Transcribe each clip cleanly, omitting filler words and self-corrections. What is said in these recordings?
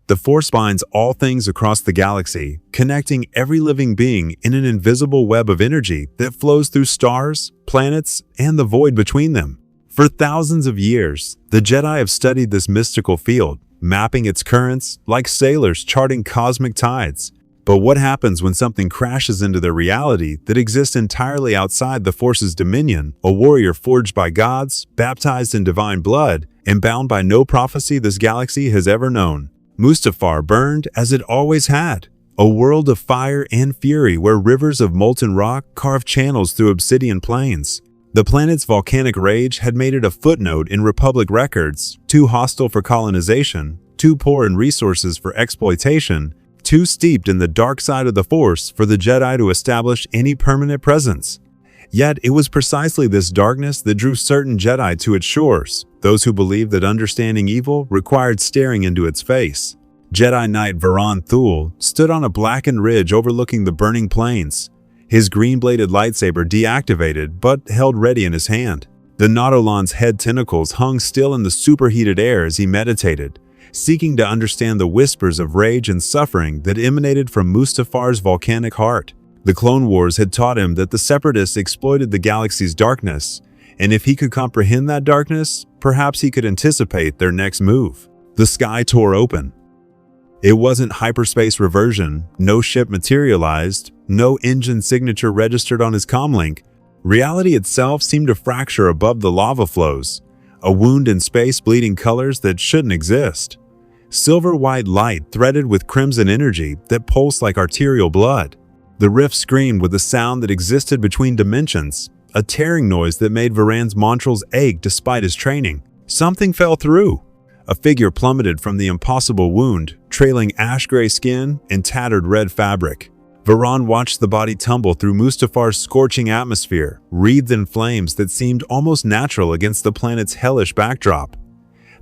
The Force binds all things across the galaxy, connecting every living being in an invisible web of energy that flows through stars, planets, and the void between them. For thousands of years, the Jedi have studied this mystical field, mapping its currents like sailors charting cosmic tides. But what happens when something crashes into their reality that exists entirely outside the Force's dominion? A warrior forged by gods, baptized in divine blood, and bound by no prophecy this galaxy has ever known. Mustafar burned as it always had, a world of fire and fury where rivers of molten rock carved channels through obsidian plains. The planet's volcanic rage had made it a footnote in Republic records, too hostile for colonization, too poor in resources for exploitation, too steeped in the dark side of the Force for the Jedi to establish any permanent presence. Yet it was precisely this darkness that drew certain Jedi to its shores, those who believed that understanding evil required staring into its face. Jedi Knight Varan Thul stood on a blackened ridge overlooking the burning plains, his green-bladed lightsaber deactivated but held ready in his hand. The Nautolan's head tentacles hung still in the superheated air as he meditated, seeking to understand the whispers of rage and suffering that emanated from Mustafar's volcanic heart. The Clone Wars had taught him that the Separatists exploited the galaxy's darkness, and if he could comprehend that darkness, perhaps he could anticipate their next move. The sky tore open. It wasn't hyperspace reversion, no ship materialized, no engine signature registered on his comlink. Reality itself seemed to fracture above the lava flows, a wound in space bleeding colors that shouldn't exist. Silver-white light threaded with crimson energy that pulsed like arterial blood. The rift screamed with a sound that existed between dimensions, a tearing noise that made Varan's montrals ache despite his training. Something fell through. A figure plummeted from the impossible wound, trailing ash-gray skin and tattered red fabric. Varan watched the body tumble through Mustafar's scorching atmosphere, wreathed in flames that seemed almost natural against the planet's hellish backdrop.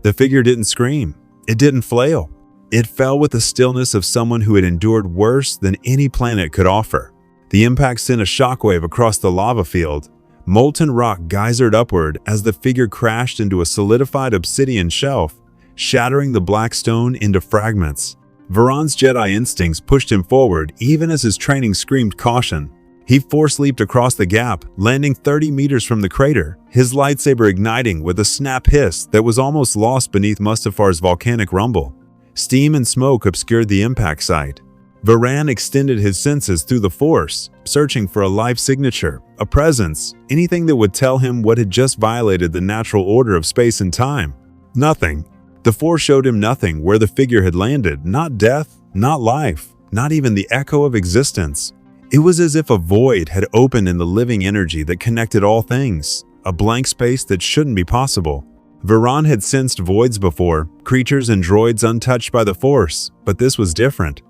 The figure didn't scream. It didn't flail. It fell with the stillness of someone who had endured worse than any planet could offer. The impact sent a shockwave across the lava field. Molten rock geysered upward as the figure crashed into a solidified obsidian shelf, shattering the black stone into fragments. Varan's Jedi instincts pushed him forward even as his training screamed caution. He force-leaped across the gap, landing 30 meters from the crater, his lightsaber igniting with a snap hiss that was almost lost beneath Mustafar's volcanic rumble. Steam and smoke obscured the impact site. Varan extended his senses through the Force, searching for a life signature, a presence, anything that would tell him what had just violated the natural order of space and time. Nothing. The Force showed him nothing where the figure had landed, not death, not life, not even the echo of existence. It was as if a void had opened in the living energy that connected all things, a blank space that shouldn't be possible. Varan had sensed voids before, creatures and droids untouched by the Force, but this was different.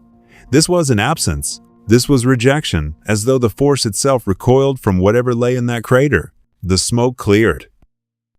This wasn't absence. This was rejection, as though the Force itself recoiled from whatever lay in that crater. The smoke cleared.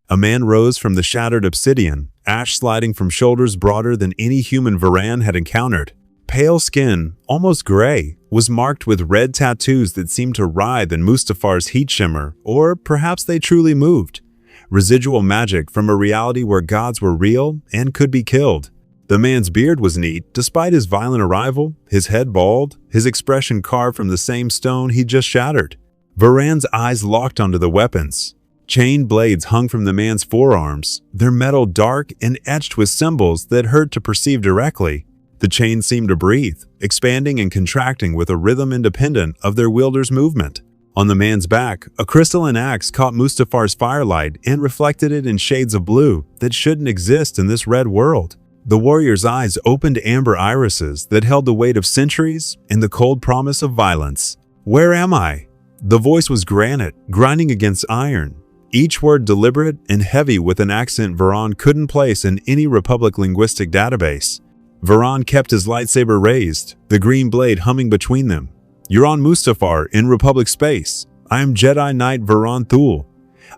A man rose from the shattered obsidian, ash sliding from shoulders broader than any human Varan had encountered. Pale skin, almost gray, was marked with red tattoos that seemed to writhe in Mustafar's heat shimmer, or perhaps they truly moved. Residual magic from a reality where gods were real and could be killed. The man's beard was neat, despite his violent arrival, his head bald, his expression carved from the same stone he'd just shattered. Varan's eyes locked onto the weapons. Chain blades hung from the man's forearms, their metal dark and etched with symbols that hurt to perceive directly. The chains seemed to breathe, expanding and contracting with a rhythm independent of their wielder's movement. On the man's back, a crystalline axe caught Mustafar's firelight and reflected it in shades of blue that shouldn't exist in this red world. The warrior's eyes opened amber irises that held the weight of centuries and the cold promise of violence. "Where am I?" The voice was granite, grinding against iron, each word deliberate and heavy with an accent Varan couldn't place in any Republic linguistic database. Varan kept his lightsaber raised, the green blade humming between them. "You're on Mustafar in Republic space. I am Jedi Knight Varan Thul.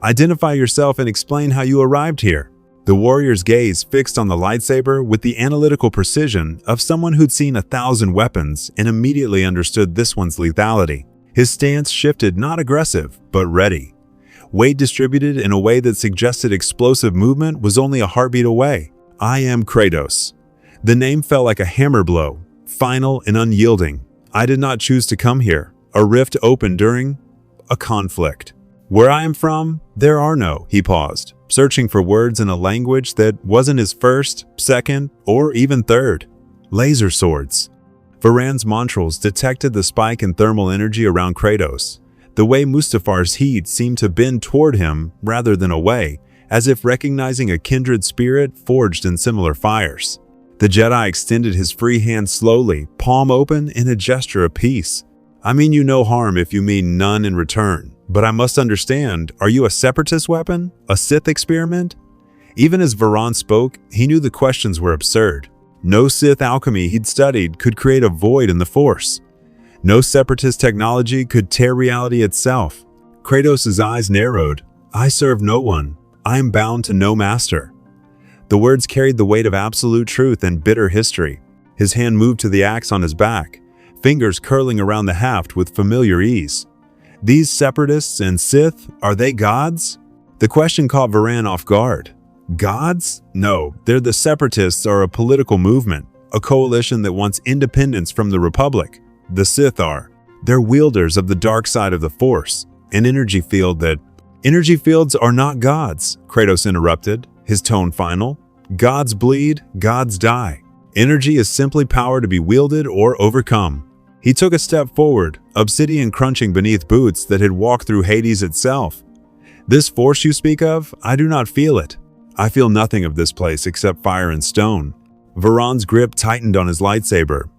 Identify yourself and explain how you arrived here." The warrior's gaze fixed on the lightsaber with the analytical precision of someone who'd seen 1,000 weapons and immediately understood this one's lethality. His stance shifted, not aggressive, but ready. Weight distributed in a way that suggested explosive movement was only a heartbeat away. "I am Kratos." The name fell like a hammer blow, final and unyielding. I did not choose to come here. A rift opened during a conflict. Where I am from, there are no, he paused, searching for words in a language that wasn't his first, second, or even third. Laser swords. Varan's montrals detected the spike in thermal energy around Kratos. The way Mustafar's heat seemed to bend toward him rather than away, as if recognizing a kindred spirit forged in similar fires. The Jedi extended his free hand slowly, palm open in a gesture of peace. I mean you no harm if you mean none in return, but I must understand, are you a Separatist weapon? A Sith experiment? Even as Varan spoke, he knew the questions were absurd. No Sith alchemy he'd studied could create a void in the Force. No Separatist technology could tear reality itself. Kratos' eyes narrowed. I serve no one. I am bound to no master. The words carried the weight of absolute truth and bitter history. His hand moved to the axe on his back, fingers curling around the haft with familiar ease. These Separatists and Sith, are they gods? The question caught Varan off guard. Gods? No, they're the Separatists are a political movement, a coalition that wants independence from the Republic. The Sith are. They're wielders of the dark side of the Force, an energy field that... Energy fields are not gods, Kratos interrupted, his tone final. Gods bleed, gods die. Energy is simply power to be wielded or overcome. He took a step forward, obsidian crunching beneath boots that had walked through Hades itself. This Force you speak of, I do not feel it. I feel nothing of this place except fire and stone. Varan's grip tightened on his lightsaber.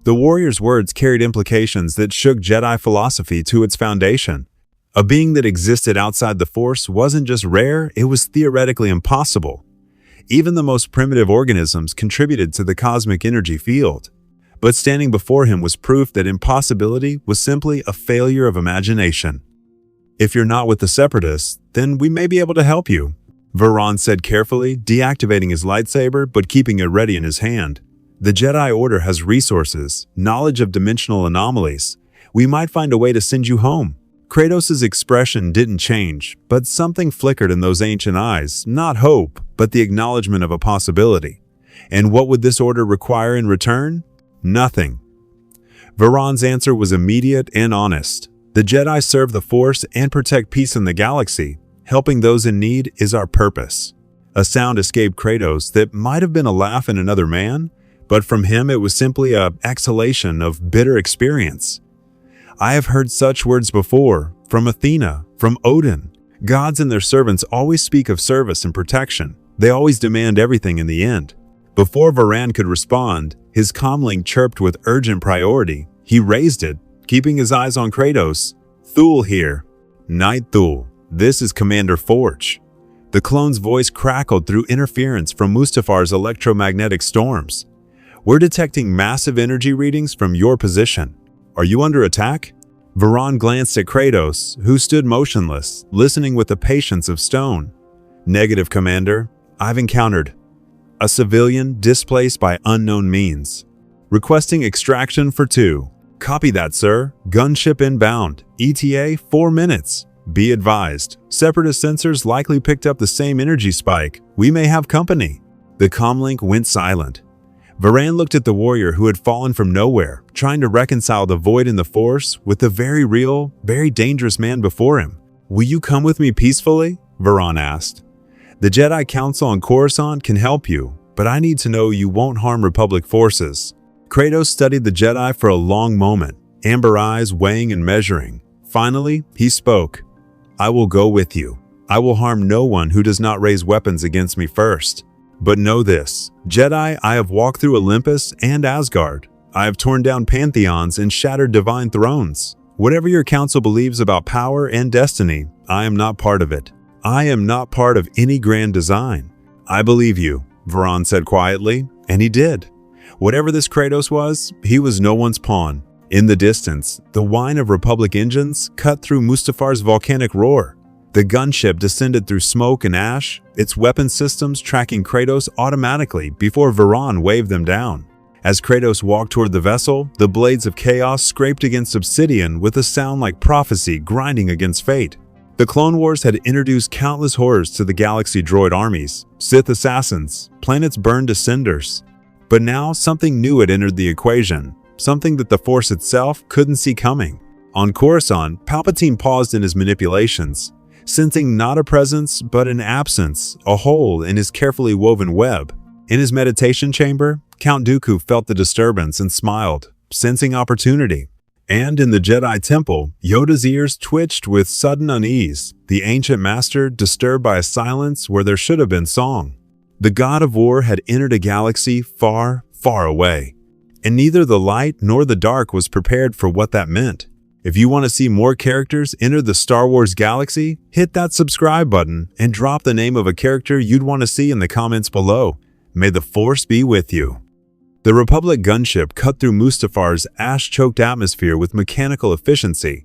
The warrior's words carried implications that shook Jedi philosophy to its foundation. A being that existed outside the Force wasn't just rare, it was theoretically impossible. Even the most primitive organisms contributed to the cosmic energy field. But standing before him was proof that impossibility was simply a failure of imagination. If you're not with the Separatists, then we may be able to help you, Varan said carefully, deactivating his lightsaber but keeping it ready in his hand. The Jedi Order has resources, knowledge of dimensional anomalies. We might find a way to send you home. Kratos' expression didn't change, but something flickered in those ancient eyes, not hope, but the acknowledgement of a possibility. And what would this order require in return? Nothing. Varan's answer was immediate and honest. The Jedi serve the Force and protect peace in the galaxy. Helping those in need is our purpose. A sound escaped Kratos that might have been a laugh in another man, but from him it was simply an exhalation of bitter experience. I have heard such words before, from Athena, from Odin. Gods and their servants always speak of service and protection. They always demand everything in the end. Before Varan could respond, his comlink chirped with urgent priority. He raised it, keeping his eyes on Kratos. Thul here. Knight Thul, this is Commander Forge. The clone's voice crackled through interference from Mustafar's electromagnetic storms. We're detecting massive energy readings from your position. Are you under attack? Varan glanced at Kratos, who stood motionless, listening with the patience of stone. Negative, Commander. I've encountered a civilian displaced by unknown means. Requesting extraction for 2. Copy that, sir. Gunship inbound. ETA 4 minutes. Be advised, Separatist sensors likely picked up the same energy spike. We may have company. The comlink went silent. Varan looked at the warrior who had fallen from nowhere, trying to reconcile the void in the Force with the very real, very dangerous man before him. Will you come with me peacefully? Varan asked. The Jedi Council on Coruscant can help you, but I need to know you won't harm Republic forces. Kratos studied the Jedi for a long moment, amber eyes weighing and measuring. Finally, he spoke. I will go with you. I will harm no one who does not raise weapons against me first. But know this, Jedi, I have walked through Olympus and Asgard. I have torn down pantheons and shattered divine thrones. Whatever your council believes about power and destiny, I am not part of it. I am not part of any grand design. I believe you, Varan said quietly, and he did. Whatever this Kratos was, he was no one's pawn. In the distance, the whine of Republic engines cut through Mustafar's volcanic roar. The gunship descended through smoke and ash, its weapon systems tracking Kratos automatically before Varan waved them down. As Kratos walked toward the vessel, the blades of chaos scraped against obsidian with a sound like prophecy grinding against fate. The Clone Wars had introduced countless horrors to the galaxy droid armies, Sith assassins, planets burned to cinders. But now something new had entered the equation, something that the Force itself couldn't see coming. On Coruscant, Palpatine paused in his manipulations, sensing not a presence but an absence, a hole in his carefully woven web. In his meditation chamber, Count Dooku felt the disturbance and smiled, sensing opportunity. And in the Jedi Temple, Yoda's ears twitched with sudden unease, the ancient master disturbed by a silence where there should have been song. The god of war had entered a galaxy far, far away, and neither the light nor the dark was prepared for what that meant. If you want to see more characters enter the Star Wars galaxy, hit that subscribe button and drop the name of a character you'd want to see in the comments below. May the Force be with you. The Republic gunship cut through Mustafar's ash-choked atmosphere with mechanical efficiency,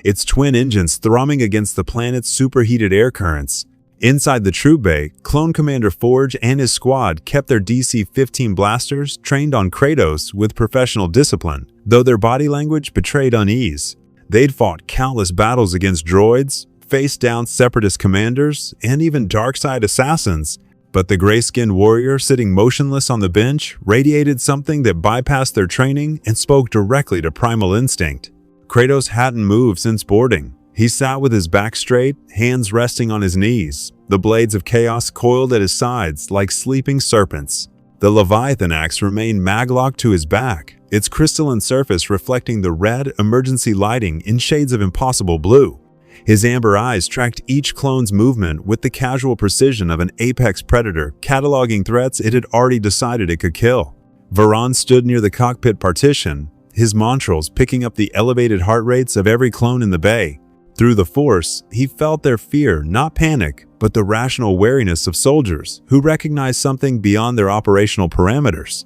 its twin engines thrumming against the planet's superheated air currents. Inside the troop bay, Clone Commander Forge and his squad kept their DC-15 blasters trained on Kratos with professional discipline, though their body language betrayed unease. They'd fought countless battles against droids, faced down Separatist commanders, and even dark-side assassins, but the gray-skinned warrior sitting motionless on the bench radiated something that bypassed their training and spoke directly to primal instinct. Kratos hadn't moved since boarding. He sat with his back straight, hands resting on his knees, the blades of chaos coiled at his sides like sleeping serpents. The Leviathan axe remained maglocked to his back, its crystalline surface reflecting the red emergency lighting in shades of impossible blue. His amber eyes tracked each clone's movement with the casual precision of an apex predator cataloging threats it had already decided it could kill. Varan stood near the cockpit partition, his montrals picking up the elevated heart rates of every clone in the bay. Through the Force, he felt their fear, not panic, but the rational wariness of soldiers who recognized something beyond their operational parameters.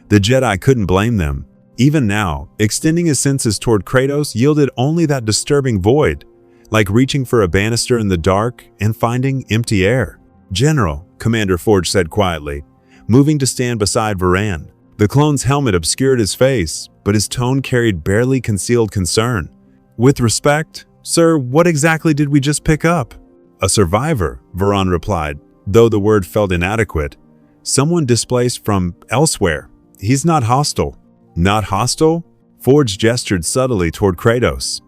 The Jedi couldn't blame them. Even now, extending his senses toward Kratos yielded only that disturbing void, like reaching for a banister in the dark and finding empty air. "General," Commander Forge said quietly, moving to stand beside Varan. The clone's helmet obscured his face, but his tone carried barely concealed concern. "With respect, sir, what exactly did we just pick up?" "A survivor," Varan replied, though the word felt inadequate. "Someone displaced from elsewhere. He's not hostile." "Not hostile?" Forge gestured subtly toward Kratos.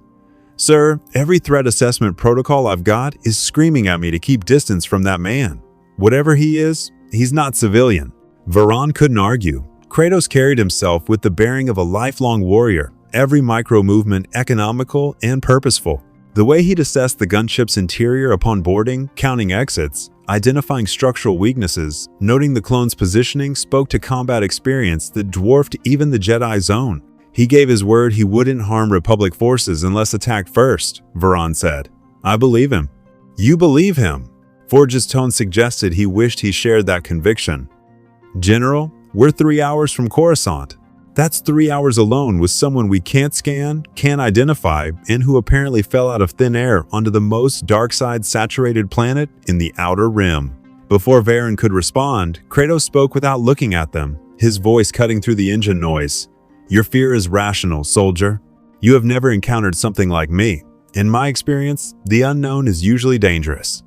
"Sir, every threat assessment protocol I've got is screaming at me to keep distance from that man. Whatever he is, he's not civilian." Varan couldn't argue. Kratos carried himself with the bearing of a lifelong warrior, every micro-movement economical and purposeful. The way he'd assessed the gunship's interior upon boarding, counting exits, identifying structural weaknesses, noting the clone's positioning spoke to combat experience that dwarfed even the Jedi's own. "He gave his word he wouldn't harm Republic forces unless attacked first," Varan said. "I believe him." "You believe him?" Forge's tone suggested he wished he shared that conviction. "General, we're 3 hours from Coruscant. That's 3 hours alone with someone we can't scan, can't identify, and who apparently fell out of thin air onto the most dark-side saturated planet in the Outer Rim." Before Varan could respond, Kratos spoke without looking at them, his voice cutting through the engine noise. "Your fear is rational, soldier. You have never encountered something like me. In my experience, the unknown is usually dangerous."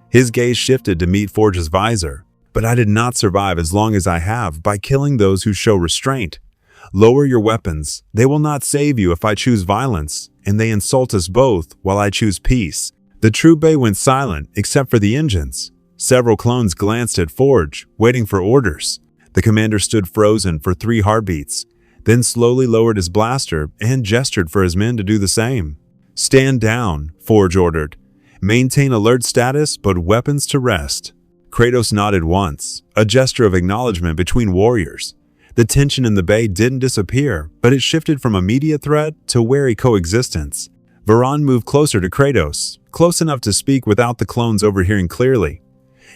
His gaze shifted to meet Forge's visor. "But I did not survive as long as I have by killing those who show restraint. Lower your weapons. They will not save you if I choose violence, and they insult us both while I choose peace." The troop bay went silent except for the engines. Several clones glanced at Forge, waiting for orders. The commander stood frozen for 3 heartbeats, then slowly lowered his blaster and gestured for his men to do the same. "Stand down," Forge ordered. "Maintain alert status, but weapons to rest." Kratos nodded once, a gesture of acknowledgement between warriors. The tension in the bay didn't disappear, but it shifted from immediate threat to wary coexistence. Varan moved closer to Kratos, close enough to speak without the clones overhearing clearly.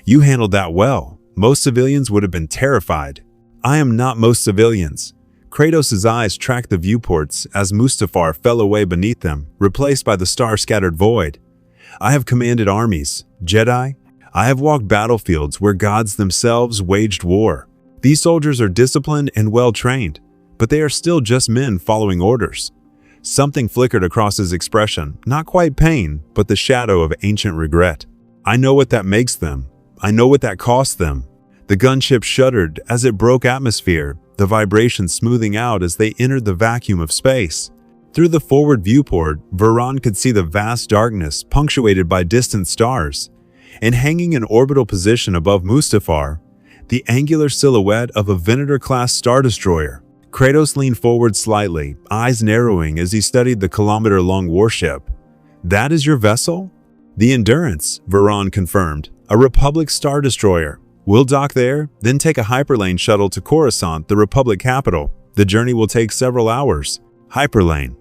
"You handled that well. Most civilians would have been terrified." "I am not most civilians." Kratos' eyes tracked the viewports as Mustafar fell away beneath them, replaced by the star-scattered void. "I have commanded armies, Jedi. I have walked battlefields where gods themselves waged war. These soldiers are disciplined and well-trained, but they are still just men following orders." Something flickered across his expression, not quite pain, but the shadow of ancient regret. "I know what that makes them. I know what that costs them." The gunship shuddered as it broke atmosphere, the vibration smoothing out as they entered the vacuum of space. Through the forward viewport, Varan could see the vast darkness punctuated by distant stars, and hanging in orbital position above Mustafar, the angular silhouette of a Venator-class star destroyer. Kratos leaned forward slightly, eyes narrowing as he studied the kilometer-long warship. "That is your vessel?" "The Endurance," Varan confirmed. "A Republic star destroyer. We'll dock there, then take a hyperlane shuttle to Coruscant, the Republic capital. The journey will take several hours." Hyperlane.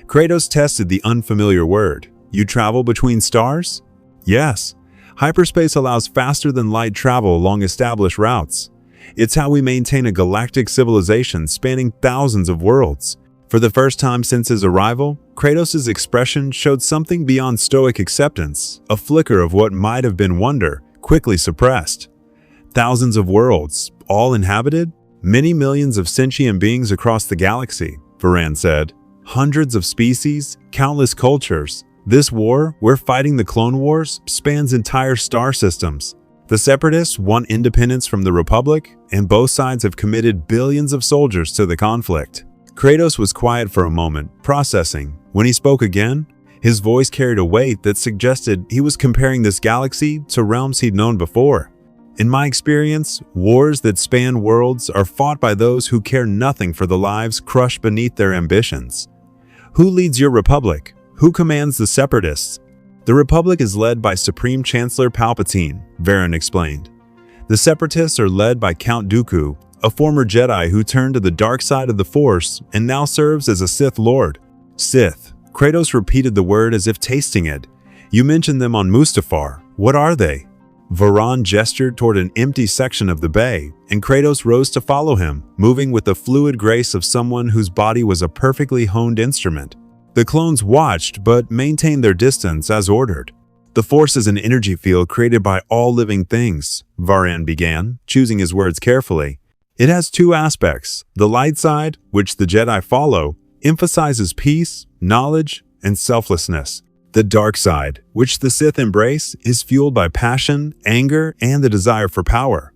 Kratos tested the unfamiliar word. "You travel between stars?" "Yes. Hyperspace allows faster-than-light travel along established routes. It's how we maintain a galactic civilization spanning thousands of worlds." For the first time since his arrival, Kratos' expression showed something beyond stoic acceptance, a flicker of what might have been wonder, quickly suppressed. "Thousands of worlds, all inhabited? Many millions of sentient beings across the galaxy," Varan said. "Hundreds of species, countless cultures. This war, we're fighting the Clone Wars, spans entire star systems. The Separatists want independence from the Republic, and both sides have committed billions of soldiers to the conflict." Kratos was quiet for a moment, processing. When he spoke again, his voice carried a weight that suggested he was comparing this galaxy to realms he'd known before. "In my experience, wars that span worlds are fought by those who care nothing for the lives crushed beneath their ambitions." "Who leads your Republic? Who commands the Separatists?" "The Republic is led by Supreme Chancellor Palpatine," Varan explained. "The Separatists are led by Count Dooku, a former Jedi who turned to the dark side of the Force and now serves as a Sith Lord." "Sith." Kratos repeated the word as if tasting it. "You mentioned them on Mustafar. What are they?" Varan gestured toward an empty section of the bay, and Kratos rose to follow him, moving with the fluid grace of someone whose body was a perfectly honed instrument. The clones watched but maintained their distance as ordered. "The Force is an energy field created by all living things," Varan began, choosing his words carefully. "It has two aspects. The light side, which the Jedi follow, emphasizes peace, knowledge, and selflessness. The dark side, which the Sith embrace, is fueled by passion, anger, and the desire for power.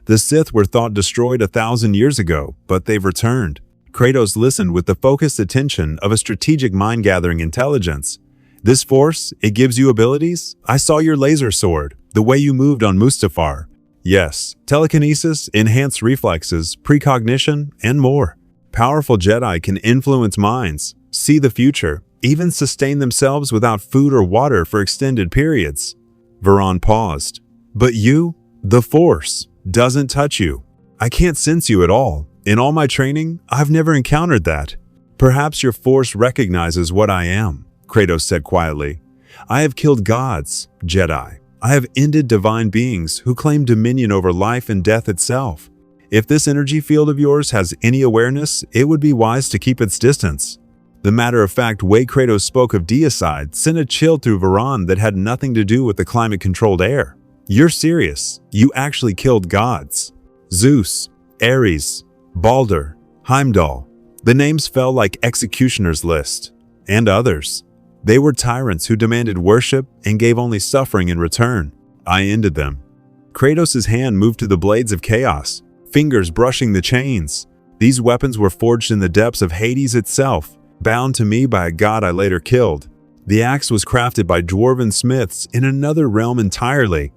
The Sith were thought destroyed 1,000 years ago, but they've returned." Kratos listened with the focused attention of a strategic mind-gathering intelligence. "This Force, it gives you abilities? I saw your laser sword, the way you moved on Mustafar." "Yes, telekinesis, enhanced reflexes, precognition, and more. Powerful Jedi can influence minds, see the future, even sustain themselves without food or water for extended periods." Varan paused. "But you, the Force, doesn't touch you. I can't sense you at all. In all my training, I've never encountered that." "Perhaps your Force recognizes what I am," Kratos said quietly. "I have killed gods, Jedi. I have ended divine beings who claim dominion over life and death itself. If this energy field of yours has any awareness, it would be wise to keep its distance." The matter-of-fact way Kratos spoke of deicide sent a chill through Varan that had nothing to do with the climate-controlled air. "You're serious. You actually killed gods. Zeus, Ares, Baldur, Heimdall." The names fell like executioner's list. "And others. They were tyrants who demanded worship and gave only suffering in return. I ended them." Kratos' hand moved to the blades of chaos, fingers brushing the chains. "These weapons were forged in the depths of Hades itself, bound to me by a god I later killed. The axe was crafted by dwarven smiths in another realm entirely.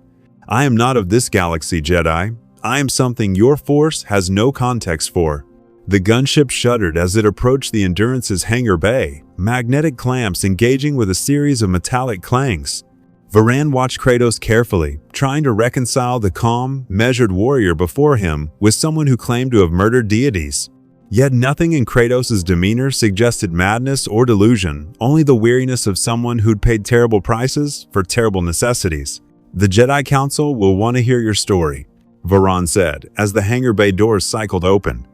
I am not of this galaxy, Jedi. I am something your Force has no context for." The gunship shuddered as it approached the Endurance's hangar bay, magnetic clamps engaging with a series of metallic clangs. Varan watched Kratos carefully, trying to reconcile the calm, measured warrior before him with someone who claimed to have murdered deities. Yet nothing in Kratos' demeanor suggested madness or delusion, only the weariness of someone who'd paid terrible prices for terrible necessities. "The Jedi Council will want to hear your story," Varan said, as the hangar bay doors cycled open.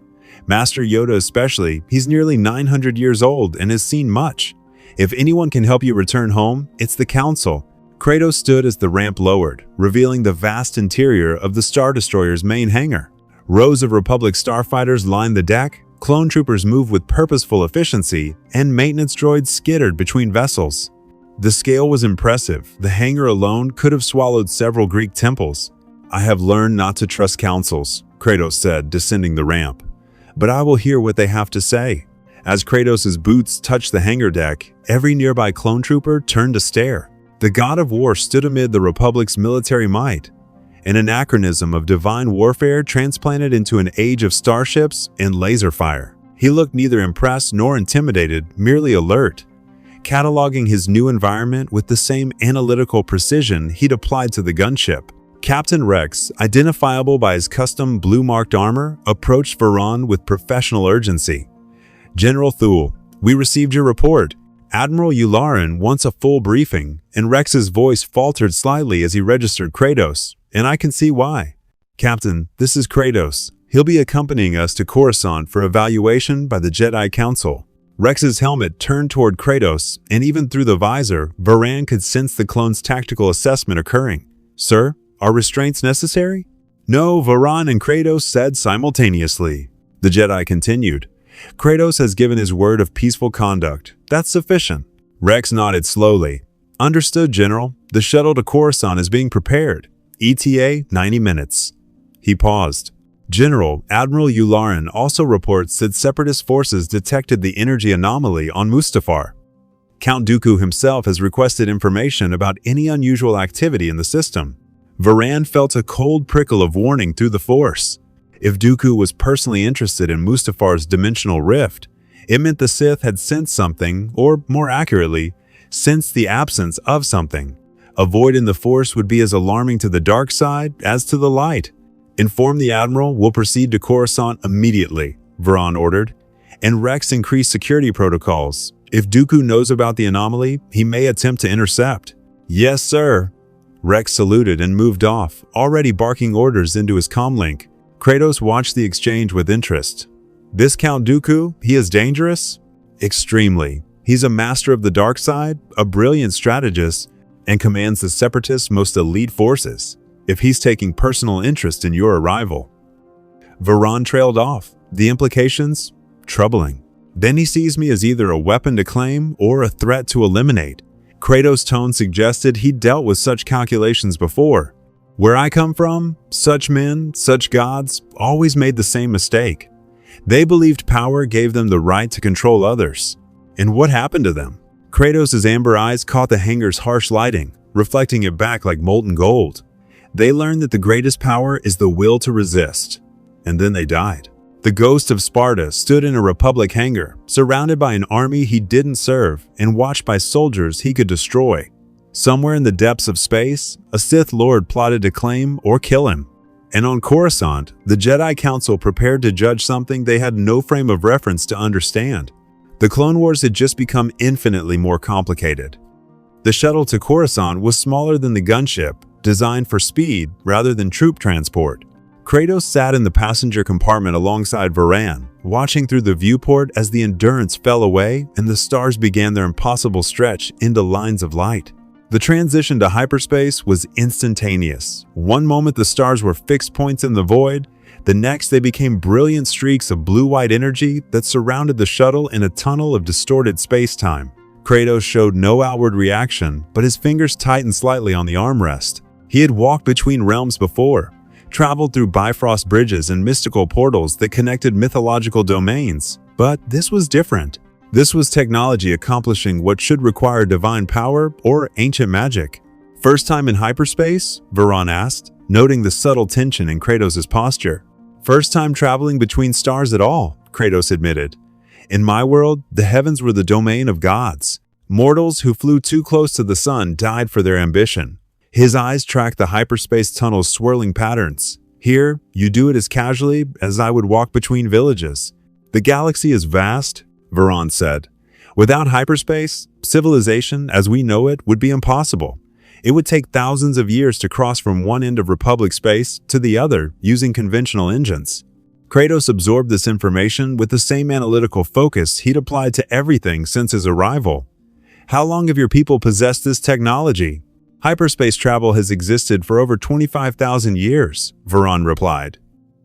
"Master Yoda especially, he's nearly 900 years old and has seen much. If anyone can help you return home, it's the Council." Kratos stood as the ramp lowered, revealing the vast interior of the Star Destroyer's main hangar. Rows of Republic starfighters lined the deck, clone troopers moved with purposeful efficiency, and maintenance droids skittered between vessels. The scale was impressive. The hangar alone could have swallowed several Greek temples. I have learned not to trust councils, Kratos said, descending the ramp. But I will hear what they have to say. As Kratos' boots touched the hangar deck, every nearby clone trooper turned to stare. The god of war stood amid the Republic's military might, an anachronism of divine warfare transplanted into an age of starships and laser fire. He looked neither impressed nor intimidated, merely alert, cataloging his new environment with the same analytical precision he'd applied to the gunship. Captain Rex, identifiable by his custom blue-marked armor, approached Varan with professional urgency. General Thule, we received your report. Admiral Yularen wants a full briefing, and Rex's voice faltered slightly as he registered Kratos, and I can see why. Captain, this is Kratos. He'll be accompanying us to Coruscant for evaluation by the Jedi Council. Rex's helmet turned toward Kratos, and even through the visor, Varan could sense the clone's tactical assessment occurring. Sir, are restraints necessary? No, Varan and Kratos said simultaneously. The Jedi continued. Kratos has given his word of peaceful conduct. That's sufficient. Rex nodded slowly. Understood, General. The shuttle to Coruscant is being prepared. ETA 90 minutes. He paused. General, Admiral Yularen also reports that Separatist forces detected the energy anomaly on Mustafar. Count Dooku himself has requested information about any unusual activity in the system. Varan felt a cold prickle of warning through the Force. If Dooku was personally interested in Mustafar's dimensional rift, it meant the Sith had sensed something, or more accurately, sensed the absence of something. A void in the Force would be as alarming to the dark side as to the light. Inform the Admiral we'll proceed to Coruscant immediately, Varan ordered, and Rex increased security protocols. If Dooku knows about the anomaly, he may attempt to intercept. Yes, sir. Rex saluted and moved off, already barking orders into his comlink. Kratos watched the exchange with interest. This Count Dooku, he is dangerous? Extremely. He's a master of the dark side, a brilliant strategist, and commands the Separatists' most elite forces. If he's taking personal interest in your arrival. Varan trailed off. The implications? Troubling. Then he sees me as either a weapon to claim or a threat to eliminate. Kratos' tone suggested he'd dealt with such calculations before. Where I come from, such men, such gods, always made the same mistake. They believed power gave them the right to control others. And what happened to them? Kratos' amber eyes caught the hangar's harsh lighting, reflecting it back like molten gold. They learned that the greatest power is the will to resist. And then they died. The Ghost of Sparta stood in a Republic hangar, surrounded by an army he didn't serve and watched by soldiers he could destroy. Somewhere in the depths of space, a Sith Lord plotted to claim or kill him. And on Coruscant, the Jedi Council prepared to judge something they had no frame of reference to understand. The Clone Wars had just become infinitely more complicated. The shuttle to Coruscant was smaller than the gunship, designed for speed rather than troop transport. Kratos sat in the passenger compartment alongside Varan, watching through the viewport as the Endurance fell away and the stars began their impossible stretch into lines of light. The transition to hyperspace was instantaneous. One moment the stars were fixed points in the void, the next they became brilliant streaks of blue-white energy that surrounded the shuttle in a tunnel of distorted space-time. Kratos showed no outward reaction, but his fingers tightened slightly on the armrest. He had walked between realms before, traveled through Bifrost bridges and mystical portals that connected mythological domains, but this was different. This was technology accomplishing what should require divine power or ancient magic. First time in hyperspace? Varan asked, noting the subtle tension in Kratos' posture. First time traveling between stars at all, Kratos admitted. In my world, the heavens were the domain of gods. Mortals who flew too close to the sun died for their ambition. His eyes tracked the hyperspace tunnel's swirling patterns. Here, you do it as casually as I would walk between villages. The galaxy is vast, Varan said. Without hyperspace, civilization as we know it would be impossible. It would take thousands of years to cross from one end of Republic space to the other using conventional engines. Kratos absorbed this information with the same analytical focus he'd applied to everything since his arrival. How long have your people possessed this technology? Hyperspace travel has existed for over 25,000 years, Varan replied.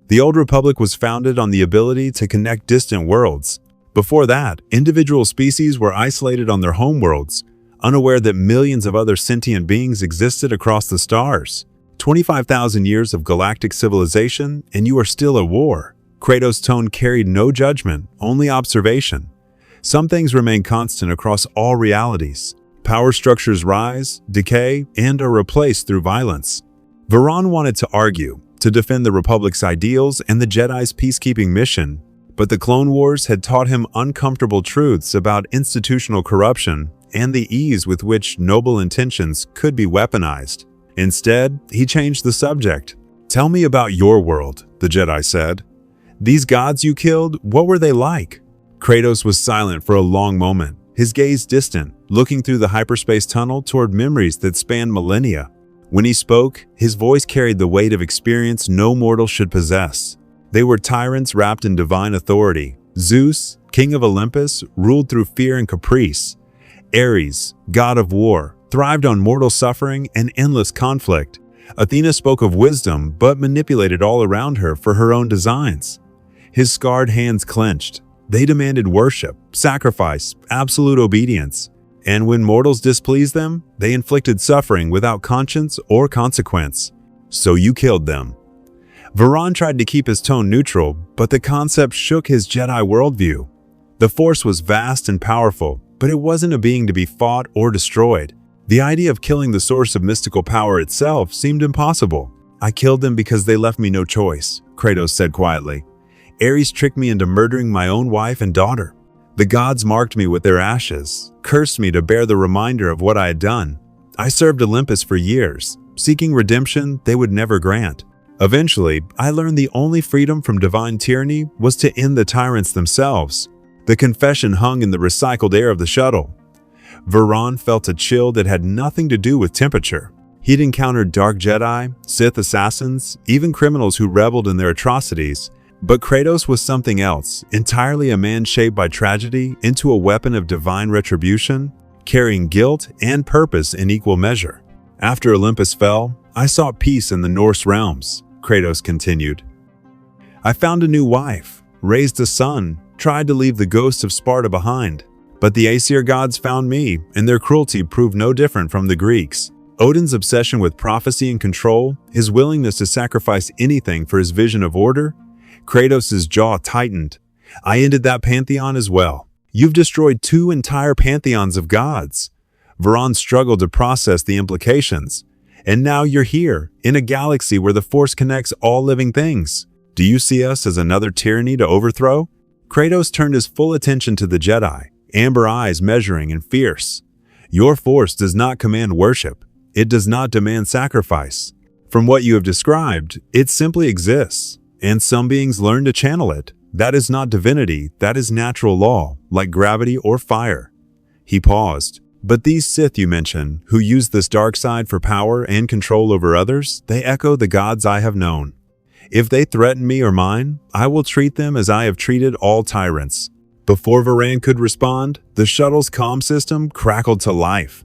The Old Republic was founded on the ability to connect distant worlds. Before that, individual species were isolated on their homeworlds, unaware that millions of other sentient beings existed across the stars. 25,000 years of galactic civilization, and you are still at war." Kratos' tone carried no judgment, only observation. Some things remain constant across all realities. Power structures rise, decay, and are replaced through violence. Varan wanted to argue, to defend the Republic's ideals and the Jedi's peacekeeping mission, but the Clone Wars had taught him uncomfortable truths about institutional corruption and the ease with which noble intentions could be weaponized. Instead, he changed the subject. "Tell me about your world," the Jedi said. "These gods you killed, what were they like?" Kratos was silent for a long moment, his gaze distant, looking through the hyperspace tunnel toward memories that spanned millennia. When he spoke, his voice carried the weight of experience no mortal should possess. They were tyrants wrapped in divine authority. Zeus, king of Olympus, ruled through fear and caprice. Ares, god of war, thrived on mortal suffering and endless conflict. Athena spoke of wisdom, but manipulated all around her for her own designs. His scarred hands clenched. They demanded worship, sacrifice, absolute obedience. And when mortals displeased them, they inflicted suffering without conscience or consequence. "So you killed them." Varan tried to keep his tone neutral, but the concept shook his Jedi worldview. The Force was vast and powerful, but it wasn't a being to be fought or destroyed. The idea of killing the source of mystical power itself seemed impossible. "I killed them because they left me no choice," Kratos said quietly. "Ares tricked me into murdering my own wife and daughter. The gods marked me with their ashes, cursed me to bear the reminder of what I had done. I served Olympus for years, seeking redemption they would never grant. Eventually, I learned the only freedom from divine tyranny was to end the tyrants themselves." The confession hung in the recycled air of the shuttle. Varan felt a chill that had nothing to do with temperature. He'd encountered dark Jedi, Sith assassins, even criminals who reveled in their atrocities. But Kratos was something else, entirely a man shaped by tragedy into a weapon of divine retribution, carrying guilt and purpose in equal measure. "After Olympus fell, I sought peace in the Norse realms," Kratos continued. "I found a new wife, raised a son, tried to leave the Ghost of Sparta behind. But the Aesir gods found me, and their cruelty proved no different from the Greeks. Odin's obsession with prophecy and control, his willingness to sacrifice anything for his vision of order, Kratos' jaw tightened. I ended that pantheon as well. You've destroyed 2 entire pantheons of gods." Varan struggled to process the implications. "And now you're here, in a galaxy where the Force connects all living things. Do you see us as another tyranny to overthrow?" Kratos turned his full attention to the Jedi, amber eyes measuring and fierce. "Your Force does not command worship. It does not demand sacrifice. From what you have described, it simply exists. And some beings learn to channel it. That is not divinity, that is natural law, like gravity or fire." He paused. "But these Sith you mention, who use this dark side for power and control over others, they echo the gods I have known. If they threaten me or mine, I will treat them as I have treated all tyrants." Before Varan could respond, the shuttle's comm system crackled to life.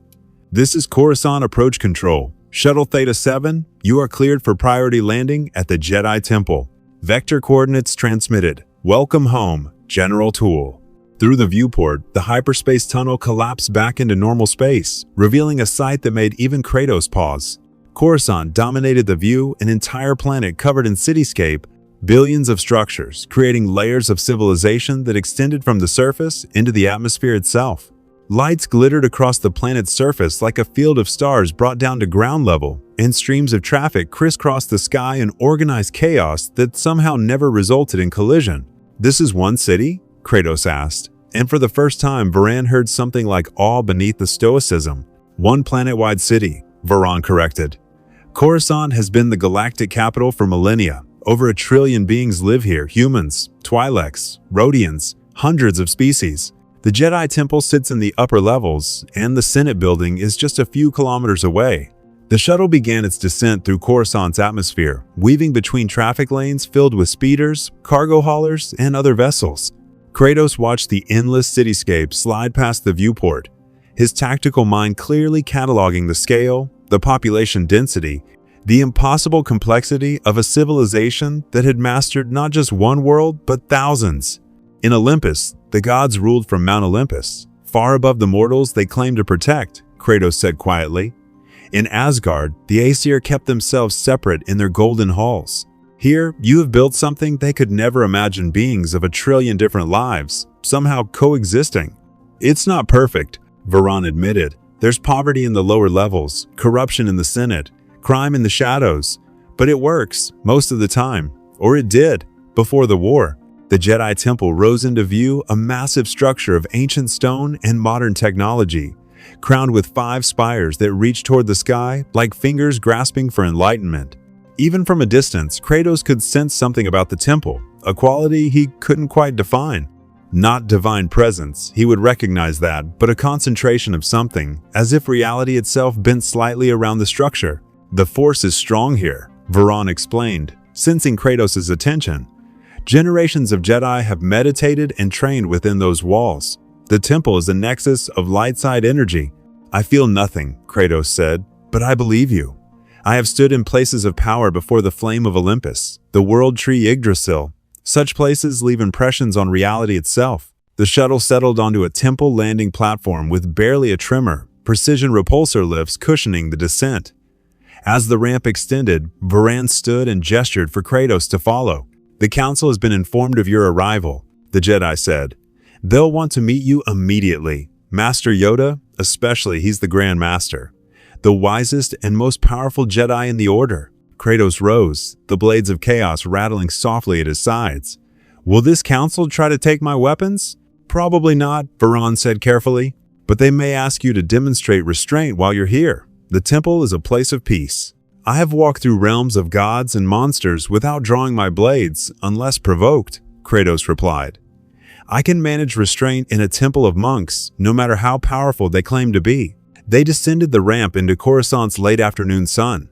"This is Coruscant Approach Control. Shuttle Theta 7, you are cleared for priority landing at the Jedi Temple. Vector coordinates transmitted. Welcome home, General Tool." Through the viewport, the hyperspace tunnel collapsed back into normal space, revealing a sight that made even Kratos pause. Coruscant dominated the view, an entire planet covered in cityscape, billions of structures, creating layers of civilization that extended from the surface into the atmosphere itself. Lights glittered across the planet's surface like a field of stars brought down to ground level, and streams of traffic crisscrossed the sky in organized chaos that somehow never resulted in collision. "This is one city?" Kratos asked, and for the first time Varan heard something like awe beneath the stoicism. "One planet-wide city," Varan corrected. "Coruscant has been the galactic capital for millennia. Over 1 trillion beings live here, humans, Twi'leks, Rhodians, hundreds of species. The Jedi Temple sits in the upper levels, and the Senate building is just a few kilometers away." The shuttle began its descent through Coruscant's atmosphere, weaving between traffic lanes filled with speeders, cargo haulers, and other vessels. Kratos watched the endless cityscape slide past the viewport, his tactical mind clearly cataloging the scale, the population density, the impossible complexity of a civilization that had mastered not just one world, but thousands. In Olympus, the gods ruled from Mount Olympus, far above the mortals they claimed to protect, Kratos said quietly. In Asgard, the Aesir kept themselves separate in their golden halls. Here, you have built something they could never imagine beings of a trillion different lives, somehow coexisting. It's not perfect, Varan admitted. There's poverty in the lower levels, corruption in the Senate, crime in the shadows. But it works, most of the time. Or it did, before the war. The Jedi Temple rose into view, a massive structure of ancient stone and modern technology, crowned with 5 spires that reached toward the sky like fingers grasping for enlightenment. Even from a distance, Kratos could sense something about the temple, a quality he couldn't quite define. Not divine presence, he would recognize that, but a concentration of something, as if reality itself bent slightly around the structure. The force is strong here, Varan explained, sensing Kratos' attention. Generations of Jedi have meditated and trained within those walls. The temple is a nexus of light-side energy. I feel nothing, Kratos said, but I believe you. I have stood in places of power before the flame of Olympus, the world tree Yggdrasil. Such places leave impressions on reality itself. The shuttle settled onto a temple landing platform with barely a tremor, precision repulsor lifts cushioning the descent. As the ramp extended, Varan stood and gestured for Kratos to follow. The council has been informed of your arrival, the Jedi said. They'll want to meet you immediately. Master Yoda, especially, he's the Grand Master, the wisest and most powerful Jedi in the Order. Kratos rose, the blades of chaos rattling softly at his sides. Will this council try to take my weapons? Probably not, Varan said carefully, but they may ask you to demonstrate restraint while you're here. The temple is a place of peace. I have walked through realms of gods and monsters without drawing my blades, unless provoked, Kratos replied. I can manage restraint in a temple of monks, no matter how powerful they claim to be. They descended the ramp into Coruscant's late afternoon sun.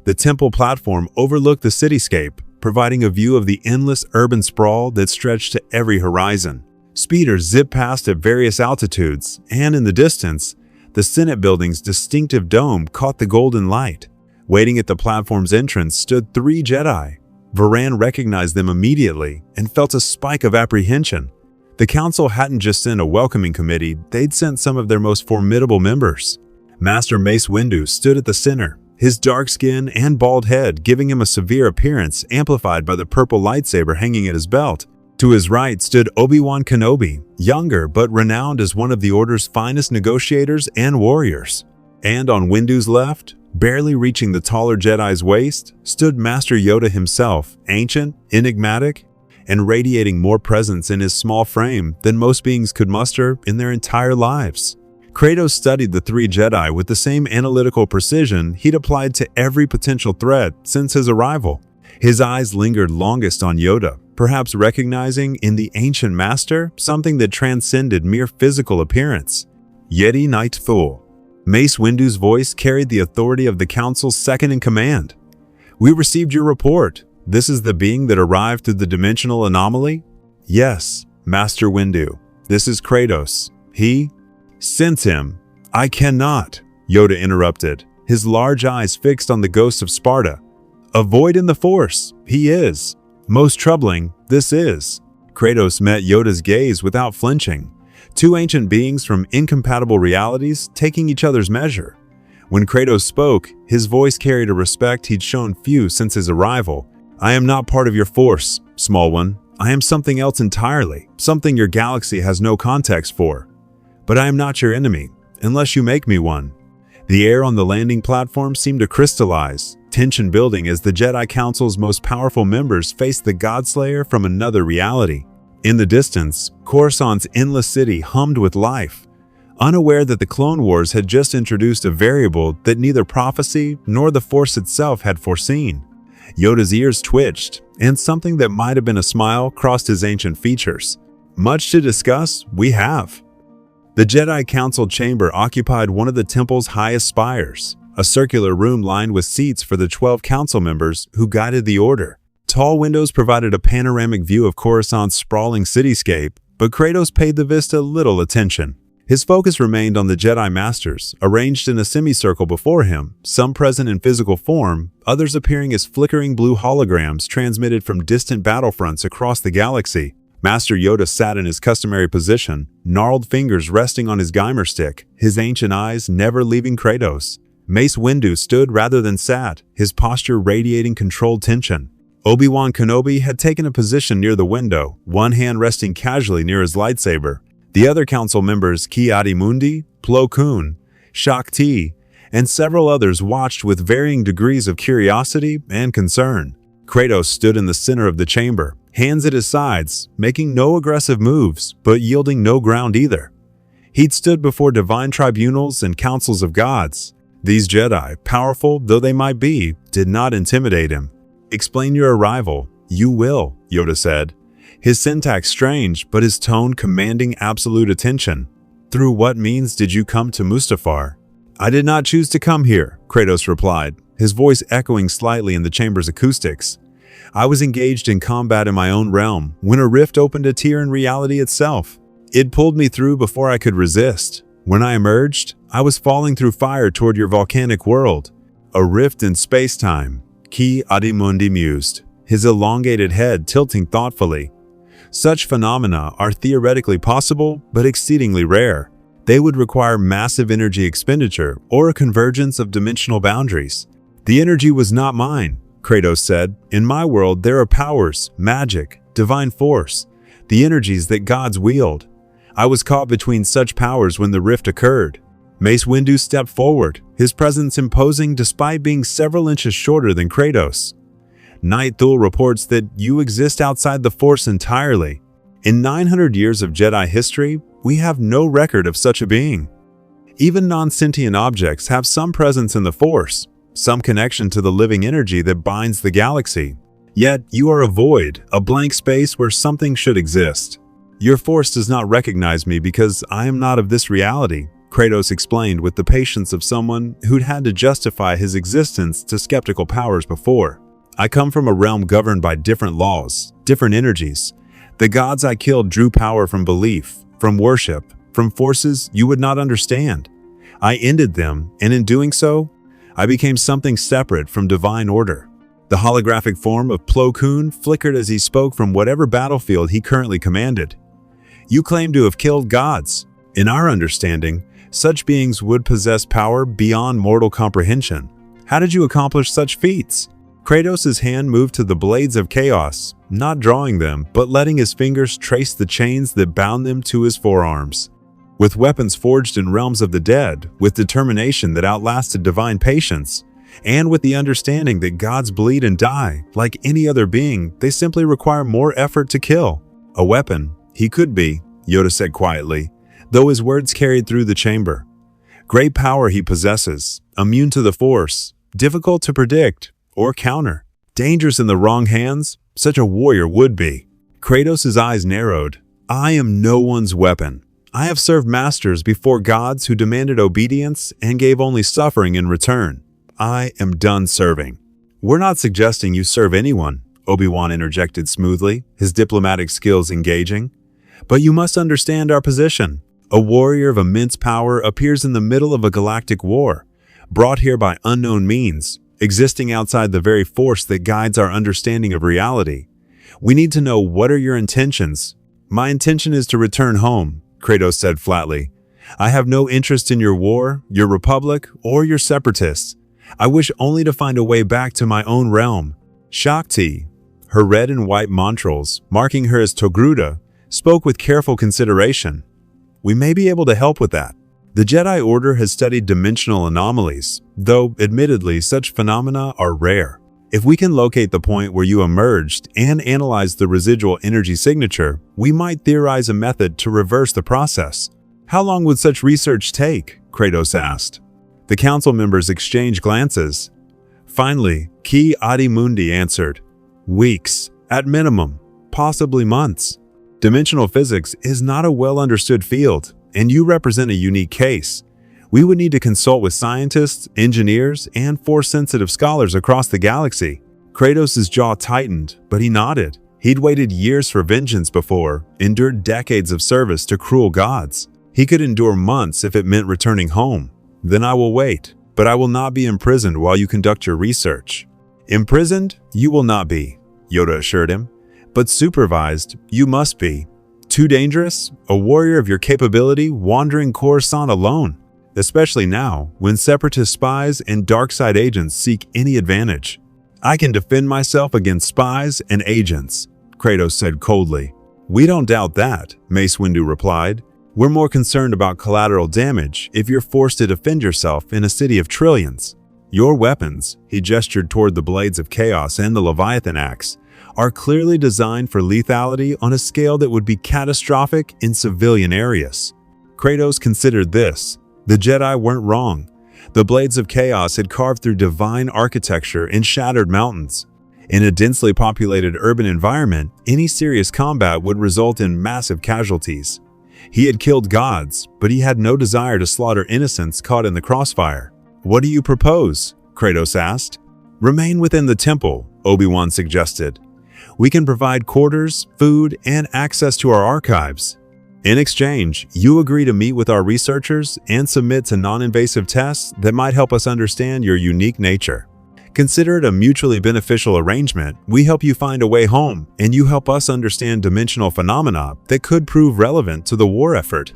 The temple platform overlooked the cityscape, providing a view of the endless urban sprawl that stretched to every horizon. Speeders zipped past at various altitudes, and in the distance, the Senate building's distinctive dome caught the golden light. Waiting at the platform's entrance stood 3 Jedi. Varan recognized them immediately and felt a spike of apprehension. The council hadn't just sent a welcoming committee, they'd sent some of their most formidable members. Master Mace Windu stood at the center, his dark skin and bald head giving him a severe appearance amplified by the purple lightsaber hanging at his belt. To his right stood Obi-Wan Kenobi, younger but renowned as one of the Order's finest negotiators and warriors. And on Windu's left, barely reaching the taller Jedi's waist, stood Master Yoda himself, ancient, enigmatic, and radiating more presence in his small frame than most beings could muster in their entire lives. Kratos studied the 3 Jedi with the same analytical precision he'd applied to every potential threat since his arrival. His eyes lingered longest on Yoda, perhaps recognizing in the ancient master something that transcended mere physical appearance. Yeti Knight Thul. Mace Windu's voice carried the authority of the council's second-in-command. We received your report. This is the being that arrived through the dimensional anomaly? Yes, Master Windu. This is Kratos. He? Sense him. I cannot, Yoda interrupted, his large eyes fixed on the Ghost of Sparta. A void in the Force. He is. Most troubling, this is. Kratos met Yoda's gaze without flinching. 2 ancient beings from incompatible realities taking each other's measure. When Kratos spoke, his voice carried a respect he'd shown few since his arrival. I am not part of your force, small one. I am something else entirely, something your galaxy has no context for. But I am not your enemy, unless you make me one. The air on the landing platform seemed to crystallize, tension building as the Jedi Council's most powerful members faced the Godslayer from another reality. In the distance, Coruscant's endless city hummed with life, unaware that the Clone Wars had just introduced a variable that neither prophecy nor the Force itself had foreseen. Yoda's ears twitched, and something that might have been a smile crossed his ancient features. Much to discuss, we have. The Jedi Council chamber occupied one of the temple's highest spires, a circular room lined with seats for the 12 council members who guided the Order. Tall windows provided a panoramic view of Coruscant's sprawling cityscape, but Kratos paid the vista little attention. His focus remained on the Jedi Masters, arranged in a semicircle before him, some present in physical form, others appearing as flickering blue holograms transmitted from distant battlefronts across the galaxy. Master Yoda sat in his customary position, gnarled fingers resting on his Geimer stick, his ancient eyes never leaving Kratos. Mace Windu stood rather than sat, his posture radiating controlled tension. Obi-Wan Kenobi had taken a position near the window, one hand resting casually near his lightsaber. The other council members, Ki-Adi-Mundi, Plo Koon, Shak-Ti, and several others watched with varying degrees of curiosity and concern. Kratos stood in the center of the chamber, hands at his sides, making no aggressive moves, but yielding no ground either. He'd stood before divine tribunals and councils of gods. These Jedi, powerful though they might be, did not intimidate him. "Explain your arrival. You will," Yoda said. His syntax strange, but his tone commanding absolute attention. "Through what means did you come to Mustafar?" "I did not choose to come here," Kratos replied, his voice echoing slightly in the chamber's acoustics. "I was engaged in combat in my own realm when a rift opened a tear in reality itself. It pulled me through before I could resist. When I emerged, I was falling through fire toward your volcanic world. A rift in space-time," Ki-Adi-Mundi mused, his elongated head tilting thoughtfully. "Such phenomena are theoretically possible, but exceedingly rare. They would require massive energy expenditure or a convergence of dimensional boundaries. The energy was not mine," Kratos said. "In my world, there are powers, magic, divine force, the energies that gods wield. I was caught between such powers when the rift occurred." Mace Windu stepped forward, his presence imposing despite being several inches shorter than Kratos. "Night Thul reports that you exist outside the Force entirely. In 900 years of Jedi history, we have no record of such a being. Even non-sentient objects have some presence in the Force, some connection to the living energy that binds the galaxy. Yet you are a void, a blank space where something should exist. Your Force does not recognize me because I am not of this reality," Kratos explained with the patience of someone who'd had to justify his existence to skeptical powers before. "I come from a realm governed by different laws, different energies. The gods I killed drew power from belief, from worship, from forces you would not understand. I ended them, and in doing so, I became something separate from divine order." The holographic form of Plo Koon flickered as he spoke from whatever battlefield he currently commanded. "You claim to have killed gods. In our understanding, such beings would possess power beyond mortal comprehension. How did you accomplish such feats?" Kratos' hand moved to the blades of chaos, not drawing them, but letting his fingers trace the chains that bound them to his forearms. With weapons forged in realms of the dead, with determination that outlasted divine patience, and with the understanding that gods bleed and die, like any other being, they simply require more effort to kill. "A weapon, he could be," Yoda said quietly, though his words carried through the chamber. "Great power he possesses, immune to the Force, difficult to predict or counter. Dangerous in the wrong hands, such a warrior would be." Kratos' eyes narrowed. "I am no one's weapon. I have served masters before gods who demanded obedience and gave only suffering in return. I am done serving." "We're not suggesting you serve anyone," Obi-Wan interjected smoothly, his diplomatic skills engaging. "But you must understand our position. A warrior of immense power appears in the middle of a galactic war, brought here by unknown means, existing outside the very force that guides our understanding of reality. We need to know, what are your intentions?" "My intention is to return home," Kratos said flatly. "I have no interest in your war, your Republic, or your Separatists. I wish only to find a way back to my own realm." Shak-Ti, her red and white montrals marking her as Togruta, spoke with careful consideration. "We may be able to help with that. The Jedi Order has studied dimensional anomalies, though, admittedly, such phenomena are rare. If we can locate the point where you emerged and analyze the residual energy signature, we might theorize a method to reverse the process." "How long would such research take?" Kratos asked. The council members exchanged glances. Finally, Ki-Adi-Mundi answered, "Weeks, at minimum, possibly months. Dimensional physics is not a well-understood field, and you represent a unique case. We would need to consult with scientists, engineers, and Force-sensitive scholars across the galaxy." Kratos' jaw tightened, but he nodded. He'd waited years for vengeance before, endured decades of service to cruel gods. He could endure months if it meant returning home. "Then I will wait, but I will not be imprisoned while you conduct your research." "Imprisoned, you will not be," Yoda assured him. "But supervised, you must be. Too dangerous? A warrior of your capability wandering Coruscant alone?" especially now when Separatist spies and dark-side agents seek any advantage. I can defend myself against spies and agents, Kratos said coldly. We don't doubt that, Mace Windu replied. We're more concerned about collateral damage if you're forced to defend yourself in a city of trillions. Your weapons, he gestured toward the blades of chaos and the Leviathan axe, are clearly designed for lethality on a scale that would be catastrophic in civilian areas. Kratos considered this. The Jedi weren't wrong. The blades of chaos had carved through divine architecture in shattered mountains. In a densely populated urban environment, any serious combat would result in massive casualties. He had killed gods, but he had no desire to slaughter innocents caught in the crossfire. What do you propose? Kratos asked. Remain within the temple, Obi-Wan suggested. We can provide quarters, food, and access to our archives. In exchange, you agree to meet with our researchers and submit to non-invasive tests that might help us understand your unique nature. Consider it a mutually beneficial arrangement. We help you find a way home, and you help us understand dimensional phenomena that could prove relevant to the war effort.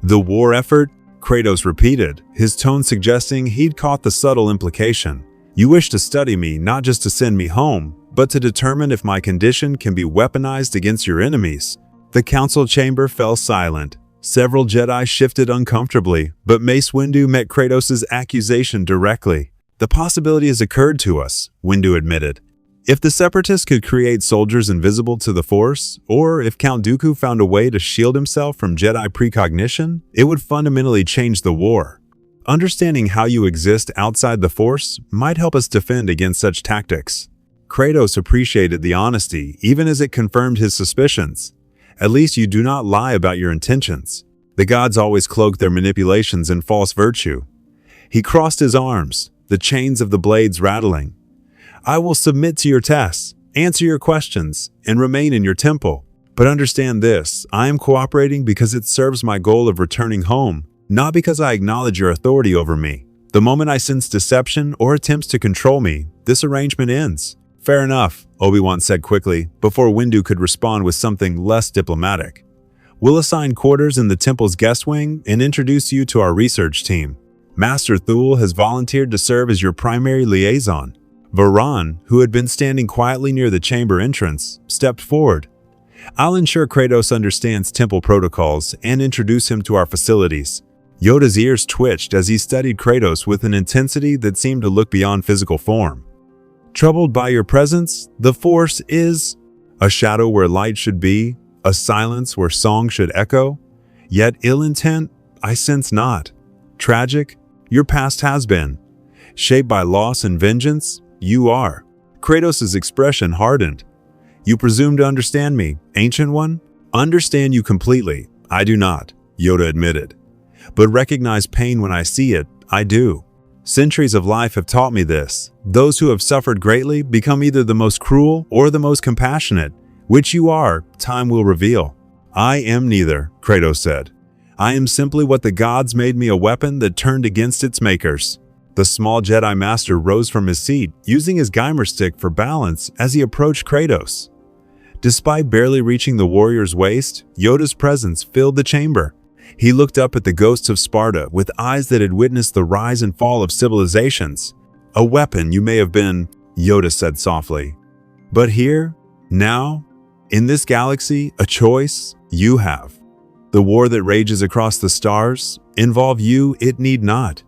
The war effort? Kratos repeated, his tone suggesting he'd caught the subtle implication. You wish to study me not just to send me home, but to determine if my condition can be weaponized against your enemies. The council chamber fell silent. Several Jedi shifted uncomfortably, but Mace Windu met Kratos' accusation directly. The possibility has occurred to us, Windu admitted. If the Separatists could create soldiers invisible to the Force, or if Count Dooku found a way to shield himself from Jedi precognition, it would fundamentally change the war. Understanding how you exist outside the Force might help us defend against such tactics. Kratos appreciated the honesty, even as it confirmed his suspicions. At least you do not lie about your intentions. The gods always cloak their manipulations in false virtue. He crossed his arms, the chains of the blades rattling. I will submit to your tests, answer your questions, and remain in your temple. But understand this, I am cooperating because it serves my goal of returning home, not because I acknowledge your authority over me. The moment I sense deception or attempts to control me, this arrangement ends. Fair enough, Obi-Wan said quickly, before Windu could respond with something less diplomatic. We'll assign quarters in the temple's guest wing and introduce you to our research team. Master Thule has volunteered to serve as your primary liaison. Varan, who had been standing quietly near the chamber entrance, stepped forward. I'll ensure Kratos understands temple protocols and introduce him to our facilities. Yoda's ears twitched as he studied Kratos with an intensity that seemed to look beyond physical form. Troubled by your presence, the Force is a shadow where light should be, a silence where song should echo. Yet ill intent, I sense not. Tragic, your past has been. Shaped by loss and vengeance, you are. Kratos' expression hardened. You presume to understand me, Ancient One? Understand you completely. I do not, Yoda admitted. But recognize pain when I see it, I do. Centuries of life have taught me this. Those who have suffered greatly become either the most cruel or the most compassionate. Which you are, time will reveal. I am neither, Kratos said. I am simply what the gods made me, a weapon that turned against its makers. The small Jedi Master rose from his seat, using his Geimer stick for balance as he approached Kratos. Despite barely reaching the warrior's waist, Yoda's presence filled the chamber. He looked up at the Ghost of Sparta with eyes that had witnessed the rise and fall of civilizations. A weapon you may have been, Yoda said softly. But here, now, in this galaxy, a choice you have. The war that rages across the stars, involve you, it need not.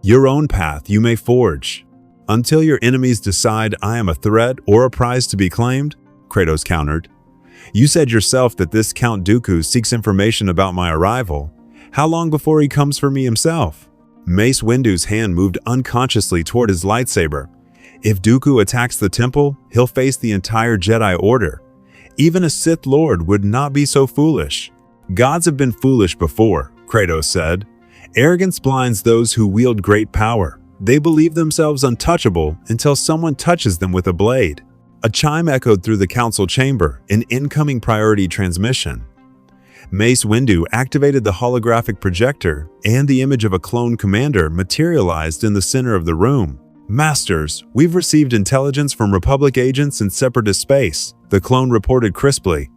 Your own path you may forge. Until your enemies decide I am a threat or a prize to be claimed, Kratos countered. You said yourself that this Count Dooku seeks information about my arrival. How long before he comes for me himself? Mace Windu's hand moved unconsciously toward his lightsaber. If Dooku attacks the temple, he'll face the entire Jedi Order. Even a Sith Lord would not be so foolish. Gods have been foolish before, Kratos said. Arrogance blinds those who wield great power. They believe themselves untouchable until someone touches them with a blade. A chime echoed through the council chamber, an incoming priority transmission. Mace Windu activated the holographic projector, and the image of a clone commander materialized in the center of the room. Masters, we've received intelligence from Republic agents in Separatist space, the clone reported crisply.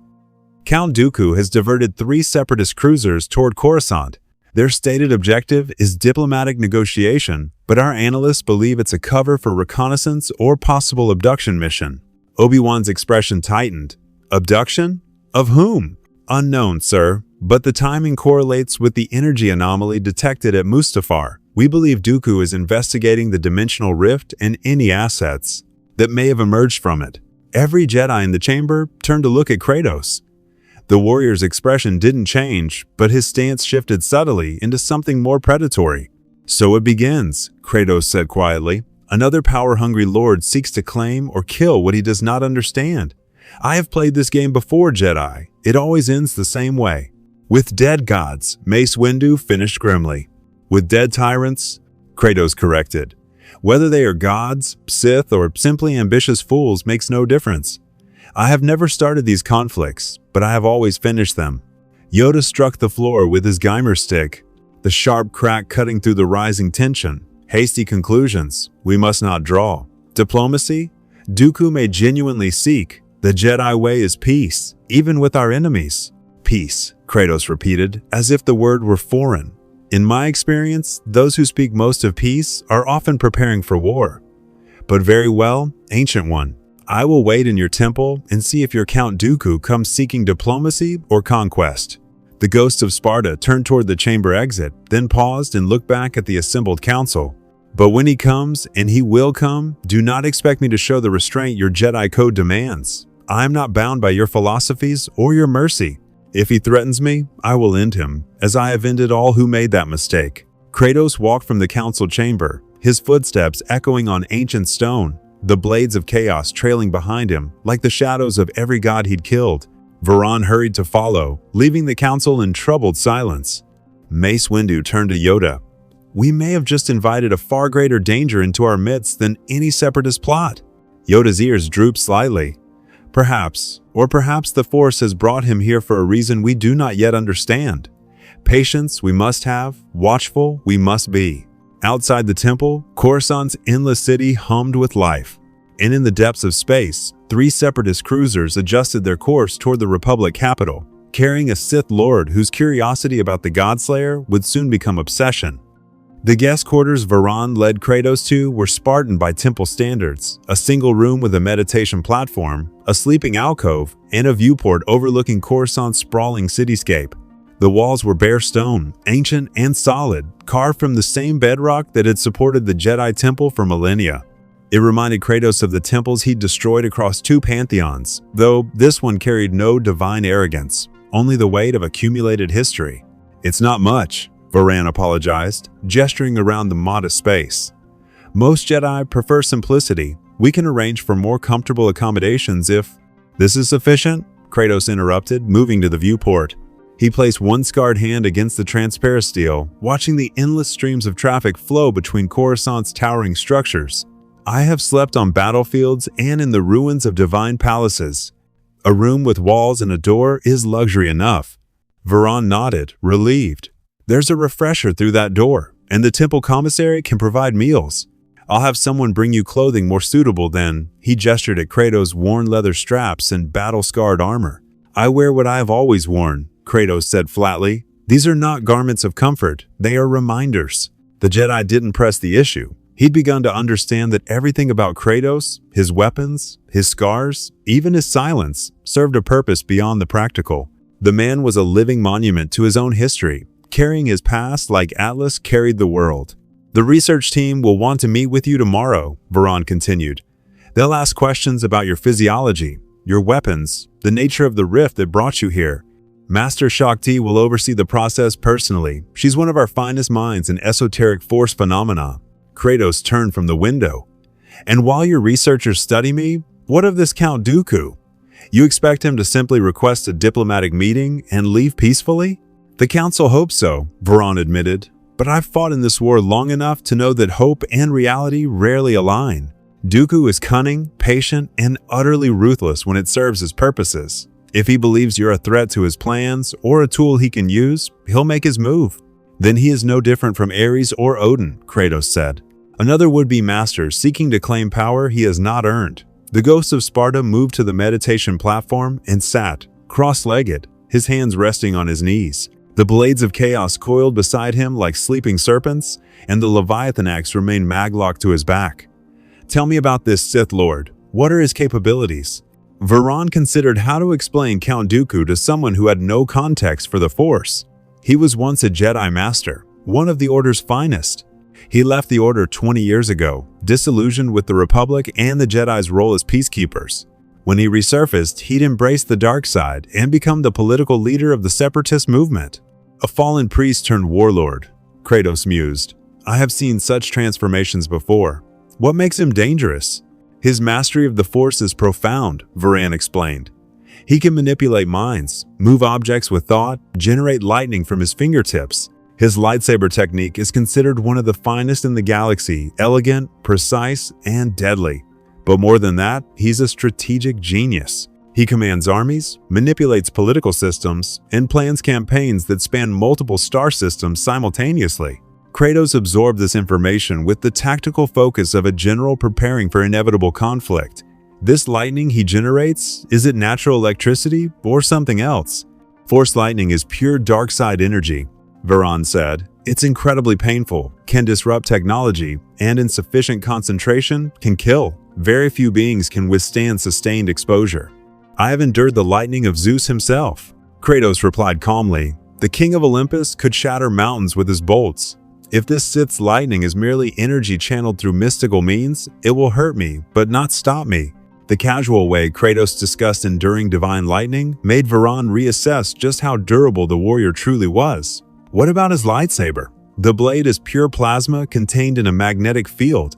Count Dooku has diverted 3 Separatist cruisers toward Coruscant. Their stated objective is diplomatic negotiation, but our analysts believe it's a cover for reconnaissance or possible abduction mission. Obi-Wan's expression tightened. Abduction? Of whom? Unknown, sir, but the timing correlates with the energy anomaly detected at Mustafar. We believe Dooku is investigating the dimensional rift and any assets that may have emerged from it. Every Jedi in the chamber turned to look at Kratos. The warrior's expression didn't change, but his stance shifted subtly into something more predatory. So it begins, Kratos said quietly. Another power-hungry lord seeks to claim or kill what he does not understand. I have played this game before, Jedi. It always ends the same way. With dead gods, Mace Windu finished grimly. With dead tyrants, Kratos corrected. Whether they are gods, Sith, or simply ambitious fools makes no difference. I have never started these conflicts, but I have always finished them. Yoda struck the floor with his Geimer stick, the sharp crack cutting through the rising tension. Hasty conclusions, we must not draw. Diplomacy? Dooku may genuinely seek. The Jedi way is peace, even with our enemies. Peace, Kratos repeated, as if the word were foreign. In my experience, those who speak most of peace are often preparing for war. But very well, Ancient One, I will wait in your temple and see if your Count Dooku comes seeking diplomacy or conquest. The Ghost of Sparta turned toward the chamber exit, then paused and looked back at the assembled council. But when he comes, and he will come, do not expect me to show the restraint your Jedi code demands. I am not bound by your philosophies or your mercy. If he threatens me, I will end him, as I have ended all who made that mistake. Kratos walked from the council chamber, his footsteps echoing on ancient stone, the blades of chaos trailing behind him like the shadows of every god he'd killed. Varan hurried to follow, leaving the council in troubled silence. Mace Windu turned to Yoda. We may have just invited a far greater danger into our midst than any Separatist plot. Yoda's ears drooped slightly. Perhaps, or perhaps the Force has brought him here for a reason we do not yet understand. Patience we must have, watchful we must be. Outside the temple, Coruscant's endless city hummed with life. And in the depths of space, 3 Separatist cruisers adjusted their course toward the Republic capital, carrying a Sith Lord whose curiosity about the Godslayer would soon become obsession. The guest quarters Varan led Kratos to were Spartan by temple standards, a single room with a meditation platform, a sleeping alcove, and a viewport overlooking Coruscant's sprawling cityscape. The walls were bare stone, ancient and solid, carved from the same bedrock that had supported the Jedi Temple for millennia. It reminded Kratos of the temples he'd destroyed across 2 pantheons, though this one carried no divine arrogance, only the weight of accumulated history. It's not much, Varan apologized, gesturing around the modest space. Most Jedi prefer simplicity. We can arrange for more comfortable accommodations if... This is sufficient? Kratos interrupted, moving to the viewport. He placed one scarred hand against the transparent steel, watching the endless streams of traffic flow between Coruscant's towering structures. I have slept on battlefields and in the ruins of divine palaces. A room with walls and a door is luxury enough. Varan nodded, relieved. There's a refresher through that door, and the temple commissary can provide meals. I'll have someone bring you clothing more suitable than... He gestured at Kratos' worn leather straps and battle-scarred armor. I wear what I have always worn, Kratos said flatly. These are not garments of comfort, they are reminders. The Jedi didn't press the issue. He'd begun to understand that everything about Kratos, his weapons, his scars, even his silence, served a purpose beyond the practical. The man was a living monument to his own history, carrying his past like Atlas carried the world. The research team will want to meet with you tomorrow, Varan continued. They'll ask questions about your physiology, your weapons, the nature of the rift that brought you here. Master Shakti will oversee the process personally. She's one of our finest minds in esoteric force phenomena. Kratos turned from the window. And while your researchers study me, what of this Count Dooku? You expect him to simply request a diplomatic meeting and leave peacefully? The council hopes so, Varan admitted, but I've fought in this war long enough to know that hope and reality rarely align. Dooku is cunning, patient, and utterly ruthless when it serves his purposes. If he believes you're a threat to his plans or a tool he can use, he'll make his move. Then he is no different from Ares or Odin, Kratos said. Another would-be master seeking to claim power he has not earned. The Ghost of Sparta moved to the meditation platform and sat, cross-legged, his hands resting on his knees. The blades of chaos coiled beside him like sleeping serpents, and the Leviathan axe remained maglocked to his back. Tell me about this Sith Lord. What are his capabilities? Varan considered how to explain Count Dooku to someone who had no context for the Force. He was once a Jedi Master, one of the Order's finest. He left the Order 20 years ago, disillusioned with the Republic and the Jedi's role as peacekeepers. When he resurfaced, he'd embraced the dark side and become the political leader of the Separatist movement. A fallen priest turned warlord, Kratos mused. I have seen such transformations before. What makes him dangerous? His mastery of the Force is profound, Varan explained. He can manipulate minds, move objects with thought, generate lightning from his fingertips. His lightsaber technique is considered one of the finest in the galaxy, elegant, precise, and deadly. But more than that, he's a strategic genius. He commands armies, manipulates political systems, and plans campaigns that span multiple star systems simultaneously. Kratos absorbed this information with the tactical focus of a general preparing for inevitable conflict. This lightning he generates, is it natural electricity or something else? Force lightning is pure dark side energy, Varan said. It's incredibly painful, can disrupt technology, and in sufficient concentration, can kill. Very few beings can withstand sustained exposure. I have endured the lightning of Zeus himself, Kratos replied calmly. The king of Olympus could shatter mountains with his bolts. If this Sith's lightning is merely energy channeled through mystical means, it will hurt me, but not stop me. The casual way Kratos discussed enduring divine lightning made Varan reassess just how durable the warrior truly was. What about his lightsaber? The blade is pure plasma contained in a magnetic field.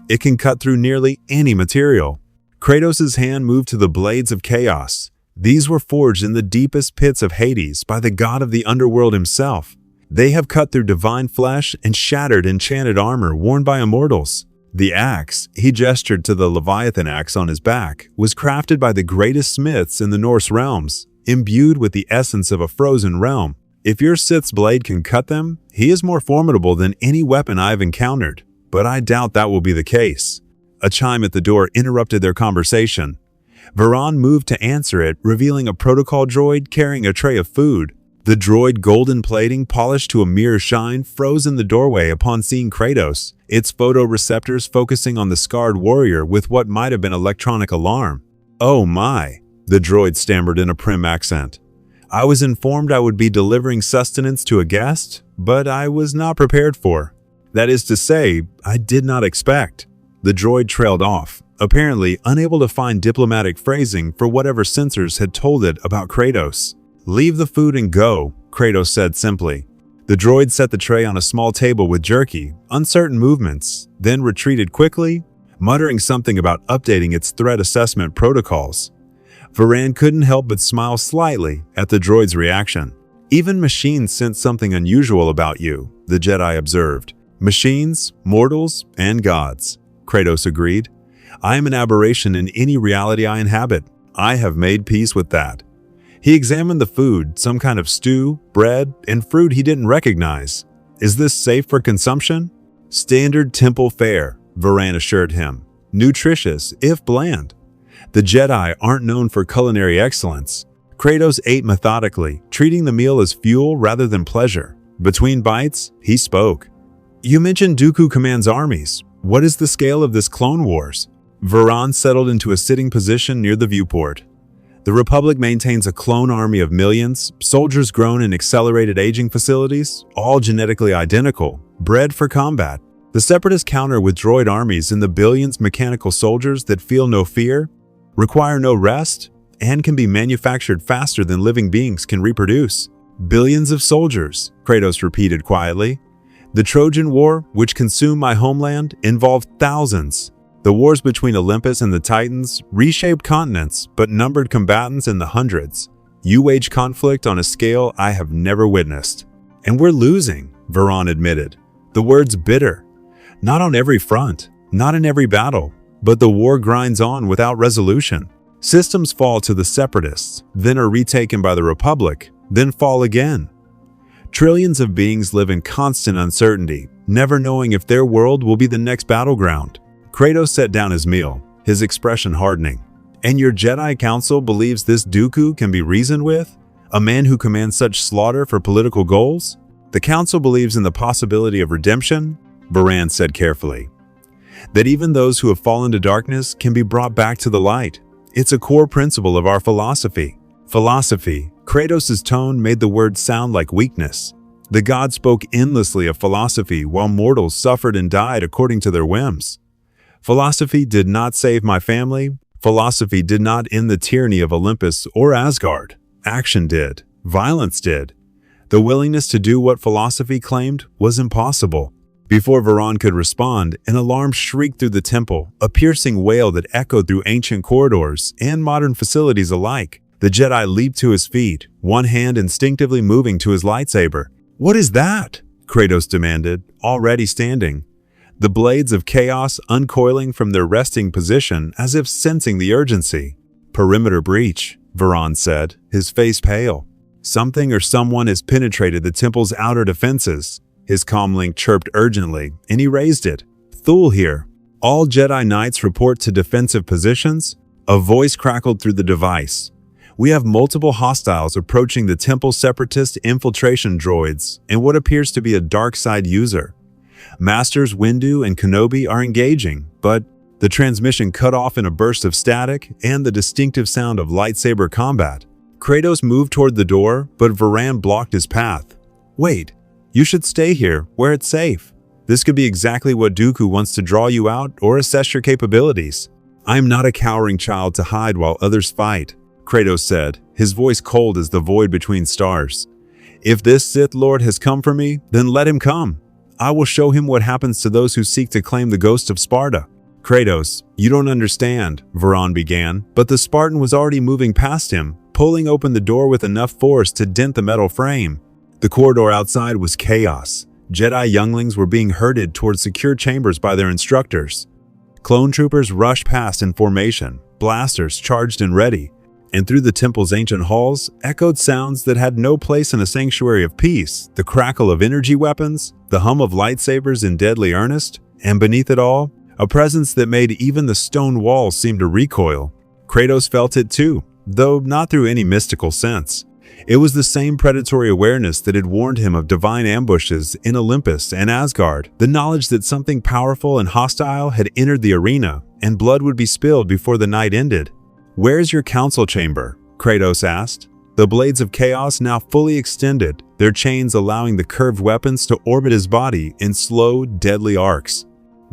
It can cut through nearly any material. Kratos' hand moved to the blades of chaos. These were forged in the deepest pits of Hades by the god of the underworld himself. They have cut through divine flesh and shattered enchanted armor worn by immortals. The axe, he gestured to the Leviathan axe on his back, was crafted by the greatest smiths in the Norse realms, imbued with the essence of a frozen realm. If your Sith's blade can cut them, he is more formidable than any weapon I have encountered. But I doubt that will be the case. A chime at the door interrupted their conversation. Varan moved to answer it, revealing a protocol droid carrying a tray of food. The droid, golden plating polished to a mirror shine, froze in the doorway upon seeing Kratos, its photoreceptors focusing on the scarred warrior with what might have been electronic alarm. Oh my, the droid stammered in a prim accent. I was informed I would be delivering sustenance to a guest, but I was not prepared for. That is to say, I did not expect. The droid trailed off, apparently unable to find diplomatic phrasing for whatever censors had told it about Kratos. Leave the food and go, Kratos said simply. The droid set the tray on a small table with jerky, uncertain movements, then retreated quickly, muttering something about updating its threat assessment protocols. Varan couldn't help but smile slightly at the droid's reaction. Even machines sense something unusual about you, the Jedi observed. Machines, mortals, and gods, Kratos agreed. I am an aberration in any reality I inhabit. I have made peace with that. He examined the food, some kind of stew, bread, and fruit he didn't recognize. Is this safe for consumption? Standard temple fare, Varan assured him. Nutritious, if bland. The Jedi aren't known for culinary excellence. Kratos ate methodically, treating the meal as fuel rather than pleasure. Between bites, he spoke. You mentioned Dooku commands armies. What is the scale of this Clone Wars? Varan settled into a sitting position near the viewport. The Republic maintains a clone army of millions, soldiers grown in accelerated aging facilities, all genetically identical, bred for combat. The Separatists counter with droid armies in the billions mechanical soldiers that feel no fear, require no rest, and can be manufactured faster than living beings can reproduce. Billions of soldiers, Kratos repeated quietly. The Trojan War, which consumed my homeland, involved thousands. The wars between Olympus and the Titans reshaped continents but numbered combatants in the hundreds. You wage conflict on a scale I have never witnessed. And we're losing, Varan admitted. The word's bitter. Not on every front, not in every battle, but the war grinds on without resolution. Systems fall to the Separatists, then are retaken by the Republic, then fall again. Trillions of beings live in constant uncertainty, never knowing if their world will be the next battleground. Kratos set down his meal, his expression hardening. And your Jedi Council believes this Dooku can be reasoned with? A man who commands such slaughter for political goals? The council believes in the possibility of redemption, Varan said carefully. That even those who have fallen to darkness can be brought back to the light. It's a core principle of our philosophy. Philosophy. Kratos' tone made the word sound like weakness. The god spoke endlessly of philosophy while mortals suffered and died according to their whims. Philosophy did not save my family. Philosophy did not end the tyranny of Olympus or Asgard. Action did. Violence did. The willingness to do what philosophy claimed was impossible. Before Varan could respond, an alarm shrieked through the temple, a piercing wail that echoed through ancient corridors and modern facilities alike. The Jedi leaped to his feet, one hand instinctively moving to his lightsaber. "What is that?" Kratos demanded, already standing. The blades of chaos uncoiling from their resting position as if sensing the urgency. "Perimeter breach," Varan said, his face pale. "Something or someone has penetrated the temple's outer defenses." His comlink chirped urgently, and he raised it. "Thule here. All Jedi Knights report to defensive positions." A voice crackled through the device. "We have multiple hostiles approaching the Temple's Separatist infiltration droids and what appears to be a dark side user. Masters Windu and Kenobi are engaging, but..." The transmission cut off in a burst of static and the distinctive sound of lightsaber combat. Kratos moved toward the door, but Varan blocked his path. "Wait. You should stay here, where it's safe. This could be exactly what Dooku wants to draw you out or assess your capabilities." "I am not a cowering child to hide while others fight," Kratos said, his voice cold as the void between stars. "If this Sith Lord has come for me, then let him come. I will show him what happens to those who seek to claim the Ghost of Sparta." "Kratos, you don't understand," Varan began, but the Spartan was already moving past him, pulling open the door with enough force to dent the metal frame. The corridor outside was chaos. Jedi younglings were being herded towards secure chambers by their instructors. Clone troopers rushed past in formation, blasters charged and ready, and through the temple's ancient halls echoed sounds that had no place in a sanctuary of peace: the crackle of energy weapons, the hum of lightsabers in deadly earnest, and beneath it all, a presence that made even the stone walls seem to recoil. Kratos felt it too, though not through any mystical sense. It was the same predatory awareness that had warned him of divine ambushes in Olympus and Asgard, the knowledge that something powerful and hostile had entered the arena, and blood would be spilled before the night ended. "Where's your council chamber?" Kratos asked. The blades of chaos now fully extended, their chains allowing the curved weapons to orbit his body in slow, deadly arcs.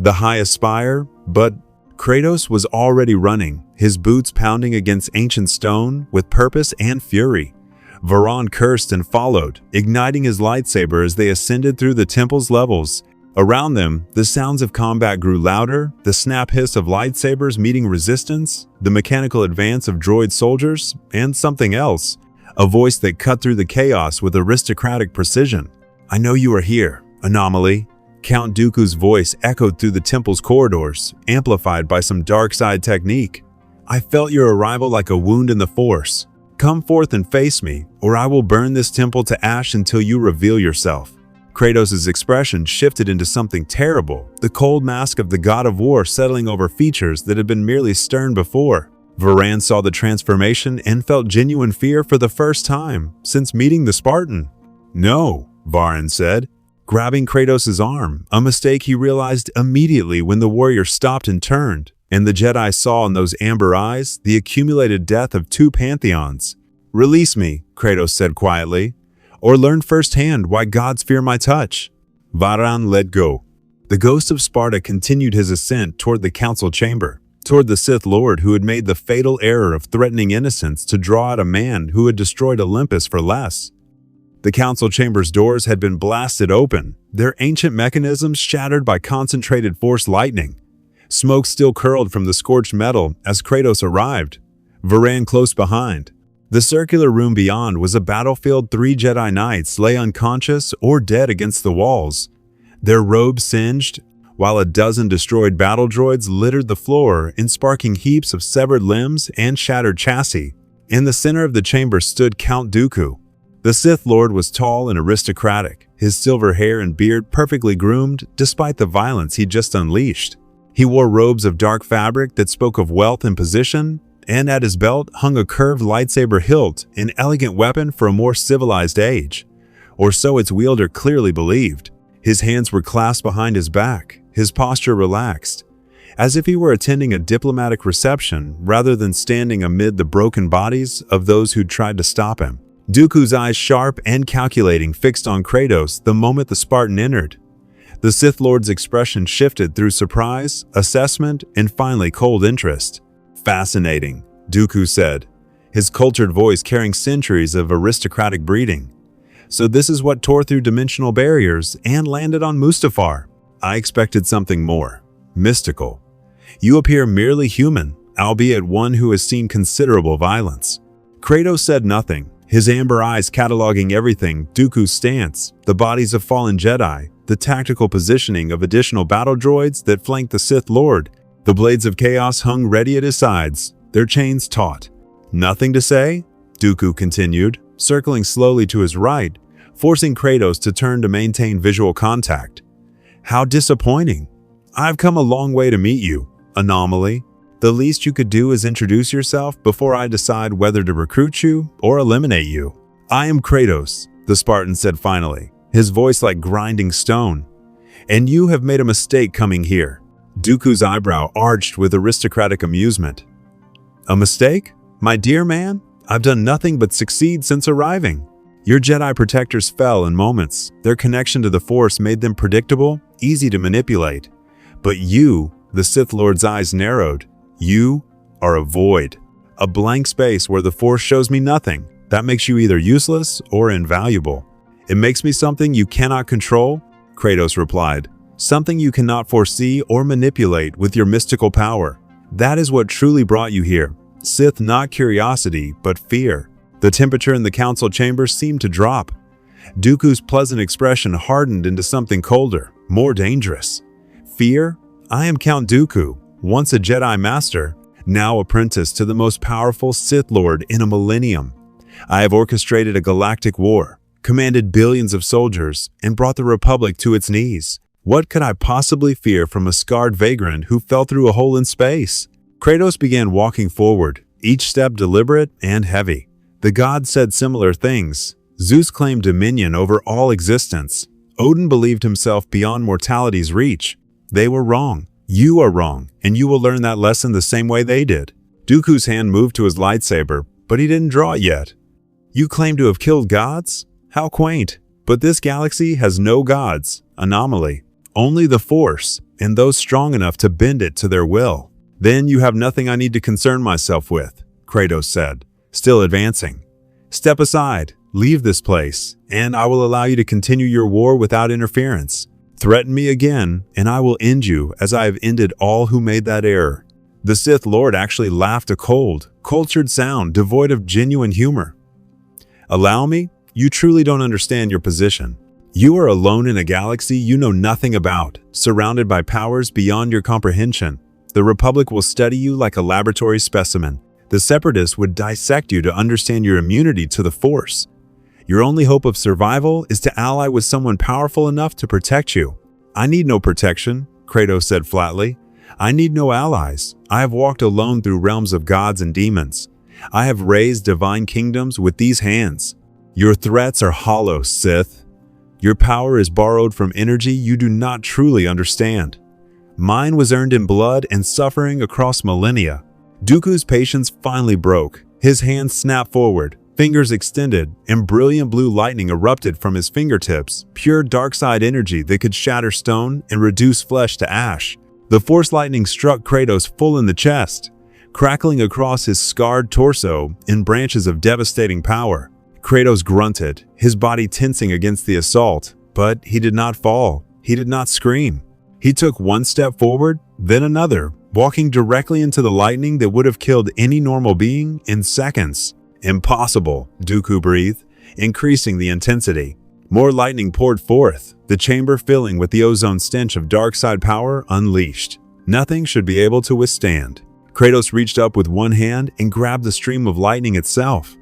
The highest spire, but Kratos was already running, his boots pounding against ancient stone with purpose and fury. Varan cursed and followed, igniting his lightsaber as they ascended through the temple's levels. Around them, the sounds of combat grew louder, the snap hiss of lightsabers meeting resistance, the mechanical advance of droid soldiers, and something else, a voice that cut through the chaos with aristocratic precision. "I know you are here, anomaly." Count Dooku's voice echoed through the temple's corridors, amplified by some dark side technique. "I felt your arrival like a wound in the Force. Come forth and face me, or I will burn this temple to ash until you reveal yourself." Kratos' expression shifted into something terrible, the cold mask of the god of war settling over features that had been merely stern before. Varan saw the transformation and felt genuine fear for the first time since meeting the Spartan. "No," Varan said, grabbing Kratos' arm, a mistake he realized immediately when the warrior stopped and turned, and the Jedi saw in those amber eyes the accumulated death of two pantheons. "Release me," Kratos said quietly, "or learn firsthand why gods fear my touch." Varan let go. The Ghost of Sparta continued his ascent toward the council chamber, toward the Sith Lord who had made the fatal error of threatening innocence to draw out a man who had destroyed Olympus for less. The council chamber's doors had been blasted open, their ancient mechanisms shattered by concentrated force lightning. Smoke still curled from the scorched metal as Kratos arrived, Varan close behind. The circular room beyond was a battlefield. 3 Jedi Knights lay unconscious or dead against the walls, their robes singed, while a dozen destroyed battle droids littered the floor in sparking heaps of severed limbs and shattered chassis. In the center of the chamber stood Count Dooku. The Sith Lord was tall and aristocratic, his silver hair and beard perfectly groomed despite the violence he'd just unleashed. He wore robes of dark fabric that spoke of wealth and position, and at his belt hung a curved lightsaber hilt, an elegant weapon for a more civilized age. Or so its wielder clearly believed. His hands were clasped behind his back, his posture relaxed, as if he were attending a diplomatic reception rather than standing amid the broken bodies of those who'd tried to stop him. Dooku's eyes, sharp and calculating, fixed on Kratos the moment the Spartan entered. The Sith Lord's expression shifted through surprise, assessment, and finally cold interest. "Fascinating," Dooku said, his cultured voice carrying centuries of aristocratic breeding. "So this is what tore through dimensional barriers and landed on Mustafar. I expected something more. Mystical. You appear merely human, albeit one who has seen considerable violence." Kratos said nothing, his amber eyes cataloging everything: Dooku's stance, the bodies of fallen Jedi, the tactical positioning of additional battle droids that flanked the Sith Lord. The blades of chaos hung ready at his sides, their chains taut. "Nothing to say?" Dooku continued, circling slowly to his right, forcing Kratos to turn to maintain visual contact. "How disappointing. I've come a long way to meet you, anomaly. The least you could do is introduce yourself before I decide whether to recruit you or eliminate you." "I am Kratos," the Spartan said finally, his voice like grinding stone. "And you have made a mistake coming here." Dooku's eyebrow arched with aristocratic amusement. "A mistake? My dear man, I've done nothing but succeed since arriving. Your Jedi protectors fell in moments. Their connection to the Force made them predictable, easy to manipulate. But you," the Sith Lord's eyes narrowed, "you are a void. A blank space where the Force shows me nothing. That makes you either useless or invaluable." "It makes me something you cannot control," Kratos replied. "Something you cannot foresee or manipulate with your mystical power. That is what truly brought you here. Sith, not curiosity, but fear." The temperature in the council chamber seemed to drop. Dooku's pleasant expression hardened into something colder, more dangerous. "Fear? I am Count Dooku, once a Jedi Master, now apprentice to the most powerful Sith Lord in a millennium. I have orchestrated a galactic war, commanded billions of soldiers, and brought the Republic to its knees. What could I possibly fear from a scarred vagrant who fell through a hole in space?" Kratos began walking forward, each step deliberate and heavy. The gods said similar things. Zeus claimed dominion over all existence. Odin believed himself beyond mortality's reach. They were wrong. You are wrong, and you will learn that lesson the same way they did. Dooku's hand moved to his lightsaber, but he didn't draw it yet. "You claim to have killed gods? How quaint. But this galaxy has no gods, anomaly. Only the Force, and those strong enough to bend it to their will." "Then you have nothing I need to concern myself with," Kratos said, still advancing. "Step aside, leave this place, and I will allow you to continue your war without interference. Threaten me again, and I will end you as I have ended all who made that error." The Sith Lord actually laughed, a cold, cultured sound devoid of genuine humor. "Allow me? You truly don't understand your position. You are alone in a galaxy you know nothing about, surrounded by powers beyond your comprehension. The Republic will study you like a laboratory specimen. The Separatists would dissect you to understand your immunity to the Force. Your only hope of survival is to ally with someone powerful enough to protect you." "I need no protection," Kratos said flatly. "I need no allies. I have walked alone through realms of gods and demons. I have raised divine kingdoms with these hands. Your threats are hollow, Sith. Your power is borrowed from energy you do not truly understand. Mine was earned in blood and suffering across millennia." Dooku's patience finally broke. His hands snapped forward, fingers extended, and brilliant blue lightning erupted from his fingertips, pure dark-side energy that could shatter stone and reduce flesh to ash. The Force lightning struck Kratos full in the chest, crackling across his scarred torso in branches of devastating power. Kratos grunted, his body tensing against the assault, but he did not fall. He did not scream. He took one step forward, then another, walking directly into the lightning that would have killed any normal being in seconds. "Impossible," Dooku breathed, increasing the intensity. More lightning poured forth, the chamber filling with the ozone stench of dark-side power unleashed. Nothing should be able to withstand. Kratos reached up with one hand and grabbed the stream of lightning itself.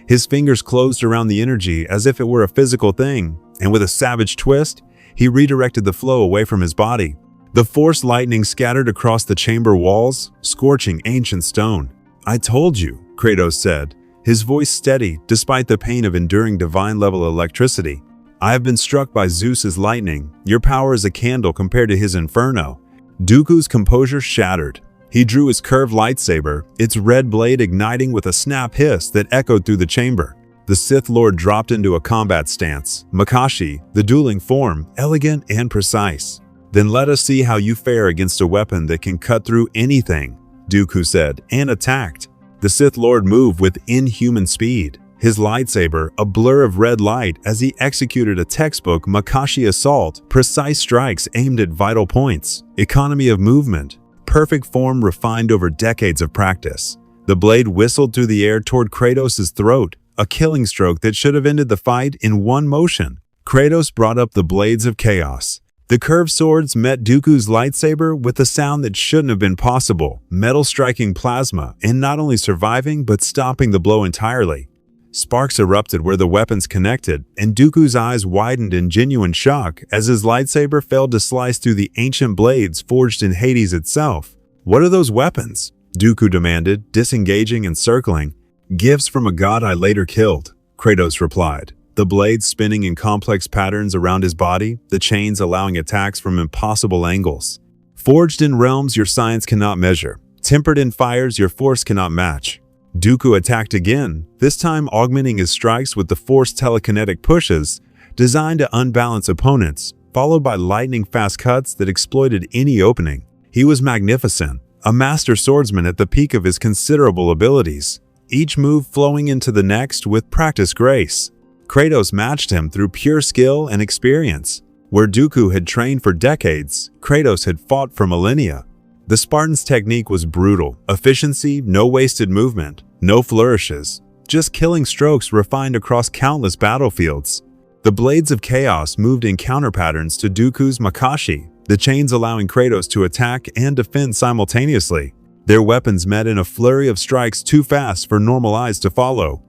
His fingers closed around the energy as if it were a physical thing, and with a savage twist, he redirected the flow away from his body. The Force lightning scattered across the chamber walls, scorching ancient stone. "I told you," Kratos said, his voice steady despite the pain of enduring divine-level electricity. "I have been struck by Zeus's lightning. Your power is a candle compared to his inferno." Dooku's composure shattered. He drew his curved lightsaber, its red blade igniting with a snap hiss that echoed through the chamber. The Sith Lord dropped into a combat stance, Makashi, the dueling form, elegant and precise. "Then let us see how you fare against a weapon that can cut through anything," Dooku said, and attacked. The Sith Lord moved with inhuman speed, his lightsaber a blur of red light as he executed a textbook Makashi assault, precise strikes aimed at vital points, economy of movement, perfect form refined over decades of practice. The blade whistled through the air toward Kratos' throat, a killing stroke that should have ended the fight in one motion. Kratos brought up the blades of chaos. The curved swords met Dooku's lightsaber with a sound that shouldn't have been possible, metal striking plasma and not only surviving but stopping the blow entirely. Sparks erupted where the weapons connected, and Dooku's eyes widened in genuine shock as his lightsaber failed to slice through the ancient blades forged in Hades itself. "What are those weapons?" Dooku demanded, disengaging and circling. "Gifts from a god I later killed," Kratos replied, the blades spinning in complex patterns around his body, the chains allowing attacks from impossible angles. "Forged in realms your science cannot measure, tempered in fires your force cannot match." Dooku attacked again, this time augmenting his strikes with the forced telekinetic pushes designed to unbalance opponents, followed by lightning-fast cuts that exploited any opening. He was magnificent, a master swordsman at the peak of his considerable abilities, each move flowing into the next with practiced grace. Kratos matched him through pure skill and experience. Where Dooku had trained for decades, Kratos had fought for millennia. The Spartan's technique was brutal, efficiency, no wasted movement, no flourishes, just killing strokes refined across countless battlefields. The blades of chaos moved in counter patterns to Dooku's Makashi, the chains allowing Kratos to attack and defend simultaneously. Their weapons met in a flurry of strikes too fast for normal eyes to follow.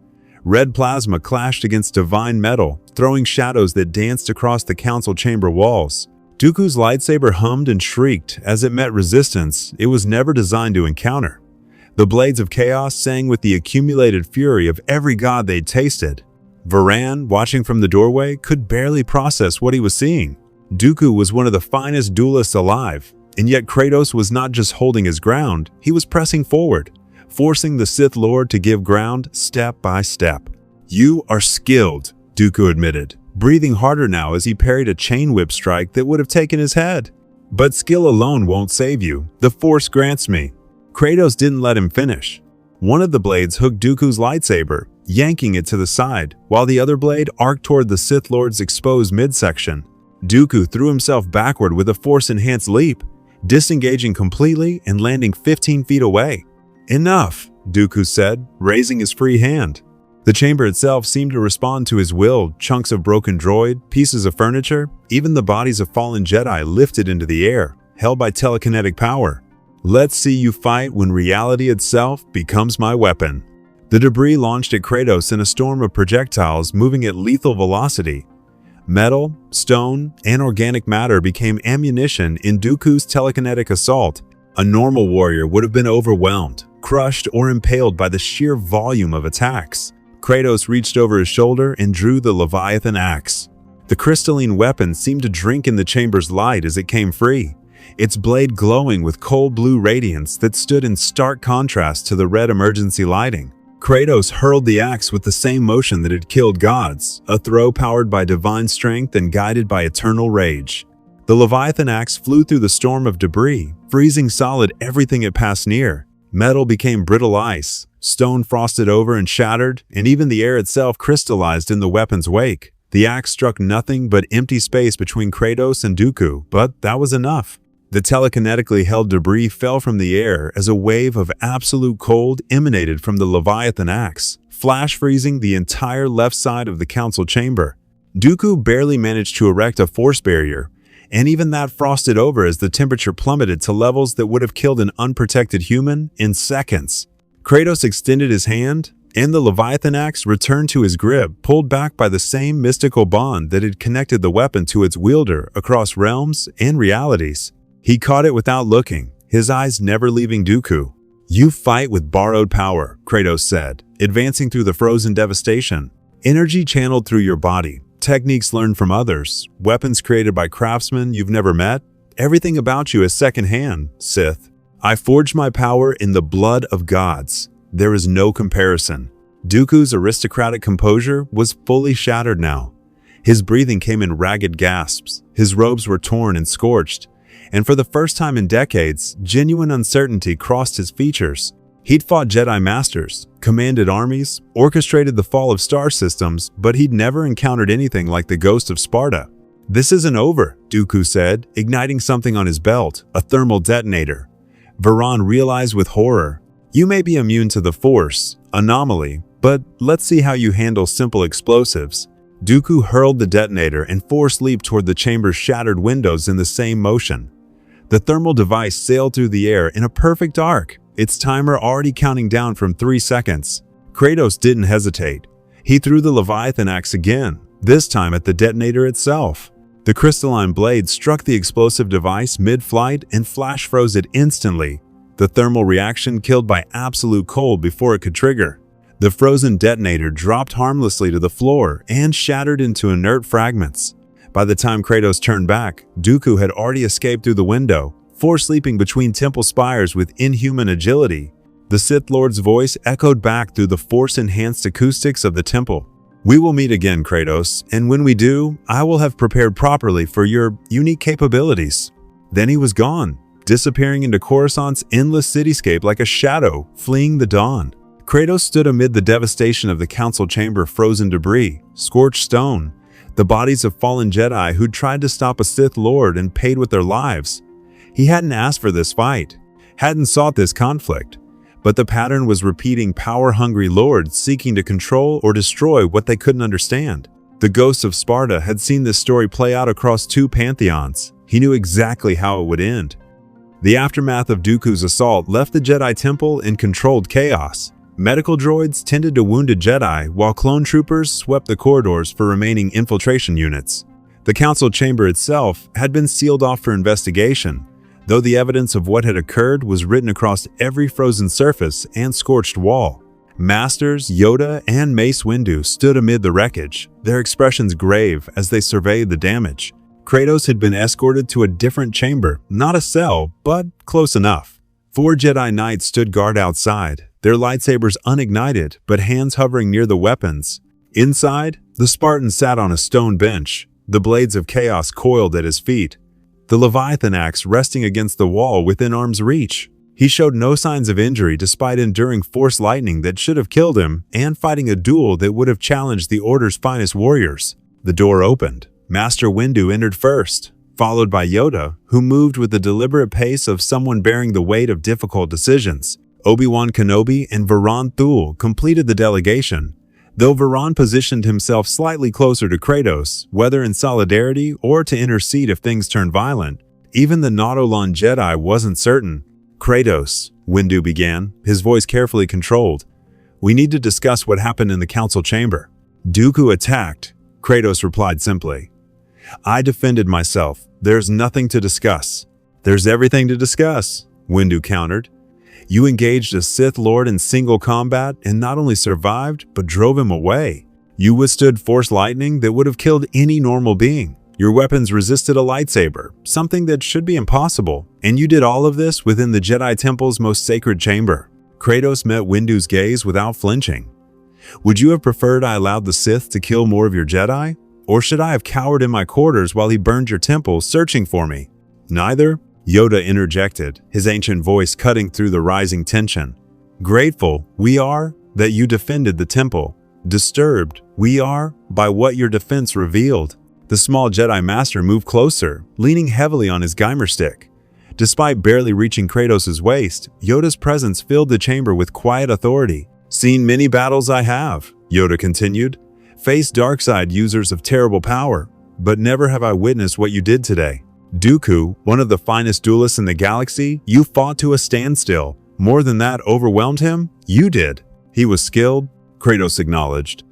Red plasma clashed against divine metal, throwing shadows that danced across the council chamber walls. Dooku's lightsaber hummed and shrieked as it met resistance it was never designed to encounter. The blades of chaos sang with the accumulated fury of every god they'd tasted. Varan, watching from the doorway, could barely process what he was seeing. Dooku was one of the finest duelists alive, and yet Kratos was not just holding his ground, he was pressing forward, forcing the Sith Lord to give ground step by step. "You are skilled," Dooku admitted, breathing harder now as he parried a chain whip strike that would have taken his head. "But skill alone won't save you. The Force grants me." Kratos didn't let him finish. One of the blades hooked Dooku's lightsaber, yanking it to the side, while the other blade arced toward the Sith Lord's exposed midsection. Dooku threw himself backward with a Force-enhanced leap, disengaging completely and landing 15 feet away. "Enough," Dooku said, raising his free hand. The chamber itself seemed to respond to his will, chunks of broken droid, pieces of furniture, even the bodies of fallen Jedi lifted into the air, held by telekinetic power. "Let's see you fight when reality itself becomes my weapon." The debris launched at Kratos in a storm of projectiles moving at lethal velocity. Metal, stone, and organic matter became ammunition in Dooku's telekinetic assault. A normal warrior would have been overwhelmed, crushed, or impaled by the sheer volume of attacks. Kratos reached over his shoulder and drew the Leviathan axe. The crystalline weapon seemed to drink in the chamber's light as it came free, its blade glowing with cold blue radiance that stood in stark contrast to the red emergency lighting. Kratos hurled the axe with the same motion that had killed gods, a throw powered by divine strength and guided by eternal rage. The Leviathan axe flew through the storm of debris, freezing solid everything it passed near. Metal became brittle ice, stone frosted over and shattered, and even the air itself crystallized in the weapon's wake. The axe struck nothing but empty space between Kratos and Dooku, but that was enough. The telekinetically held debris fell from the air as a wave of absolute cold emanated from the Leviathan axe, flash freezing the entire left side of the council chamber. Dooku barely managed to erect a force barrier, and even that frosted over as the temperature plummeted to levels that would have killed an unprotected human in seconds. Kratos extended his hand, and the Leviathan axe returned to his grip, pulled back by the same mystical bond that had connected the weapon to its wielder across realms and realities. He caught it without looking, his eyes never leaving Dooku. You fight with borrowed power, Kratos said, advancing through the frozen devastation. Energy channeled through your body, techniques learned from others, weapons created by craftsmen you've never met. Everything about you is secondhand, Sith. I forged my power in the blood of gods. There is no comparison. Dooku's aristocratic composure was fully shattered now. His breathing came in ragged gasps, his robes were torn and scorched, and for the first time in decades, genuine uncertainty crossed his features. He'd fought Jedi Masters, commanded armies, orchestrated the fall of star systems, but he'd never encountered anything like the Ghost of Sparta. This isn't over, Dooku said, igniting something on his belt, a thermal detonator. Varan realized with horror. You may be immune to the Force, anomaly, but let's see how you handle simple explosives. Dooku hurled the detonator and force leaped toward the chamber's shattered windows in the same motion. The thermal device sailed through the air in a perfect arc, its timer already counting down from 3 seconds. Kratos didn't hesitate. He threw the Leviathan axe again, this time at the detonator itself. The crystalline blade struck the explosive device mid-flight and flash froze it instantly, the thermal reaction killed by absolute cold before it could trigger. The frozen detonator dropped harmlessly to the floor and shattered into inert fragments. By the time Kratos turned back, Dooku had already escaped through the window, force leaping between temple spires with inhuman agility. The Sith Lord's voice echoed back through the force-enhanced acoustics of the temple. We will meet again, Kratos, and when we do, I will have prepared properly for your unique capabilities. Then he was gone, disappearing into Coruscant's endless cityscape like a shadow, fleeing the dawn. Kratos stood amid the devastation of the council chamber, frozen debris, scorched stone, the bodies of fallen Jedi who'd tried to stop a Sith Lord and paid with their lives. He hadn't asked for this fight, hadn't sought this conflict, but the pattern was repeating power-hungry lords seeking to control or destroy what they couldn't understand. The Ghost of Sparta had seen this story play out across 2 pantheons. He knew exactly how it would end. The aftermath of Dooku's assault left the Jedi Temple in controlled chaos. Medical droids tended to wounded Jedi, while clone troopers swept the corridors for remaining infiltration units. The council chamber itself had been sealed off for investigation, though the evidence of what had occurred was written across every frozen surface and scorched wall. Masters, Yoda, and Mace Windu stood amid the wreckage, their expressions grave as they surveyed the damage. Kratos had been escorted to a different chamber, not a cell, but close enough. 4 Jedi Knights stood guard outside, their lightsabers unignited, but hands hovering near the weapons. Inside, the Spartan sat on a stone bench, the blades of chaos coiled at his feet, the Leviathan axe resting against the wall within arm's reach. He showed no signs of injury despite enduring force lightning that should have killed him and fighting a duel that would have challenged the Order's finest warriors. The door opened. Master Windu entered first, followed by Yoda, who moved with the deliberate pace of someone bearing the weight of difficult decisions. Obi-Wan Kenobi and Varan Thule completed the delegation, though Varan positioned himself slightly closer to Kratos, whether in solidarity or to intercede if things turned violent. Even the Nautolan Jedi wasn't certain. Kratos, Windu began, his voice carefully controlled. We need to discuss what happened in the council chamber. Dooku attacked, Kratos replied simply. I defended myself. There's nothing to discuss. There's everything to discuss, Windu countered. You engaged a Sith Lord in single combat and not only survived, but drove him away. You withstood force lightning that would have killed any normal being. Your weapons resisted a lightsaber, something that should be impossible, and you did all of this within the Jedi Temple's most sacred chamber. Kratos met Windu's gaze without flinching. Would you have preferred I allowed the Sith to kill more of your Jedi? Or should I have cowered in my quarters while he burned your temple, searching for me? Neither, Yoda interjected, his ancient voice cutting through the rising tension. Grateful, we are, that you defended the temple. Disturbed, we are, by what your defense revealed. The small Jedi Master moved closer, leaning heavily on his Geimer stick. Despite barely reaching Kratos' waist, Yoda's presence filled the chamber with quiet authority. Seen many battles I have, Yoda continued. Faced dark-side users of terrible power, but never have I witnessed what you did today. Dooku, one of the finest duelists in the galaxy, you fought to a standstill. More than that, overwhelmed him? You did. He was skilled, Kratos acknowledged.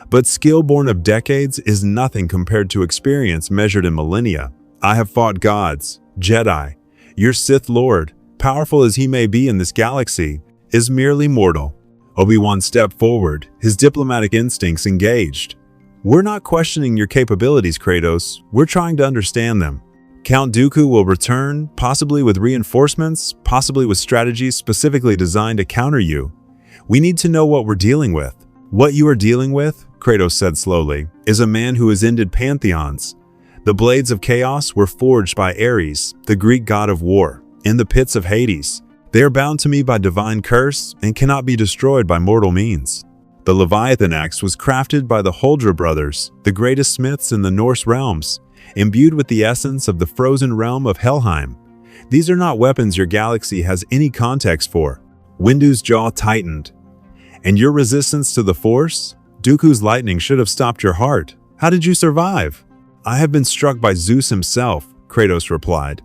But skill born of decades is nothing compared to experience measured in millennia. I have fought gods, Jedi. Your Sith Lord, powerful as he may be in this galaxy, is merely mortal. Obi-Wan stepped forward, his diplomatic instincts engaged. We're not questioning your capabilities, Kratos. We're trying to understand them. Count Dooku will return, possibly with reinforcements, possibly with strategies specifically designed to counter you. We need to know what we're dealing with. What you are dealing with, Kratos said slowly, is a man who has ended pantheons. The blades of chaos were forged by Ares, the Greek god of war, in the pits of Hades. They are bound to me by divine curse and cannot be destroyed by mortal means. The Leviathan axe was crafted by the Huldra brothers, the greatest smiths in the Norse realms, imbued with the essence of the frozen realm of Helheim. These are not weapons your galaxy has any context for. Windu's jaw tightened. And your resistance to the Force? Dooku's lightning should have stopped your heart. How did you survive? I have been struck by Zeus himself, Kratos replied.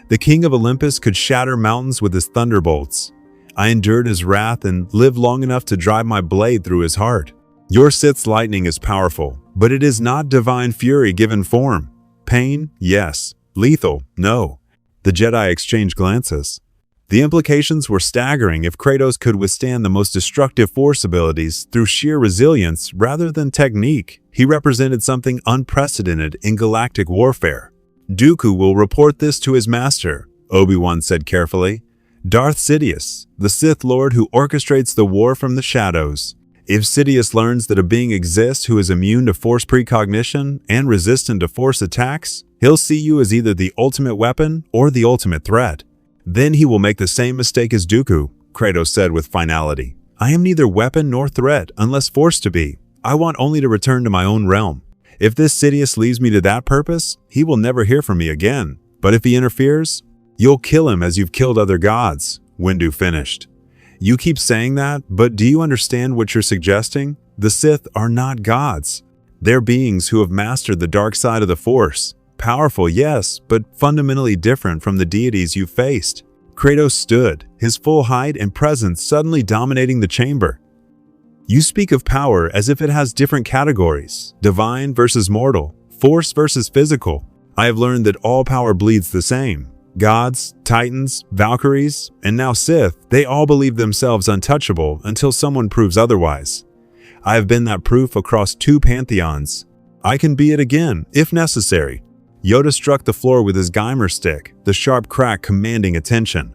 The king of Olympus could shatter mountains with his thunderbolts. I endured his wrath and lived long enough to drive my blade through his heart. Your Sith's lightning is powerful, but it is not divine fury given form. Pain, yes. Lethal, no. The Jedi exchanged glances. The implications were staggering if Kratos could withstand the most destructive Force abilities through sheer resilience rather than technique. He represented something unprecedented in galactic warfare. Dooku will report this to his master, Obi-Wan said carefully. Darth Sidious, the Sith Lord who orchestrates the war from the shadows. If Sidious learns that a being exists who is immune to Force precognition and resistant to Force attacks, he'll see you as either the ultimate weapon or the ultimate threat. Then he will make the same mistake as Dooku, Kratos said with finality. I am neither weapon nor threat unless forced to be. I want only to return to my own realm. If this Sidious leaves me to that purpose, he will never hear from me again. But if he interferes, you'll kill him as you've killed other gods, Windu finished. You keep saying that, but do you understand what you're suggesting? The Sith are not gods. They're beings who have mastered the dark side of the Force. Powerful, yes, but fundamentally different from the deities you faced. Kratos stood, his full height and presence suddenly dominating the chamber. You speak of power as if it has different categories, divine versus mortal, Force versus physical. I have learned that all power bleeds the same. Gods, Titans, Valkyries, and now Sith, they all believe themselves untouchable until someone proves otherwise. I have been that proof across 2 pantheons. I can be it again, if necessary. Yoda struck the floor with his Geimer stick, the sharp crack commanding attention.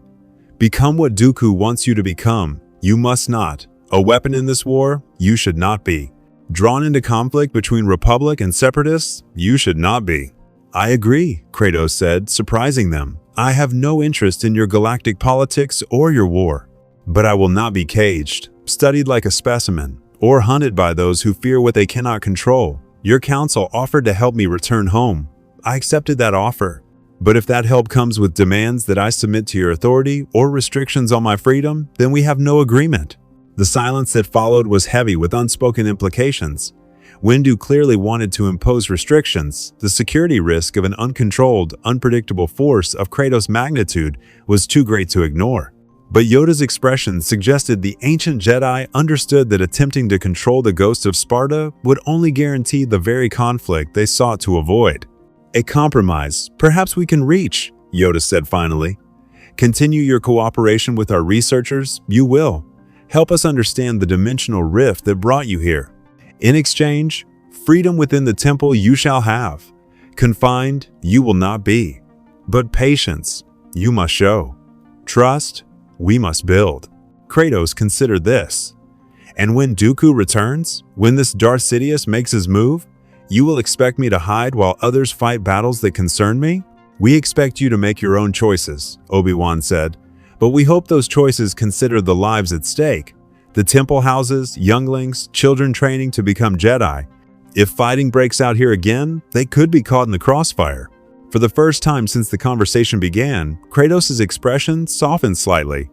Become what Dooku wants you to become. You must not. A weapon in this war, you should not be. Drawn into conflict between Republic and Separatists, you should not be. I agree, Kratos said, surprising them. I have no interest in your galactic politics or your war. But I will not be caged, studied like a specimen, or hunted by those who fear what they cannot control. Your council offered to help me return home. I accepted that offer. But if that help comes with demands that I submit to your authority or restrictions on my freedom, then we have no agreement. The silence that followed was heavy with unspoken implications. Windu clearly wanted to impose restrictions. The security risk of an uncontrolled, unpredictable force of Kratos' magnitude was too great to ignore. But Yoda's expression suggested the ancient Jedi understood that attempting to control the Ghost of Sparta would only guarantee the very conflict they sought to avoid. A compromise, perhaps we can reach, Yoda said finally. Continue your cooperation with our researchers, you will. Help us understand the dimensional rift that brought you here. In exchange, freedom within the temple you shall have. Confined, you will not be. But patience, you must show. Trust, we must build. Kratos considered this. And when Dooku returns, when this Darth Sidious makes his move, you will expect me to hide while others fight battles that concern me? We expect you to make your own choices, Obi-Wan said. But we hope those choices consider the lives at stake. The temple houses, younglings, children training to become Jedi. If fighting breaks out here again, they could be caught in the crossfire. For the first time since the conversation began, Kratos' expression softened slightly.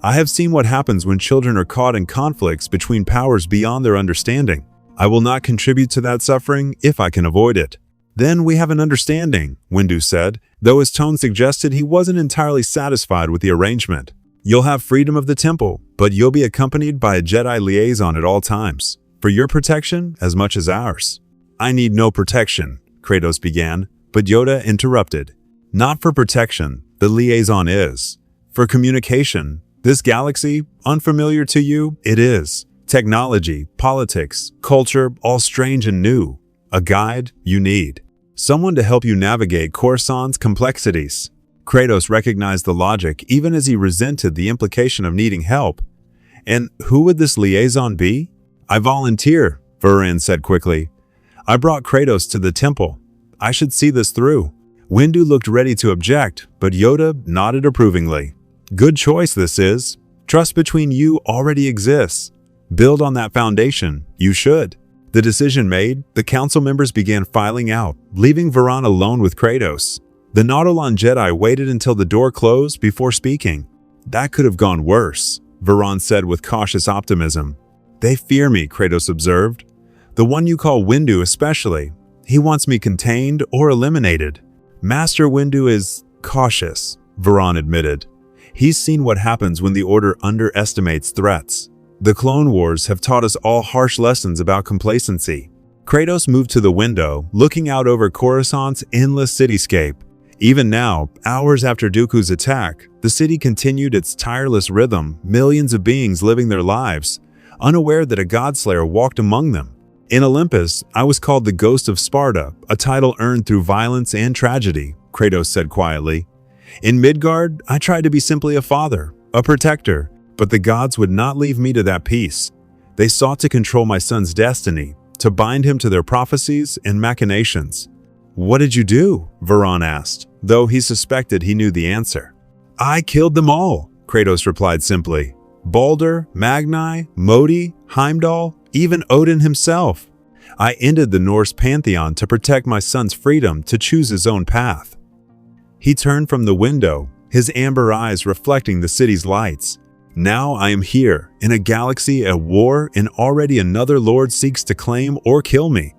I have seen what happens when children are caught in conflicts between powers beyond their understanding. I will not contribute to that suffering if I can avoid it. Then we have an understanding, Windu said, though his tone suggested he wasn't entirely satisfied with the arrangement. You'll have freedom of the temple, but you'll be accompanied by a Jedi liaison at all times, for your protection as much as ours. I need no protection, Kratos began, but Yoda interrupted. Not for protection, the liaison is. For communication, This galaxy, unfamiliar to you, it is. Technology, politics, culture, all strange and new. A guide you need. Someone to help you navigate Coruscant's complexities. Kratos recognized the logic even as he resented the implication of needing help. And who would this liaison be? I volunteer, Varan said quickly. I brought Kratos to the temple. I should see this through. Windu looked ready to object, but Yoda nodded approvingly. Good choice this is. Trust between you already exists. Build on that foundation. You should. The decision made, the council members began filing out, leaving Varan alone with Kratos. The Nautolan Jedi waited until the door closed before speaking. That could have gone worse, Varan said with cautious optimism. They fear me, Kratos observed. The one you call Windu especially. He wants me contained or eliminated. Master Windu is cautious, Varan admitted. He's seen what happens when the Order underestimates threats. The Clone Wars have taught us all harsh lessons about complacency. Kratos moved to the window, looking out over Coruscant's endless cityscape. Even now, hours after Dooku's attack, the city continued its tireless rhythm, millions of beings living their lives, unaware that a Godslayer walked among them. In Olympus, I was called the Ghost of Sparta, a title earned through violence and tragedy, Kratos said quietly. In Midgard, I tried to be simply a father, a protector, but the gods would not leave me to that peace. They sought to control my son's destiny, to bind him to their prophecies and machinations. What did you do? Varan asked, though he suspected he knew the answer. I killed them all, Kratos replied simply. Baldur, Magni, Modi, Heimdall, even Odin himself. I ended the Norse pantheon to protect my son's freedom to choose his own path. He turned from the window, his amber eyes reflecting the city's lights. Now I am here, in a galaxy at war, and already another lord seeks to claim or kill me.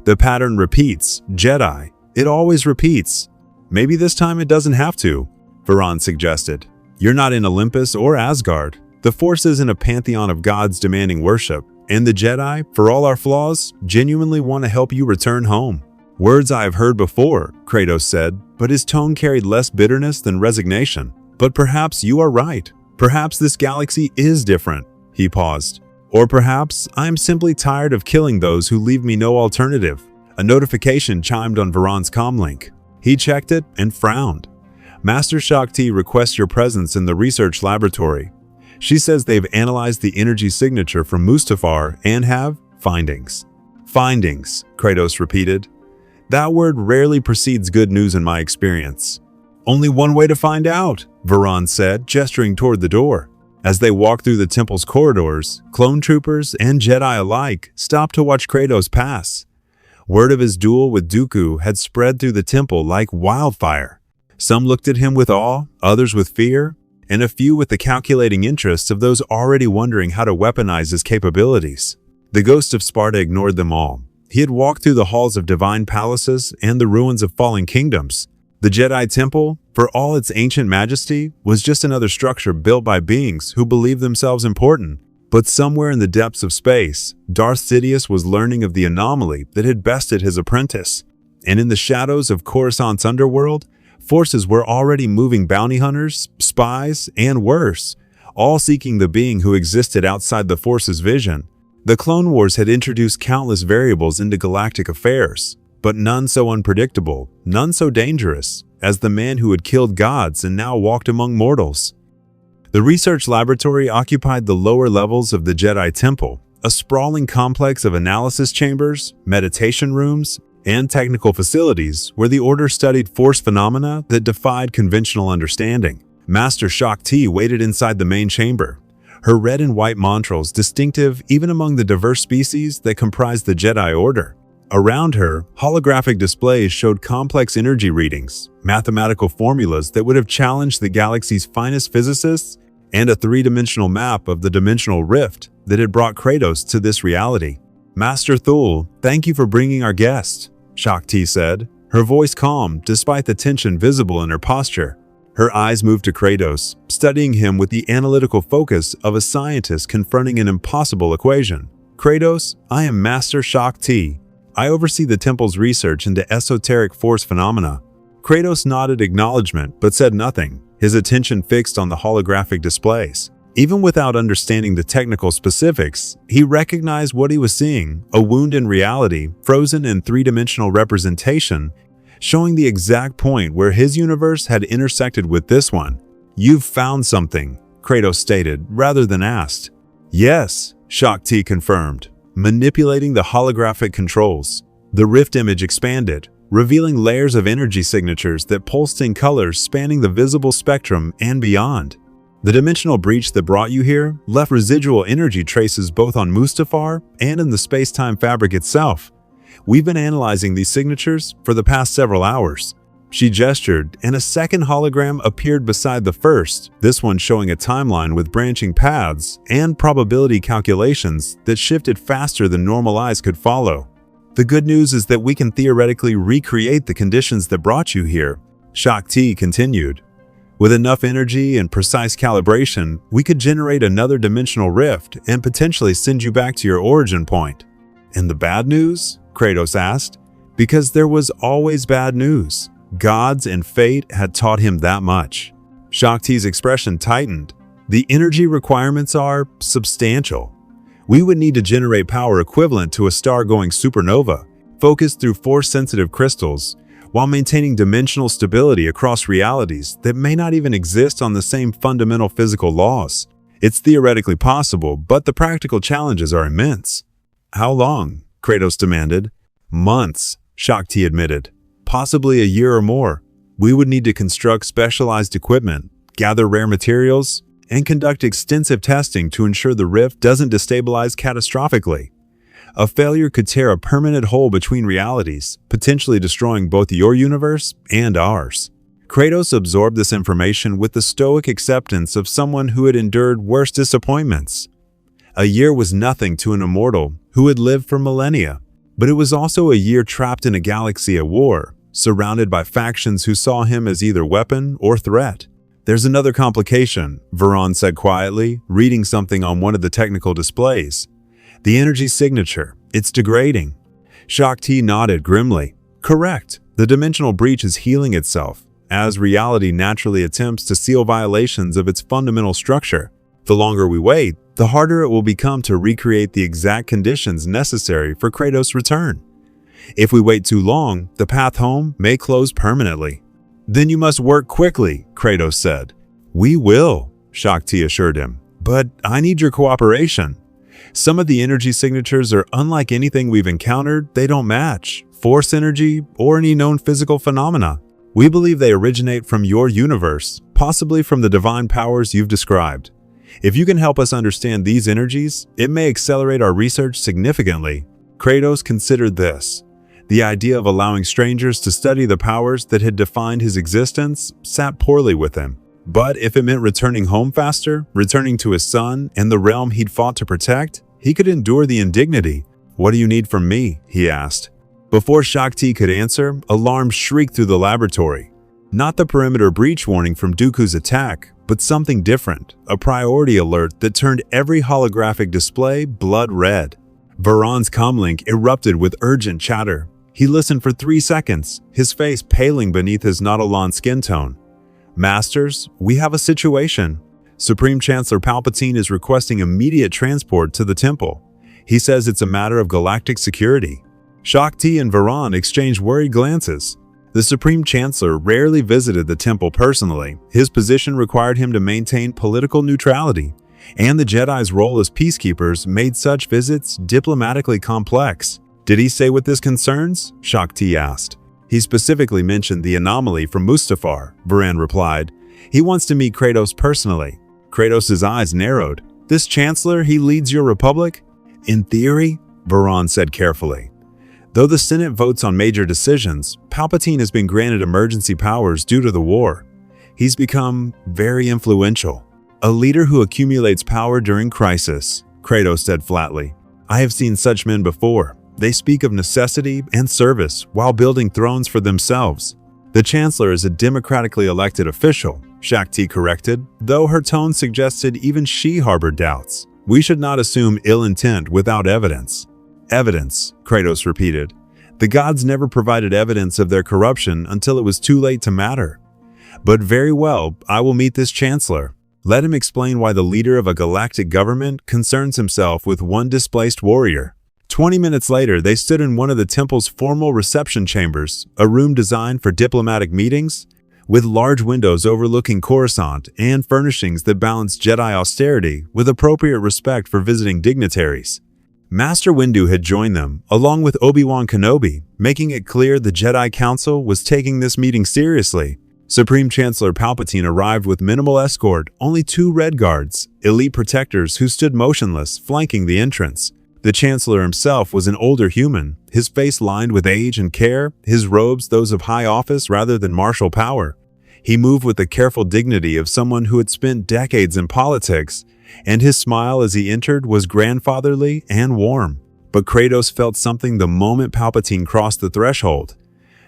The pattern repeats, Jedi. It always repeats. Maybe this time it doesn't have to, Varan suggested. You're not in Olympus or Asgard. The Force isn't a pantheon of gods demanding worship, and the Jedi, for all our flaws, genuinely want to help you return home. Words I have heard before, Kratos said, but his tone carried less bitterness than resignation. But perhaps you are right. Perhaps this galaxy is different. He paused. Or perhaps I am simply tired of killing those who leave me no alternative. A notification chimed on Varan's comlink. He checked it and frowned. Master Shakti requests your presence in the research laboratory. She says they've analyzed the energy signature from Mustafar and have findings. Findings, Kratos repeated. That word rarely precedes good news in my experience. Only one way to find out, Varan said, gesturing toward the door. As they walked through the temple's corridors, clone troopers and Jedi alike stopped to watch Kratos pass. Word of his duel with Dooku had spread through the temple like wildfire. Some looked at him with awe, others with fear, and a few with the calculating interests of those already wondering how to weaponize his capabilities. The Ghost of Sparta ignored them all. He had walked through the halls of divine palaces and the ruins of fallen kingdoms. The Jedi Temple, for all its ancient majesty, was just another structure built by beings who believed themselves important. But somewhere in the depths of space, Darth Sidious was learning of the anomaly that had bested his apprentice. And in the shadows of Coruscant's underworld, forces were already moving bounty hunters, spies, and worse, all seeking the being who existed outside the Force's vision. The Clone Wars had introduced countless variables into galactic affairs, but none so unpredictable, none so dangerous, as the man who had killed gods and now walked among mortals. The research laboratory occupied the lower levels of the Jedi Temple, a sprawling complex of analysis chambers, meditation rooms, and technical facilities where the Order studied Force phenomena that defied conventional understanding. Master Shakti waited inside the main chamber, her red and white montrals distinctive even among the diverse species that comprised the Jedi Order. Around her, holographic displays showed complex energy readings, mathematical formulas that would have challenged the galaxy's finest physicists, and a three-dimensional map of the dimensional rift that had brought Kratos to this reality. Master Thule, thank you for bringing our guest, Shakti said, her voice calm despite the tension visible in her posture. Her eyes moved to Kratos, studying him with the analytical focus of a scientist confronting an impossible equation. Kratos, I am Master Shakti. I oversee the temple's research into esoteric force phenomena. Kratos nodded acknowledgement but said nothing, his attention fixed on the holographic displays. Even without understanding the technical specifics, he recognized what he was seeing, a wound in reality, frozen in three-dimensional representation, showing the exact point where his universe had intersected with this one. "You've found something," Kratos stated, rather than asked. "Yes," Shakti confirmed, manipulating the holographic controls. The rift image expanded, revealing layers of energy signatures that pulsed in colors spanning the visible spectrum and beyond. The dimensional breach that brought you here left residual energy traces both on Mustafar and in the space-time fabric itself. We've been analyzing these signatures for the past several hours. She gestured, and a second hologram appeared beside the first, this one showing a timeline with branching paths and probability calculations that shifted faster than normal eyes could follow. "The good news is that we can theoretically recreate the conditions that brought you here," Shakti continued. "With enough energy and precise calibration, we could generate another dimensional rift and potentially send you back to your origin point." "And the bad news?" Kratos asked. Because there was always bad news. Gods and fate had taught him that much. Shakti's expression tightened. "The energy requirements are substantial. We would need to generate power equivalent to a star-going supernova, focused through force-sensitive crystals, while maintaining dimensional stability across realities that may not even exist on the same fundamental physical laws. It's theoretically possible, but the practical challenges are immense." "How long?" Kratos demanded. "Months," Shakti admitted. "Possibly a year or more. We would need to construct specialized equipment, gather rare materials, and conduct extensive testing to ensure the rift doesn't destabilize catastrophically. A failure could tear a permanent hole between realities, potentially destroying both your universe and ours." Kratos absorbed this information with the stoic acceptance of someone who had endured worse disappointments. A year was nothing to an immortal who had lived for millennia, but it was also a year trapped in a galaxy at war, surrounded by factions who saw him as either weapon or threat. "There's another complication," Varan said quietly, reading something on one of the technical displays. "The energy signature. It's degrading." Shakti nodded grimly. "Correct. The dimensional breach is healing itself, as reality naturally attempts to seal violations of its fundamental structure. The longer we wait, the harder it will become to recreate the exact conditions necessary for Kratos' return. If we wait too long, the path home may close permanently." "Then you must work quickly," Kratos said. "We will," Shakti assured him. "But I need your cooperation. Some of the energy signatures are unlike anything we've encountered. They don't match force energy or any known physical phenomena. We believe they originate from your universe, possibly from the divine powers you've described. If you can help us understand these energies, it may accelerate our research significantly." Kratos considered this. The idea of allowing strangers to study the powers that had defined his existence sat poorly with him. But if it meant returning home faster, returning to his son and the realm he'd fought to protect, he could endure the indignity. "What do you need from me?" he asked. Before Shakti could answer, alarms shrieked through the laboratory. Not the perimeter breach warning from Dooku's attack, but something different, a priority alert that turned every holographic display blood red. Varan's comlink erupted with urgent chatter. He listened for 3 seconds, his face paling beneath his Nautolan skin tone. "Masters, we have a situation. Supreme Chancellor Palpatine is requesting immediate transport to the temple. He says it's a matter of galactic security." Shakti and Varan exchanged worried glances. The Supreme Chancellor rarely visited the temple personally. His position required him to maintain political neutrality, and the Jedi's role as peacekeepers made such visits diplomatically complex. "Did he say what this concerns?" Shakti asked. "He specifically mentioned the anomaly from Mustafar," Varan replied. "He wants to meet Kratos personally." Kratos' eyes narrowed. "This Chancellor, he leads your Republic?" "In theory," Varan said carefully. "Though the Senate votes on major decisions, Palpatine has been granted emergency powers due to the war. He's become very influential. A leader who accumulates power during crisis," Kratos said flatly. "I have seen such men before. They speak of necessity and service while building thrones for themselves." "The Chancellor is a democratically elected official," Shakti corrected, though her tone suggested even she harbored doubts. "We should not assume ill intent without evidence." "Evidence," Kratos repeated. "The gods never provided evidence of their corruption until it was too late to matter. But very well, I will meet this Chancellor. Let him explain why the leader of a galactic government concerns himself with one displaced warrior. 20 minutes later, they stood in one of the temple's formal reception chambers, a room designed for diplomatic meetings, with large windows overlooking Coruscant and furnishings that balance Jedi austerity with appropriate respect for visiting dignitaries. Master Windu had joined them, along with Obi-Wan Kenobi, making it clear the Jedi Council was taking this meeting seriously. Supreme Chancellor Palpatine arrived with minimal escort, only 2 red guards, elite protectors who stood motionless, flanking the entrance. The Chancellor himself was an older human, his face lined with age and care, his robes those of high office rather than martial power. He moved with the careful dignity of someone who had spent decades in politics, and his smile as he entered was grandfatherly and warm. But Kratos felt something the moment Palpatine crossed the threshold.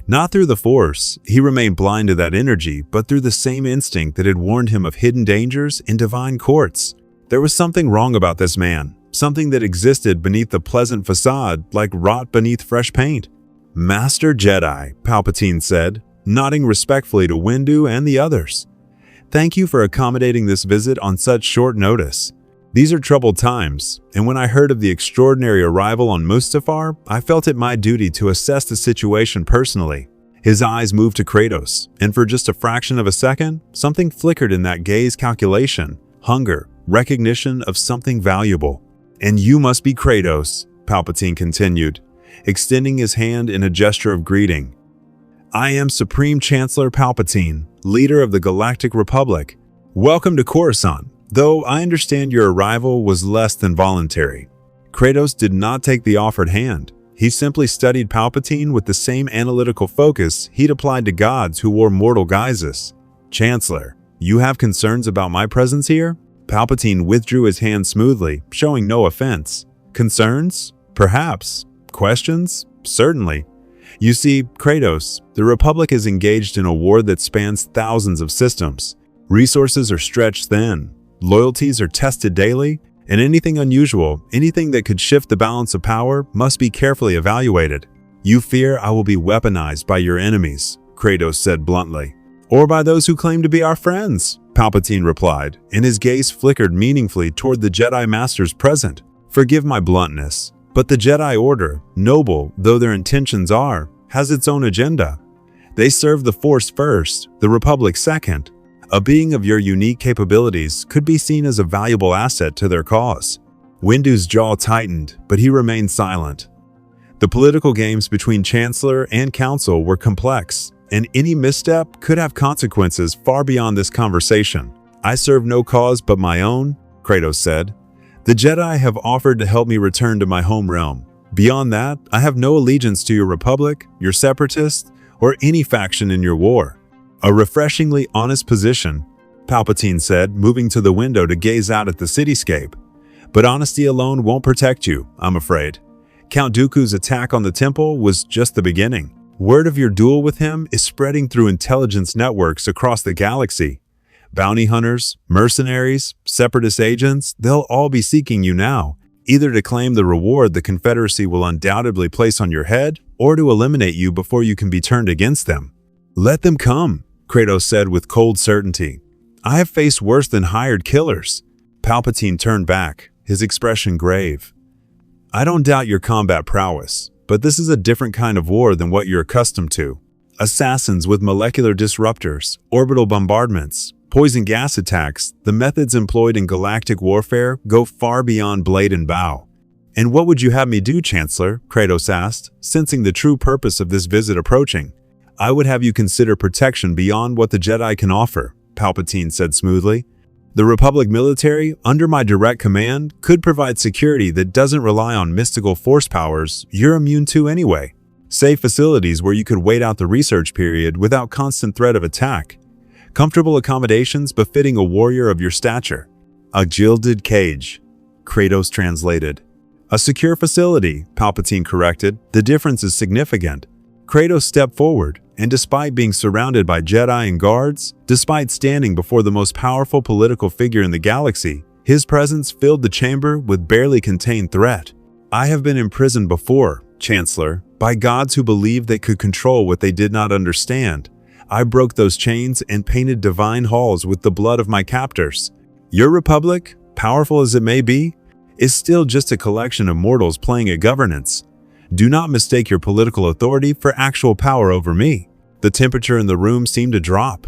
Not through the Force, he remained blind to that energy, but through the same instinct that had warned him of hidden dangers in divine courts. There was something wrong about this man, something that existed beneath the pleasant facade like rot beneath fresh paint. "Master Jedi," Palpatine said, nodding respectfully to Windu and the others. "Thank you for accommodating this visit on such short notice. These are troubled times, and when I heard of the extraordinary arrival on Mustafar, I felt it my duty to assess the situation personally." His eyes moved to Kratos, and for just a fraction of a second, something flickered in that gaze: calculation, hunger, recognition of something valuable. "And you must be Kratos," Palpatine continued, extending his hand in a gesture of greeting. "I am Supreme Chancellor Palpatine, leader of the Galactic Republic. Welcome to Coruscant, though I understand your arrival was less than voluntary." Kratos did not take the offered hand. He simply studied Palpatine with the same analytical focus he'd applied to gods who wore mortal guises. "Chancellor, you have concerns about my presence here?" Palpatine withdrew his hand smoothly, showing no offense. "Concerns? Perhaps. Questions? Certainly. You see, Kratos, the Republic is engaged in a war that spans thousands of systems. Resources are stretched thin, loyalties are tested daily, and anything unusual, anything that could shift the balance of power, must be carefully evaluated. You fear I will be weaponized by your enemies," Kratos said bluntly. "Or by those who claim to be our friends," Palpatine replied, and his gaze flickered meaningfully toward the Jedi Masters present. "Forgive my bluntness, but the Jedi Order, noble though their intentions are, has its own agenda. They serve the Force first, the Republic second. A being of your unique capabilities could be seen as a valuable asset to their cause." Windu's jaw tightened, but he remained silent. The political games between Chancellor and Council were complex, and any misstep could have consequences far beyond this conversation. "I serve no cause but my own," Kratos said. "The Jedi have offered to help me return to my home realm. Beyond that, I have no allegiance to your Republic, your Separatists, or any faction in your war." "A refreshingly honest position," Palpatine said, moving to the window to gaze out at the cityscape. "But honesty alone won't protect you, I'm afraid. Count Dooku's attack on the temple was just the beginning. Word of your duel with him is spreading through intelligence networks across the galaxy. Bounty hunters, mercenaries, Separatist agents, they'll all be seeking you now, either to claim the reward the Confederacy will undoubtedly place on your head, or to eliminate you before you can be turned against them." "Let them come," Kratos said with cold certainty. "I have faced worse than hired killers." Palpatine turned back, his expression grave. "I don't doubt your combat prowess, but this is a different kind of war than what you're accustomed to. Assassins with molecular disruptors, orbital bombardments, poison gas attacks, the methods employed in galactic warfare go far beyond blade and bow." "And what would you have me do, Chancellor?" Kratos asked, sensing the true purpose of this visit approaching. "I would have you consider protection beyond what the Jedi can offer," Palpatine said smoothly. "The Republic military, under my direct command, could provide security that doesn't rely on mystical force powers you're immune to anyway. Safe facilities where you could wait out the research period without constant threat of attack. Comfortable accommodations befitting a warrior of your stature." "A gilded cage," Kratos translated. "A secure facility," Palpatine corrected. "The difference is significant." Kratos stepped forward, and despite being surrounded by Jedi and guards, despite standing before the most powerful political figure in the galaxy, his presence filled the chamber with barely contained threat. "I have been imprisoned before, Chancellor, by gods who believed they could control what they did not understand. I broke those chains and painted divine halls with the blood of my captors. Your republic, powerful as it may be, is still just a collection of mortals playing at governance. Do not mistake your political authority for actual power over me." The temperature in the room seemed to drop.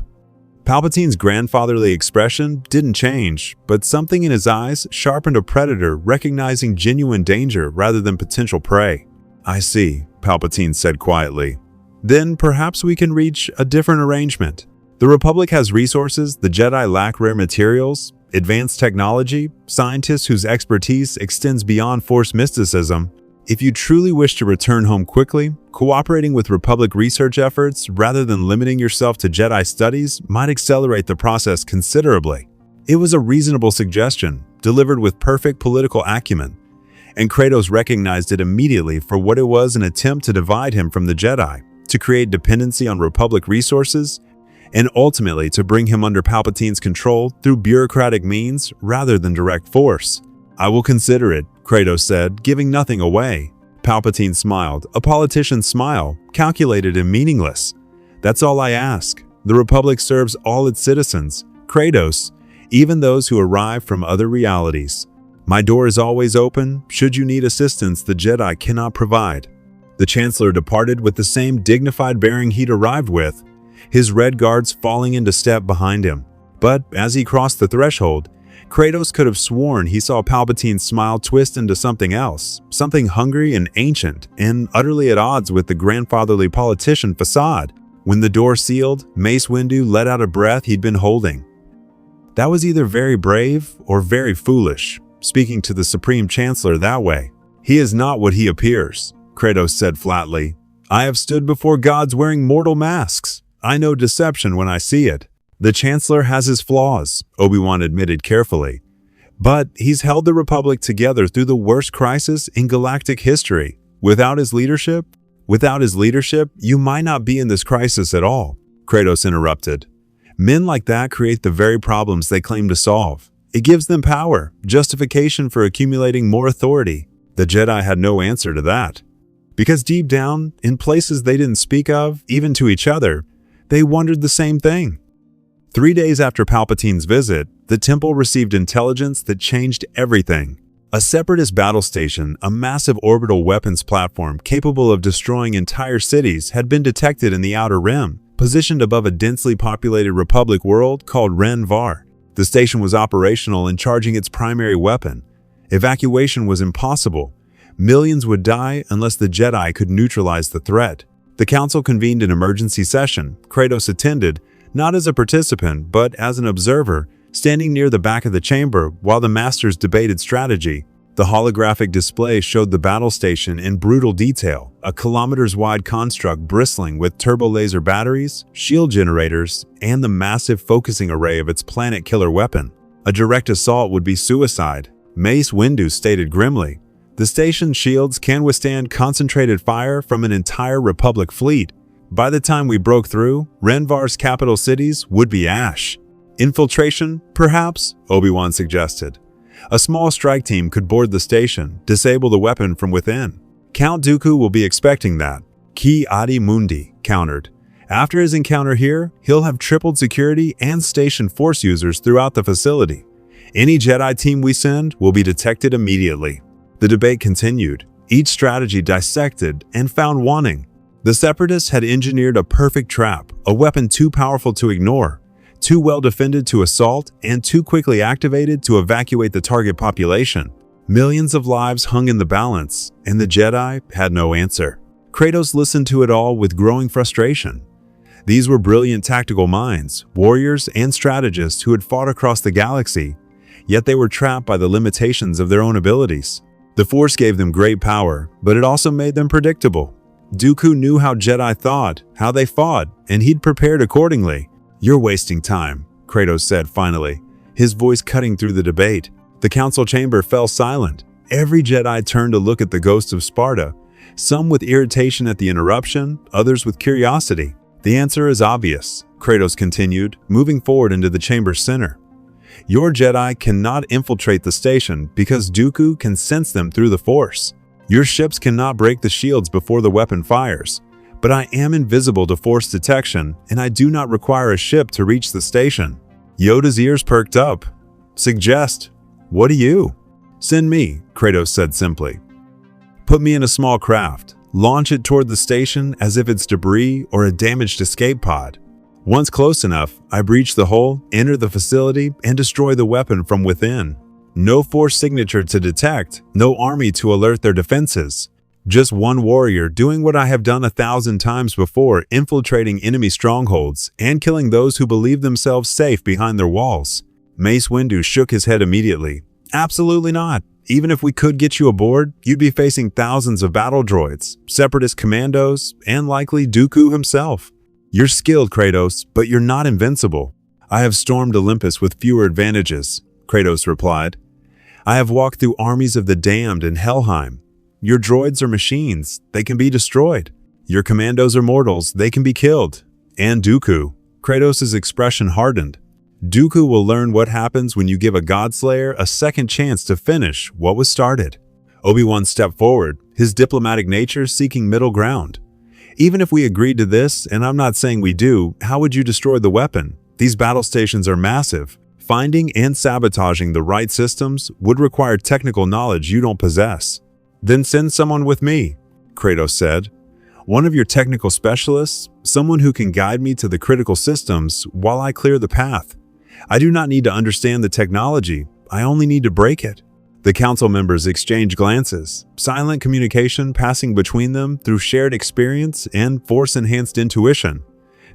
Palpatine's grandfatherly expression didn't change, but something in his eyes sharpened a predator recognizing genuine danger rather than potential prey. "I see," Palpatine said quietly. "Then perhaps we can reach a different arrangement. The Republic has resources the Jedi lack: rare materials, advanced technology, scientists whose expertise extends beyond Force mysticism. If you truly wish to return home quickly, cooperating with Republic research efforts rather than limiting yourself to Jedi studies might accelerate the process considerably." It was a reasonable suggestion, delivered with perfect political acumen, and Kratos recognized it immediately for what it was: an attempt to divide him from the Jedi, to create dependency on Republic resources, and ultimately to bring him under Palpatine's control through bureaucratic means rather than direct force. "I will consider it," Kratos said, giving nothing away. Palpatine smiled, a politician's smile, calculated and meaningless. "That's all I ask. The Republic serves all its citizens, Kratos, even those who arrive from other realities. My door is always open, should you need assistance the Jedi cannot provide." The Chancellor departed with the same dignified bearing he'd arrived with, his red guards falling into step behind him. But as he crossed the threshold, Kratos could have sworn he saw Palpatine's smile twist into something else, something hungry and ancient, and utterly at odds with the grandfatherly politician facade. When the door sealed, Mace Windu let out a breath he'd been holding. That was either very brave or very foolish, speaking to the Supreme Chancellor that way. "He is not what he appears," Kratos said flatly. "I have stood before gods wearing mortal masks. I know deception when I see it." "The Chancellor has his flaws," Obi-Wan admitted carefully. "But he's held the Republic together through the worst crisis in galactic history. Without his leadership, you might not be in this crisis at all," Kratos interrupted. "Men like that create the very problems they claim to solve. It gives them power, justification for accumulating more authority." The Jedi had no answer to that. Because deep down, in places they didn't speak of, even to each other, they wondered the same thing. 3 days after Palpatine's visit, the Temple received intelligence that changed everything. A Separatist battle station, a massive orbital weapons platform capable of destroying entire cities, had been detected in the Outer Rim, positioned above a densely populated Republic world called Ren Var. The station was operational and charging its primary weapon. Evacuation was impossible. Millions would die unless the Jedi could neutralize the threat. The Council convened an emergency session. Kratos attended, not as a participant, but as an observer, standing near the back of the chamber while the Masters debated strategy. The holographic display showed the battle station in brutal detail, a kilometers-wide construct bristling with turbo-laser batteries, shield generators, and the massive focusing array of its planet-killer weapon. A direct assault would be suicide, Mace Windu stated grimly. The station's shields can withstand concentrated fire from an entire Republic fleet. By the time we broke through, Renvar's capital cities would be ash. Infiltration, perhaps, Obi-Wan suggested. A small strike team could board the station, disable the weapon from within. Count Dooku will be expecting that. Ki Adi Mundi countered. After his encounter here, he'll have tripled security and station force users throughout the facility. Any Jedi team we send will be detected immediately. The debate continued, each strategy dissected and found wanting. The Separatists had engineered a perfect trap, a weapon too powerful to ignore, too well defended to assault, and too quickly activated to evacuate the target population. Millions of lives hung in the balance, and the Jedi had no answer. Kratos listened to it all with growing frustration. These were brilliant tactical minds, warriors and strategists who had fought across the galaxy, yet they were trapped by the limitations of their own abilities. The Force gave them great power, but it also made them predictable. Dooku knew how Jedi thought, how they fought, and he'd prepared accordingly. "You're wasting time," Kratos said finally, his voice cutting through the debate. The council chamber fell silent. Every Jedi turned to look at the Ghost of Sparta, some with irritation at the interruption, others with curiosity. "The answer is obvious," Kratos continued, moving forward into the chamber's center. "Your Jedi cannot infiltrate the station because Dooku can sense them through the Force. Your ships cannot break the shields before the weapon fires, but I am invisible to force detection, and I do not require a ship to reach the station." Yoda's ears perked up. "Suggest. What do you?" "Send me," Kratos said simply. "Put me in a small craft. Launch it toward the station as if it's debris or a damaged escape pod. Once close enough, I breach the hull, enter the facility, and destroy the weapon from within. No force signature to detect, no army to alert their defenses. Just one warrior doing what I have done 1,000 times before, infiltrating enemy strongholds and killing those who believe themselves safe behind their walls." Mace Windu shook his head immediately. "Absolutely not. Even if we could get you aboard, you'd be facing thousands of battle droids, Separatist commandos, and likely Dooku himself. You're skilled, Kratos, but you're not invincible." "I have stormed Olympus with fewer advantages," Kratos replied. "I have walked through armies of the damned in Helheim. Your droids are machines. They can be destroyed. Your commandos are mortals. They can be killed. And Dooku." Kratos' expression hardened. "Dooku will learn what happens when you give a Godslayer a second chance to finish what was started." Obi-Wan stepped forward, his diplomatic nature seeking middle ground. "Even if we agreed to this, and I'm not saying we do, how would you destroy the weapon? These battle stations are massive. Finding and sabotaging the right systems would require technical knowledge you don't possess." "Then send someone with me," Kratos said. "One of your technical specialists, someone who can guide me to the critical systems while I clear the path. I do not need to understand the technology, I only need to break it." The council members exchanged glances, silent communication passing between them through shared experience and force-enhanced intuition.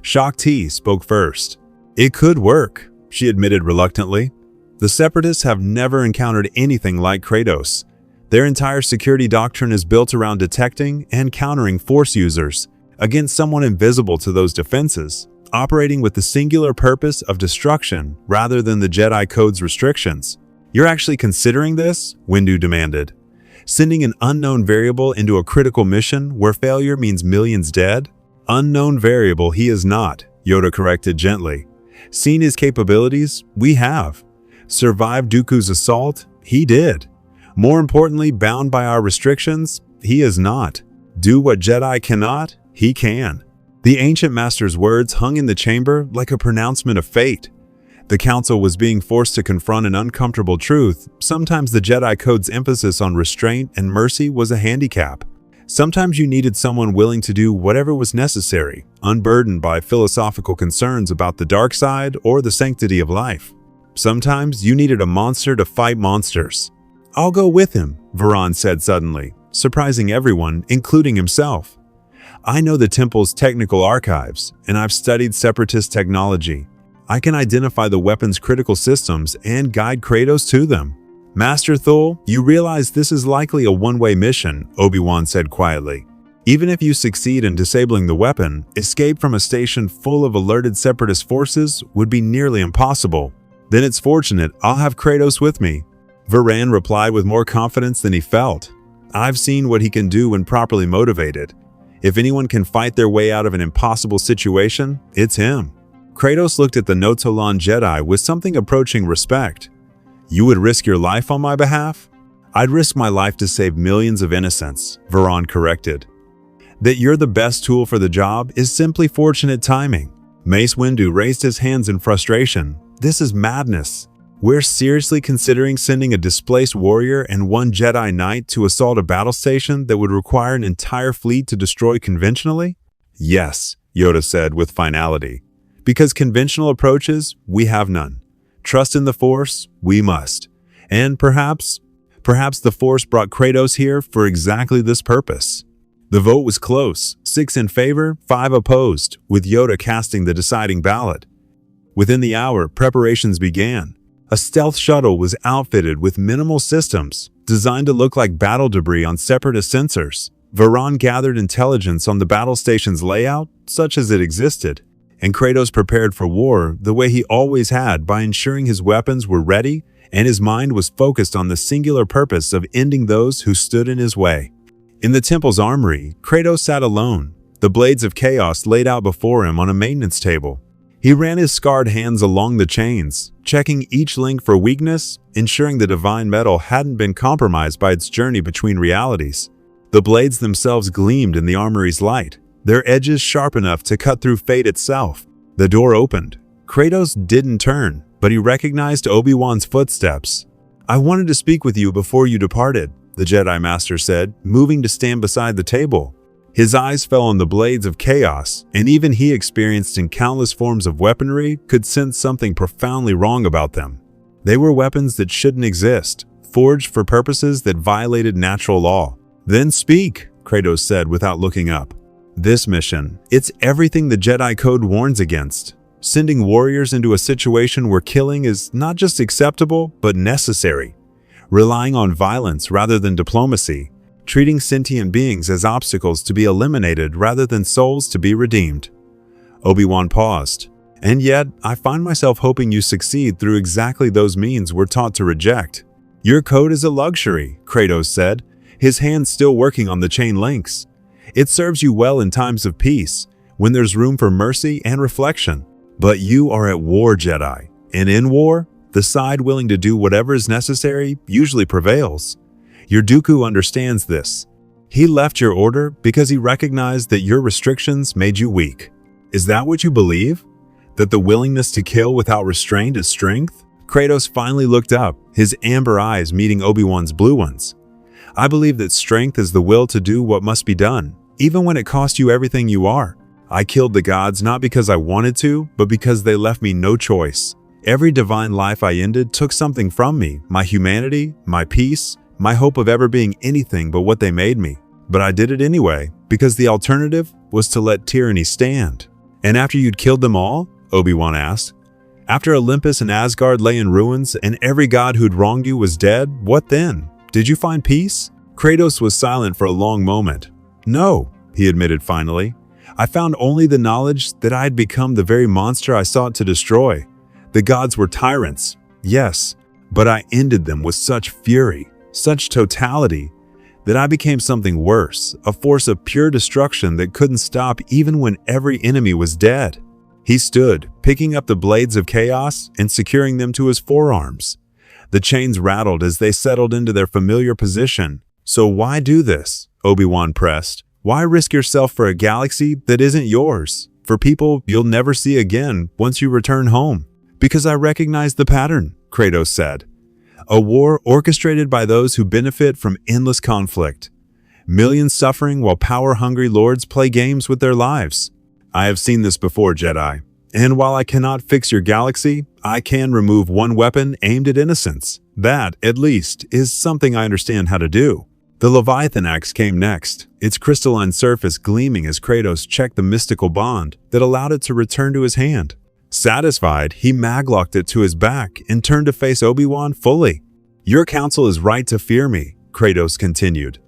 Shak Ti spoke first. "It could work," she admitted reluctantly. "The Separatists have never encountered anything like Kratos. Their entire security doctrine is built around detecting and countering force users against someone invisible to those defenses, operating with the singular purpose of destruction rather than the Jedi Code's restrictions." "You're actually considering this?" Windu demanded. "Sending an unknown variable into a critical mission where failure means millions dead?" "Unknown variable he is not," Yoda corrected gently. "Seen his capabilities? We have. Survived Dooku's assault? He did. More importantly, bound by our restrictions? He is not. Do what Jedi cannot? He can." The ancient master's words hung in the chamber like a pronouncement of fate. The council was being forced to confront an uncomfortable truth. Sometimes the Jedi Code's emphasis on restraint and mercy was a handicap. Sometimes you needed someone willing to do whatever was necessary, unburdened by philosophical concerns about the dark side or the sanctity of life. Sometimes you needed a monster to fight monsters. "I'll go with him," Varan said suddenly, surprising everyone, including himself. "I know the Temple's technical archives, and I've studied Separatist technology. I can identify the weapon's critical systems and guide Kratos to them." "Master Thul, you realize this is likely a one-way mission," Obi-Wan said quietly. "Even if you succeed in disabling the weapon, escape from a station full of alerted Separatist forces would be nearly impossible." "Then it's fortunate I'll have Kratos with me," Varan replied with more confidence than he felt. "I've seen what he can do when properly motivated. If anyone can fight their way out of an impossible situation, it's him." Kratos looked at the Notolan Jedi with something approaching respect. "You would risk your life on my behalf?" "I'd risk my life to save millions of innocents," Varan corrected. "That you're the best tool for the job is simply fortunate timing." Mace Windu raised his hands in frustration. "This is madness. We're seriously considering sending a displaced warrior and one Jedi Knight to assault a battle station that would require an entire fleet to destroy conventionally?" "Yes," Yoda said with finality. "Because conventional approaches, we have none. Trust in the Force, we must. And perhaps the Force brought Kratos here for exactly this purpose." The vote was close, 6 in favor, 5 opposed, with Yoda casting the deciding ballot. Within the hour, preparations began. A stealth shuttle was outfitted with minimal systems, designed to look like battle debris on Separatist sensors. Varan gathered intelligence on the battle station's layout, such as it existed, and Kratos prepared for war the way he always had by ensuring his weapons were ready and his mind was focused on the singular purpose of ending those who stood in his way. In the temple's armory, Kratos sat alone, the blades of chaos laid out before him on a maintenance table. He ran his scarred hands along the chains, checking each link for weakness, ensuring the divine metal hadn't been compromised by its journey between realities. The blades themselves gleamed in the armory's light, their edges sharp enough to cut through fate itself. The door opened. Kratos didn't turn, but he recognized Obi-Wan's footsteps. "I wanted to speak with you before you departed," the Jedi Master said, moving to stand beside the table. His eyes fell on the blades of chaos, and even he, experienced in countless forms of weaponry, could sense something profoundly wrong about them. They were weapons that shouldn't exist, forged for purposes that violated natural law. "Then speak," Kratos said without looking up. "This mission, it's everything the Jedi Code warns against. Sending warriors into a situation where killing is not just acceptable, but necessary. Relying on violence rather than diplomacy. Treating sentient beings as obstacles to be eliminated rather than souls to be redeemed." Obi-Wan paused. "And yet, I find myself hoping you succeed through exactly those means we're taught to reject." "Your code is a luxury," Kratos said, his hands still working on the chain links. "It serves you well in times of peace, when there's room for mercy and reflection. But you are at war, Jedi, and in war, the side willing to do whatever is necessary usually prevails. Your Dooku understands this. He left your order because he recognized that your restrictions made you weak. Is that what you believe? That the willingness to kill without restraint is strength?" Kratos finally looked up, his amber eyes meeting Obi-Wan's blue ones. "I believe that strength is the will to do what must be done, even when it costs you everything you are. I killed the gods not because I wanted to, but because they left me no choice. Every divine life I ended took something from me, my humanity, my peace, my hope of ever being anything but what they made me. But I did it anyway, because the alternative was to let tyranny stand." "And after you'd killed them all?" Obi-Wan asked. "After Olympus and Asgard lay in ruins and every god who'd wronged you was dead, what then? Did you find peace?" Kratos was silent for a long moment. "No," he admitted finally. "I found only the knowledge that I had become the very monster I sought to destroy. The gods were tyrants, yes, but I ended them with such fury, such totality, that I became something worse, a force of pure destruction that couldn't stop even when every enemy was dead." He stood, picking up the blades of chaos and securing them to his forearms. The chains rattled as they settled into their familiar position. "So why do this?" Obi-Wan pressed. "Why risk yourself for a galaxy that isn't yours, for people you'll never see again once you return home?" "Because I recognize the pattern," Kratos said. "A war orchestrated by those who benefit from endless conflict. Millions suffering while power-hungry lords play games with their lives. I have seen this before, Jedi. And while I cannot fix your galaxy, I can remove one weapon aimed at innocence. That, at least, is something I understand how to do." The Leviathan axe came next, its crystalline surface gleaming as Kratos checked the mystical bond that allowed it to return to his hand. Satisfied, he maglocked it to his back and turned to face Obi-Wan fully. "Your counsel is right to fear me," Kratos continued.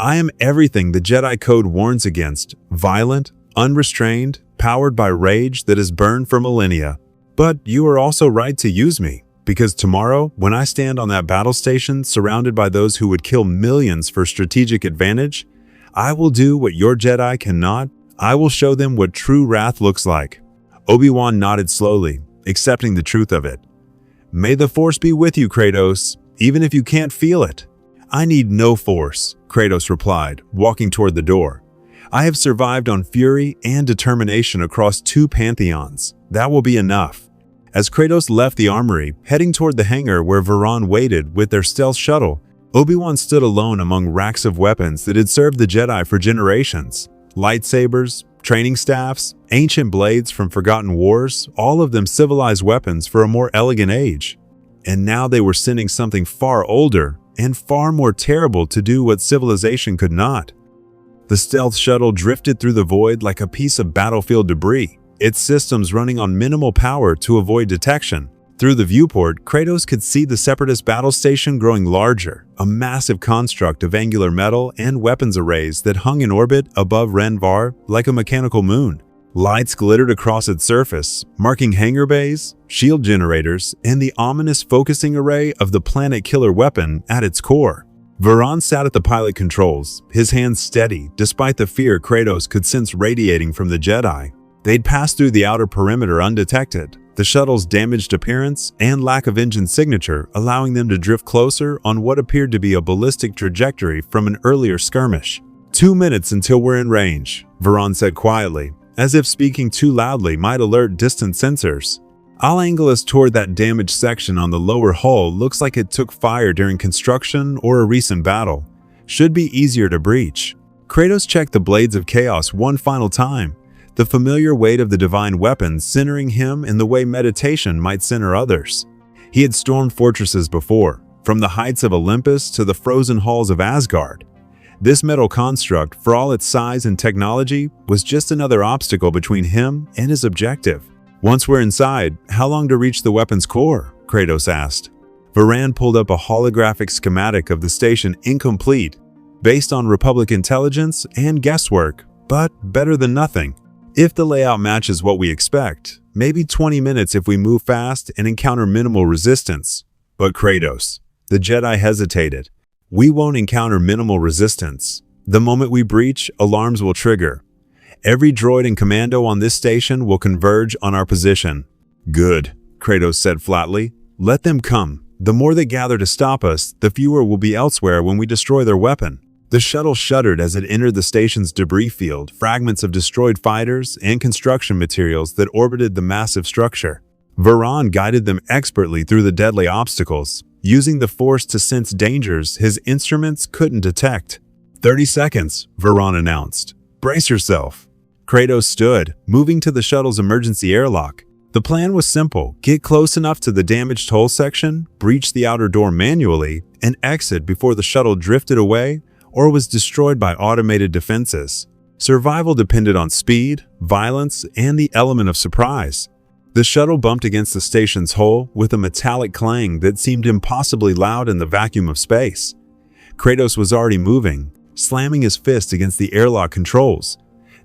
"I am everything the Jedi Code warns against, violent, unrestrained, powered by rage that has burned for millennia. But you are also right to use me, because tomorrow, when I stand on that battle station surrounded by those who would kill millions for strategic advantage, I will do what your Jedi cannot. I will show them what true wrath looks like." Obi-Wan nodded slowly, accepting the truth of it. "May the Force be with you, Kratos, even if you can't feel it." "I need no Force," Kratos replied, walking toward the door. "I have survived on fury and determination across 2 pantheons. That will be enough." As Kratos left the armory, heading toward the hangar where Varan waited with their stealth shuttle, Obi-Wan stood alone among racks of weapons that had served the Jedi for generations. Lightsabers, training staffs, ancient blades from forgotten wars, all of them civilized weapons for a more elegant age. And now they were sending something far older and far more terrible to do what civilization could not. The stealth shuttle drifted through the void like a piece of battlefield debris, its systems running on minimal power to avoid detection. Through the viewport, Kratos could see the Separatist battle station growing larger, a massive construct of angular metal and weapons arrays that hung in orbit above Renvar like a mechanical moon. Lights glittered across its surface, marking hangar bays, shield generators, and the ominous focusing array of the planet killer weapon at its core. Varan sat at the pilot controls, his hands steady despite the fear Kratos could sense radiating from the Jedi. They'd passed through the outer perimeter undetected, the shuttle's damaged appearance and lack of engine signature allowing them to drift closer on what appeared to be a ballistic trajectory from an earlier skirmish. 2 minutes until we're in range, Varan said quietly, as if speaking too loudly might alert distant sensors. I'll angle us toward that damaged section on the lower hull. Looks like it took fire during construction or a recent battle. Should be easier to breach. Kratos checked the blades of chaos one final time, the familiar weight of the divine weapons centering him in the way meditation might center others. He had stormed fortresses before, from the heights of Olympus to the frozen halls of Asgard. This metal construct, for all its size and technology, was just another obstacle between him and his objective. Once we're inside, how long to reach the weapon's core? Kratos asked. Varan pulled up a holographic schematic of the station, incomplete, based on Republic intelligence and guesswork, but better than nothing. If the layout matches what we expect, maybe 20 minutes if we move fast and encounter minimal resistance. But Kratos, the Jedi hesitated. We won't encounter minimal resistance. The moment we breach, alarms will trigger. Every droid and commando on this station will converge on our position. Good, Kratos said flatly. Let them come. The more they gather to stop us, the fewer will be elsewhere when we destroy their weapon. The shuttle shuddered as it entered the station's debris field, fragments of destroyed fighters and construction materials that orbited the massive structure. Varan guided them expertly through the deadly obstacles, using the Force to sense dangers his instruments couldn't detect. 30 seconds, Varan announced. Brace yourself. Kratos stood, moving to the shuttle's emergency airlock. The plan was simple: get close enough to the damaged hull section, breach the outer door manually, and exit before the shuttle drifted away or was destroyed by automated defenses. Survival depended on speed, violence, and the element of surprise. The shuttle bumped against the station's hull with a metallic clang that seemed impossibly loud in the vacuum of space. Kratos was already moving, slamming his fist against the airlock controls.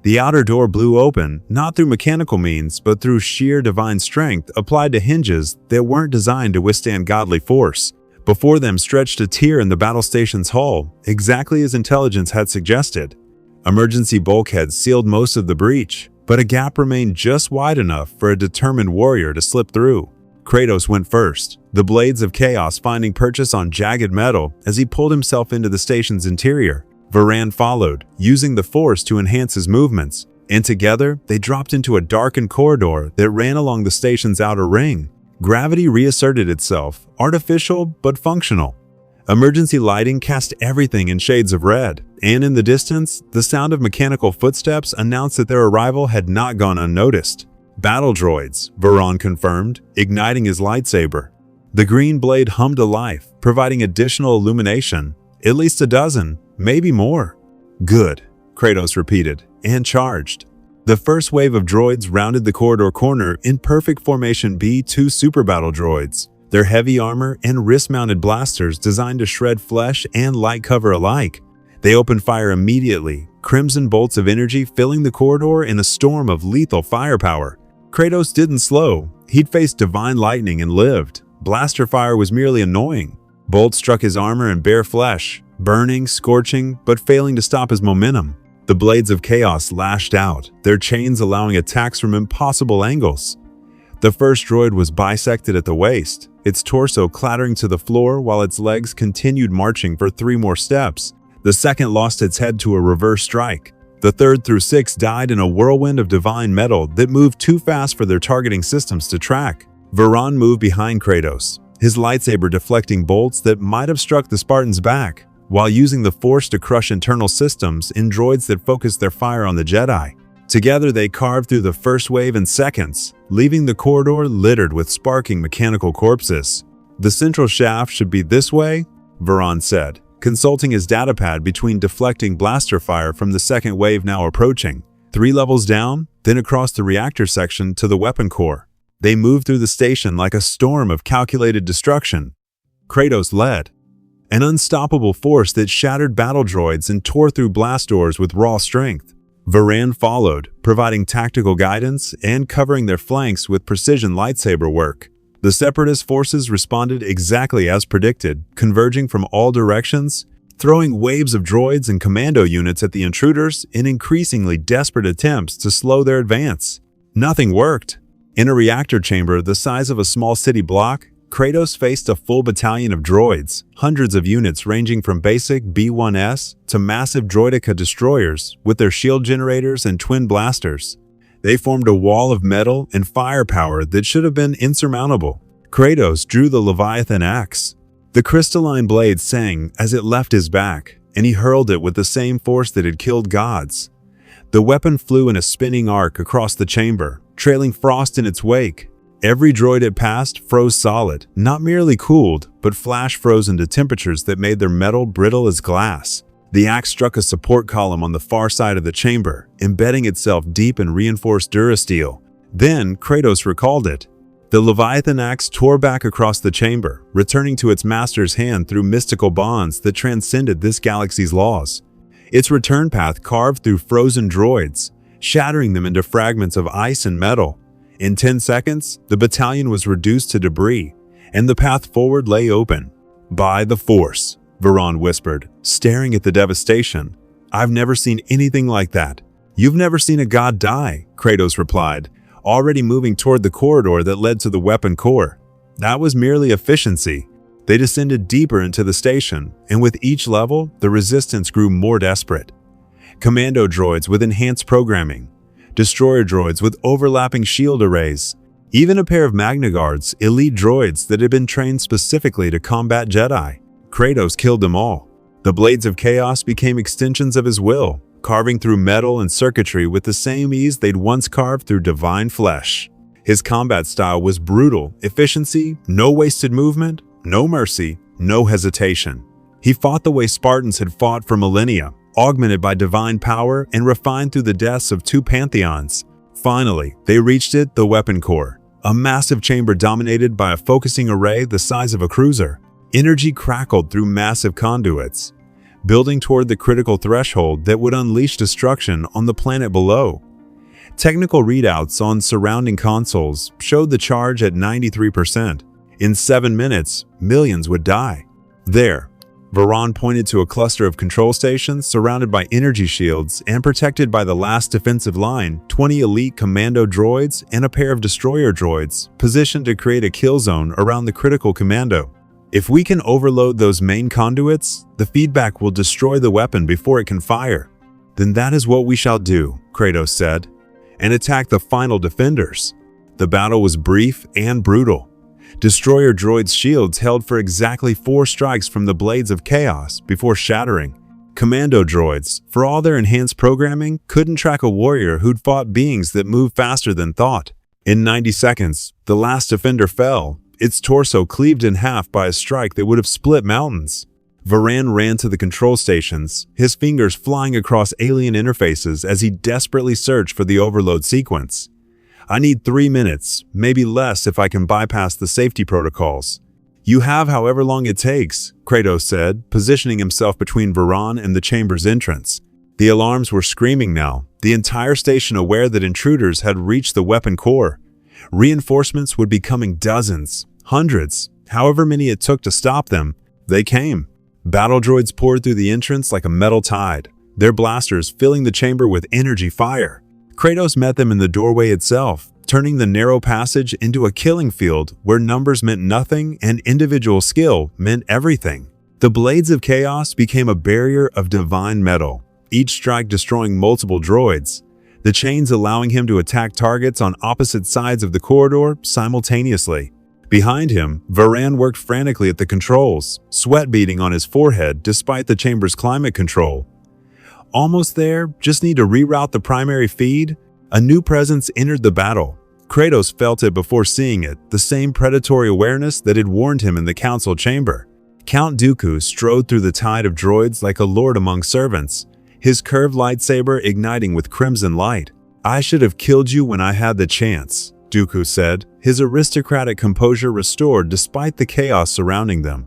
The outer door blew open, not through mechanical means, but through sheer divine strength applied to hinges that weren't designed to withstand godly force. Before them stretched a tier in the battle station's hull, exactly as intelligence had suggested. Emergency bulkheads sealed most of the breach, but a gap remained just wide enough for a determined warrior to slip through. Kratos went first, the blades of chaos finding purchase on jagged metal as he pulled himself into the station's interior. Varan followed, using the Force to enhance his movements, and together they dropped into a darkened corridor that ran along the station's outer ring. Gravity reasserted itself, artificial but functional. Emergency lighting cast everything in shades of red, and in the distance, the sound of mechanical footsteps announced that their arrival had not gone unnoticed. Battle droids, Varan confirmed, igniting his lightsaber. The green blade hummed to life, providing additional illumination. At least a dozen, maybe more. Good, Kratos repeated, and charged. The first wave of droids rounded the corridor corner in perfect formation. B-2 super battle droids, their heavy armor and wrist-mounted blasters designed to shred flesh and light cover alike. They opened fire immediately, crimson bolts of energy filling the corridor in a storm of lethal firepower. Kratos didn't slow. He'd faced divine lightning and lived. Blaster fire was merely annoying. Bolts struck his armor and bare flesh, burning, scorching, but failing to stop his momentum. The blades of chaos lashed out, their chains allowing attacks from impossible angles. The first droid was bisected at the waist, its torso clattering to the floor while its legs continued marching for 3 more steps. The second lost its head to a reverse strike. The third through 6 died in a whirlwind of divine metal that moved too fast for their targeting systems to track. Varan moved behind Kratos, his lightsaber deflecting bolts that might have struck the Spartan's back, while using the Force to crush internal systems in droids that focused their fire on the Jedi. Together they carved through the first wave in seconds, leaving the corridor littered with sparking mechanical corpses. The central shaft should be this way, Varan said, consulting his datapad between deflecting blaster fire from the second wave now approaching. 3 levels down, then across the reactor section to the weapon core. They moved through the station like a storm of calculated destruction. Kratos led, an unstoppable force that shattered battle droids and tore through blast doors with raw strength. Varan followed, providing tactical guidance and covering their flanks with precision lightsaber work. The Separatist forces responded exactly as predicted, converging from all directions, throwing waves of droids and commando units at the intruders in increasingly desperate attempts to slow their advance. Nothing worked. In a reactor chamber the size of a small city block, Kratos faced a full battalion of droids, hundreds of units ranging from basic B-1S to massive droideka destroyers with their shield generators and twin blasters. They formed a wall of metal and firepower that should have been insurmountable. Kratos drew the Leviathan axe. The crystalline blade sang as it left his back, and he hurled it with the same force that had killed gods. The weapon flew in a spinning arc across the chamber, trailing frost in its wake. Every droid it passed froze solid, not merely cooled, but flash frozen to temperatures that made their metal brittle as glass. The axe struck a support column on the far side of the chamber, embedding itself deep in reinforced durasteel. Then Kratos recalled it. The Leviathan axe tore back across the chamber, returning to its master's hand through mystical bonds that transcended this galaxy's laws. Its return path carved through frozen droids, shattering them into fragments of ice and metal. In 10 seconds, the battalion was reduced to debris, and the path forward lay open. "By the Force," Varan whispered, staring at the devastation. "I've never seen anything like that." "You've never seen a god die," Kratos replied, already moving toward the corridor that led to the weapon core. That was merely efficiency. They descended deeper into the station, and with each level, the resistance grew more desperate. Commando droids with enhanced programming, destroyer droids with overlapping shield arrays, even a pair of Magna Guards, elite droids that had been trained specifically to combat Jedi. Kratos killed them all. The Blades of Chaos became extensions of his will, carving through metal and circuitry with the same ease they'd once carved through divine flesh. His combat style was brutal, efficiency, no wasted movement, no mercy, no hesitation. He fought the way Spartans had fought for millennia, augmented by divine power and refined through the deaths of two pantheons. Finally, they reached it, the weapon core, a massive chamber dominated by a focusing array the size of a cruiser. Energy crackled through massive conduits, building toward the critical threshold that would unleash destruction on the planet below. Technical readouts on surrounding consoles showed the charge at 93%. In 7 minutes, millions would die. There, Varan pointed to a cluster of control stations surrounded by energy shields and protected by the last defensive line, 20 elite commando droids and a pair of destroyer droids, positioned to create a kill zone around the critical commando. "If we can overload those main conduits, the feedback will destroy the weapon before it can fire." "Then that is what we shall do," Kratos said, "and attack the final defenders." The battle was brief and brutal. Destroyer droids' shields held for exactly 4 strikes from the Blades of Chaos before shattering. Commando droids, for all their enhanced programming, couldn't track a warrior who'd fought beings that moved faster than thought. In 90 seconds, the last defender fell, its torso cleaved in half by a strike that would have split mountains. Varan ran to the control stations, his fingers flying across alien interfaces as he desperately searched for the overload sequence. "I need 3 minutes, maybe less if I can bypass the safety protocols." "You have however long it takes," Kratos said, positioning himself between Varan and the chamber's entrance. The alarms were screaming now, the entire station aware that intruders had reached the weapon core. Reinforcements would be coming dozens, hundreds, however many it took to stop them. They came. Battle droids poured through the entrance like a metal tide, their blasters filling the chamber with energy fire. Kratos met them in the doorway itself, turning the narrow passage into a killing field where numbers meant nothing and individual skill meant everything. The Blades of Chaos became a barrier of divine metal, each strike destroying multiple droids, the chains allowing him to attack targets on opposite sides of the corridor simultaneously. Behind him, Varan worked frantically at the controls, sweat beading on his forehead despite the chamber's climate control. "Almost there, just need to reroute the primary feed." A new presence entered the battle. Kratos felt it before seeing it, the same predatory awareness that had warned him in the council chamber. Count Dooku strode through the tide of droids like a lord among servants, his curved lightsaber igniting with crimson light. "I should have killed you when I had the chance," Dooku said, his aristocratic composure restored despite the chaos surrounding them.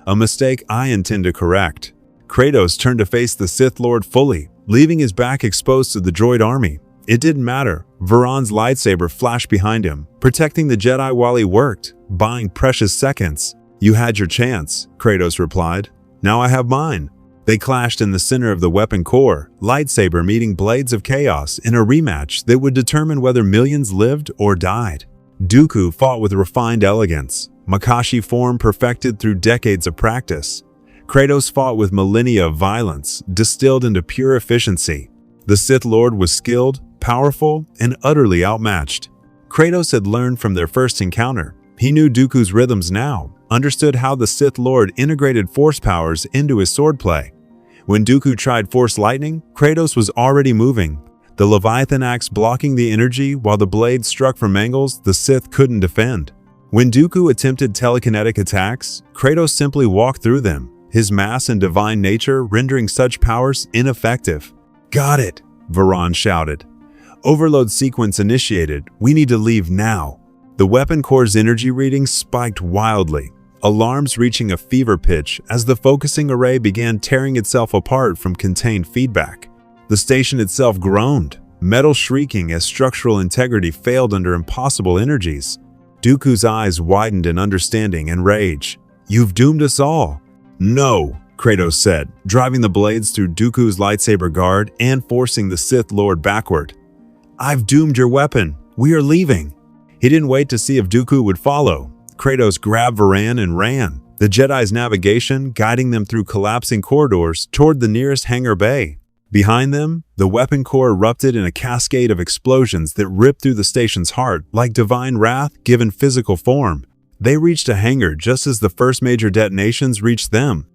"A mistake I intend to correct." Kratos turned to face the Sith Lord fully, leaving his back exposed to the droid army. It didn't matter. Varan's lightsaber flashed behind him, protecting the Jedi while he worked, buying precious seconds. "You had your chance," Kratos replied. "Now I have mine." They clashed in the center of the weapon core, lightsaber meeting Blades of Chaos in a rematch that would determine whether millions lived or died. Dooku fought with refined elegance, Makashi form perfected through decades of practice. Kratos fought with millennia of violence, distilled into pure efficiency. The Sith Lord was skilled, powerful, and utterly outmatched. Kratos had learned from their first encounter. He knew Dooku's rhythms now, understood how the Sith Lord integrated force powers into his swordplay. When Dooku tried Force Lightning, Kratos was already moving, the Leviathan axe blocking the energy while the blade struck from angles the Sith couldn't defend. When Dooku attempted telekinetic attacks, Kratos simply walked through them, his mass and divine nature rendering such powers ineffective. "Got it!" Varan shouted. "Overload sequence initiated. We need to leave now." The weapon core's energy readings spiked wildly, alarms reaching a fever pitch as the focusing array began tearing itself apart from contained feedback. The station itself groaned, metal shrieking as structural integrity failed under impossible energies. Dooku's eyes widened in understanding and rage. "You've doomed us all." "No," Kratos said, driving the blades through Dooku's lightsaber guard and forcing the Sith Lord backward. "I've doomed your weapon. We are leaving." He didn't wait to see if Dooku would follow. Kratos grabbed Varan and ran, the Jedi's navigation guiding them through collapsing corridors toward the nearest hangar bay. Behind them, the weapon core erupted in a cascade of explosions that ripped through the station's heart like divine wrath given physical form. They reached a hangar just as the first major detonations reached them.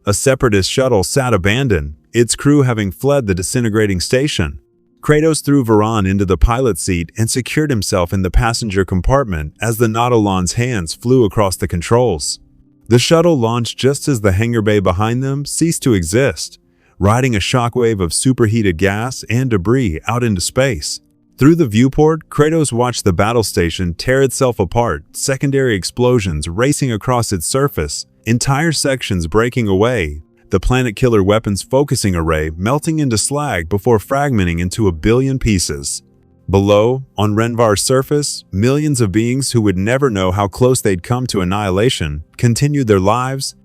A Separatist shuttle sat abandoned, its crew having fled the disintegrating station. Kratos threw Varan into the pilot seat and secured himself in the passenger compartment as the Nautolan's hands flew across the controls. The shuttle launched just as the hangar bay behind them ceased to exist, riding a shockwave of superheated gas and debris out into space. Through the viewport, Kratos watched the battle station tear itself apart, secondary explosions racing across its surface, entire sections breaking away, the planet killer weapon's focusing array melting into slag before fragmenting into a billion pieces. Below, on Renvar's surface, millions of beings who would never know how close they'd come to annihilation continued their lives,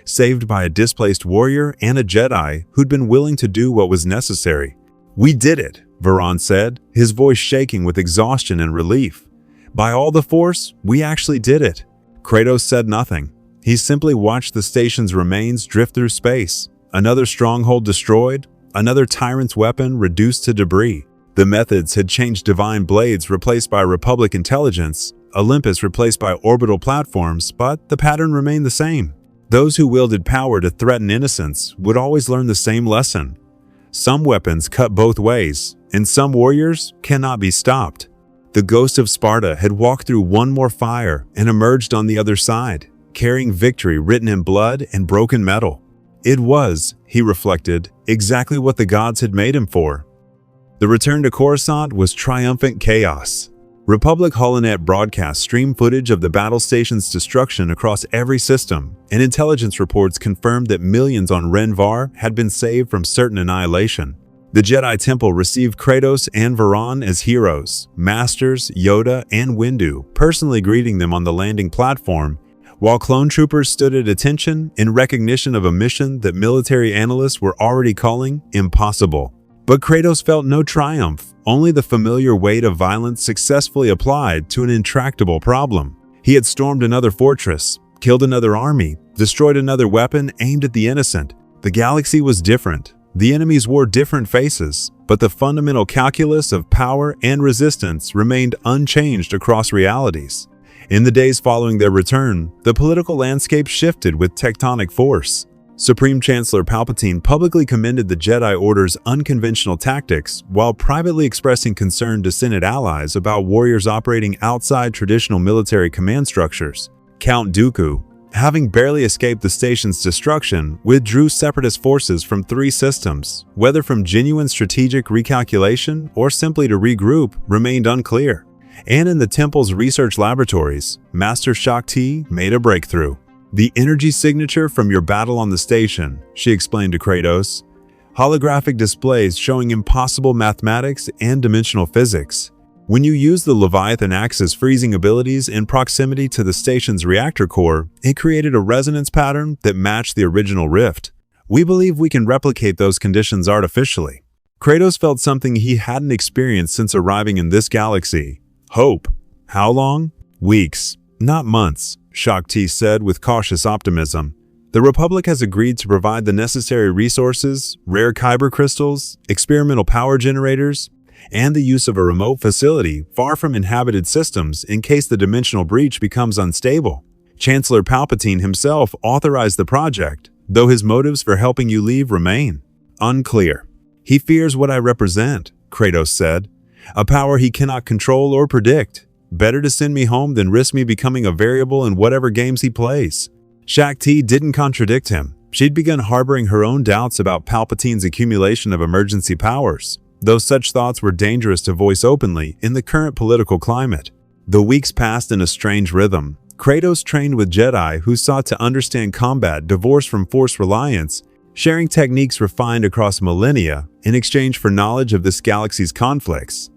saved by a displaced warrior and a Jedi who'd been willing to do what was necessary. "We did it," Varan said, his voice shaking with exhaustion and relief. "By all the Force, we actually did it." Kratos said nothing. He simply watched the station's remains drift through space, another stronghold destroyed, another tyrant's weapon reduced to debris. The methods had changed, divine blades replaced by Republic intelligence, Olympus replaced by orbital platforms, but the pattern remained the same. Those who wielded power to threaten innocence would always learn the same lesson. Some weapons cut both ways, and some warriors cannot be stopped. The Ghost of Sparta had walked through one more fire and emerged on the other side, carrying victory written in blood and broken metal. It was, he reflected, exactly what the gods had made him for. The return to Coruscant was triumphant chaos. Republic Holonet broadcast stream footage of the battle station's destruction across every system, and intelligence reports confirmed that millions on Renvar had been saved from certain annihilation. The Jedi Temple received Kratos and Varan as heroes, Masters, Yoda, and Windu personally greeting them on the landing platform, while clone troopers stood at attention in recognition of a mission that military analysts were already calling impossible. But Kratos felt no triumph, only the familiar weight of violence successfully applied to an intractable problem. He had stormed another fortress, killed another army, destroyed another weapon aimed at the innocent. The galaxy was different. The enemies wore different faces, but the fundamental calculus of power and resistance remained unchanged across realities. In the days following their return, the political landscape shifted with tectonic force. Supreme Chancellor Palpatine publicly commended the Jedi Order's unconventional tactics while privately expressing concern to Senate allies about warriors operating outside traditional military command structures. Count Dooku, having barely escaped the station's destruction, withdrew Separatist forces from 3 systems. Whether from genuine strategic recalculation or simply to regroup remained unclear. And in the Temple's research laboratories, Master Shakti made a breakthrough. "The energy signature from your battle on the station," she explained to Kratos. "Holographic displays showing impossible mathematics and dimensional physics. When you use the Leviathan Axe's freezing abilities in proximity to the station's reactor core, it created a resonance pattern that matched the original rift. We believe we can replicate those conditions artificially." Kratos felt something he hadn't experienced since arriving in this galaxy. Hope. How long? Weeks, not months. Shakti said with cautious optimism. The Republic has agreed to provide the necessary resources, rare kyber crystals, experimental power generators, and the use of a remote facility far from inhabited systems in case the dimensional breach becomes unstable. Chancellor Palpatine himself authorized the project, though his motives for helping you leave remain unclear. He fears what I represent, Kratos said, a power he cannot control or predict. Better to send me home than risk me becoming a variable in whatever games he plays. Shakti didn't contradict him. She'd begun harboring her own doubts about Palpatine's accumulation of emergency powers, though such thoughts were dangerous to voice openly in the current political climate. The weeks passed in a strange rhythm. Kratos trained with Jedi who sought to understand combat divorced from force reliance, sharing techniques refined across millennia in exchange for knowledge of this galaxy's conflicts.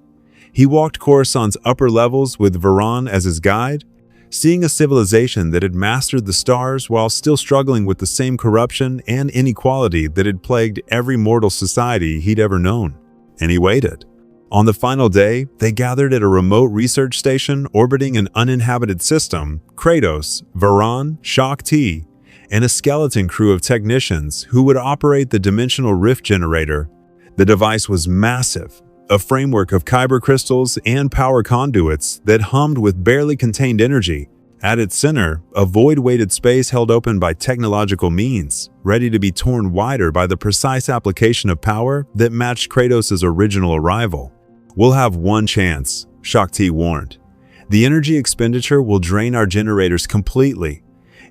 He walked Coruscant's upper levels with Varan as his guide, seeing a civilization that had mastered the stars while still struggling with the same corruption and inequality that had plagued every mortal society he'd ever known. And he waited. On the final day, they gathered at a remote research station orbiting an uninhabited system. Kratos, Varan, Shakti, and a skeleton crew of technicians who would operate the dimensional rift generator. The device was massive, a framework of kyber crystals and power conduits that hummed with barely contained energy. At its center, a void-weighted space held open by technological means, ready to be torn wider by the precise application of power that matched Kratos' original arrival. We'll have one chance, Shakti warned. The energy expenditure will drain our generators completely.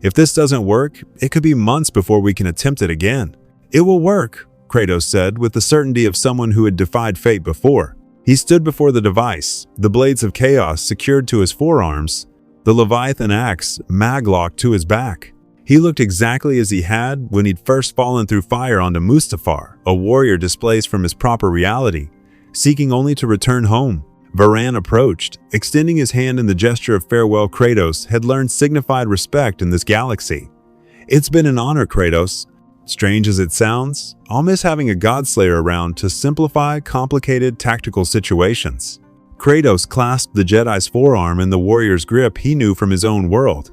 If this doesn't work, it could be months before we can attempt it again. It will work, Kratos said with the certainty of someone who had defied fate before. He stood before the device, the blades of chaos secured to his forearms, the Leviathan axe maglocked to his back. He looked exactly as he had when he'd first fallen through fire onto Mustafar, a warrior displaced from his proper reality, seeking only to return home. Varan approached, extending his hand in the gesture of farewell Kratos had learned signified respect in this galaxy. It's been an honor, Kratos. Strange as it sounds, I'll miss having a Godslayer around to simplify complicated tactical situations. Kratos clasped the Jedi's forearm in the warrior's grip he knew from his own world.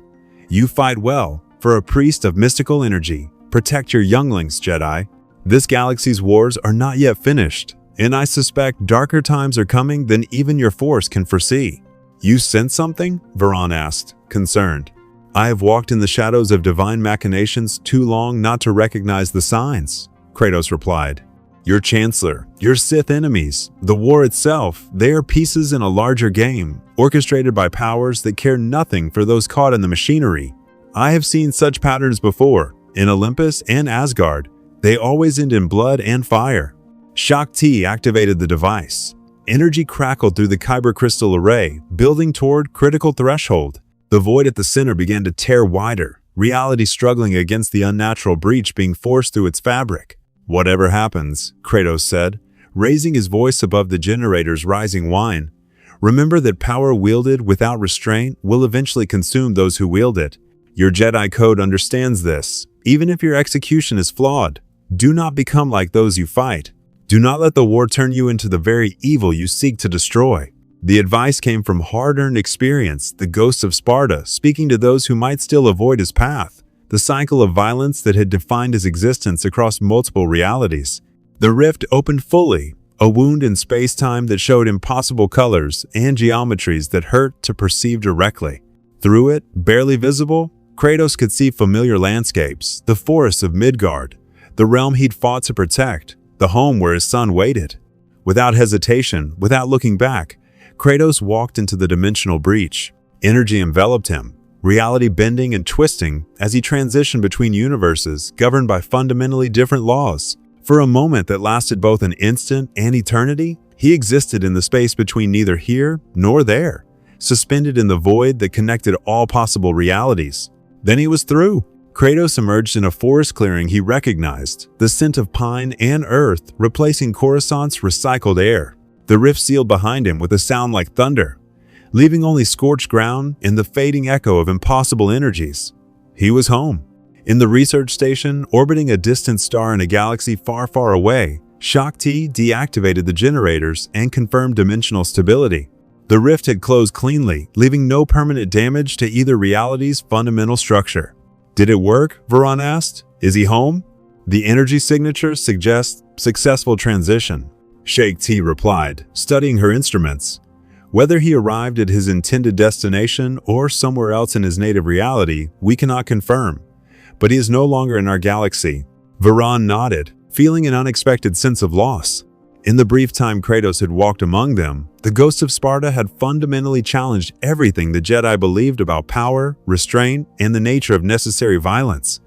You fight well, for a priest of mystical energy. Protect your younglings, Jedi. This galaxy's wars are not yet finished, and I suspect darker times are coming than even your force can foresee. You sense something? Varan asked, concerned. I have walked in the shadows of divine machinations too long not to recognize the signs, Kratos replied. Your Chancellor, your Sith enemies, the war itself, they are pieces in a larger game, orchestrated by powers that care nothing for those caught in the machinery. I have seen such patterns before, in Olympus and Asgard. They always end in blood and fire. Shakti activated the device. Energy crackled through the kyber crystal array, building toward critical threshold. The void at the center began to tear wider, reality struggling against the unnatural breach being forced through its fabric. Whatever happens, Kratos said, raising his voice above the generator's rising whine. Remember that power wielded without restraint will eventually consume those who wield it. Your Jedi code understands this. Even if your execution is flawed, do not become like those you fight. Do not let the war turn you into the very evil you seek to destroy. The advice came from hard-earned experience, the Ghost of Sparta, speaking to those who might still avoid his path, the cycle of violence that had defined his existence across multiple realities. The rift opened fully, a wound in space-time that showed impossible colors and geometries that hurt to perceive directly. Through it, barely visible, Kratos could see familiar landscapes, the forests of Midgard, the realm he'd fought to protect, the home where his son waited. Without hesitation, without looking back, Kratos walked into the dimensional breach. Energy enveloped him, reality bending and twisting as he transitioned between universes governed by fundamentally different laws. For a moment that lasted both an instant and eternity, he existed in the space between neither here nor there, suspended in the void that connected all possible realities. Then he was through. Kratos emerged in a forest clearing he recognized, the scent of pine and earth replacing Coruscant's recycled air. The rift sealed behind him with a sound like thunder, leaving only scorched ground and the fading echo of impossible energies. He was home. In the research station, orbiting a distant star in a galaxy far, far away, Shakti deactivated the generators and confirmed dimensional stability. The rift had closed cleanly, leaving no permanent damage to either reality's fundamental structure. "Did it work?" Varan asked. "Is he home?" "The energy signature suggests successful transition," Sheikh T replied, studying her instruments. "Whether he arrived at his intended destination or somewhere else in his native reality, we cannot confirm. But he is no longer in our galaxy." Varan nodded, feeling an unexpected sense of loss. In the brief time Kratos had walked among them, the Ghost of Sparta had fundamentally challenged everything the Jedi believed about power, restraint, and the nature of necessary violence.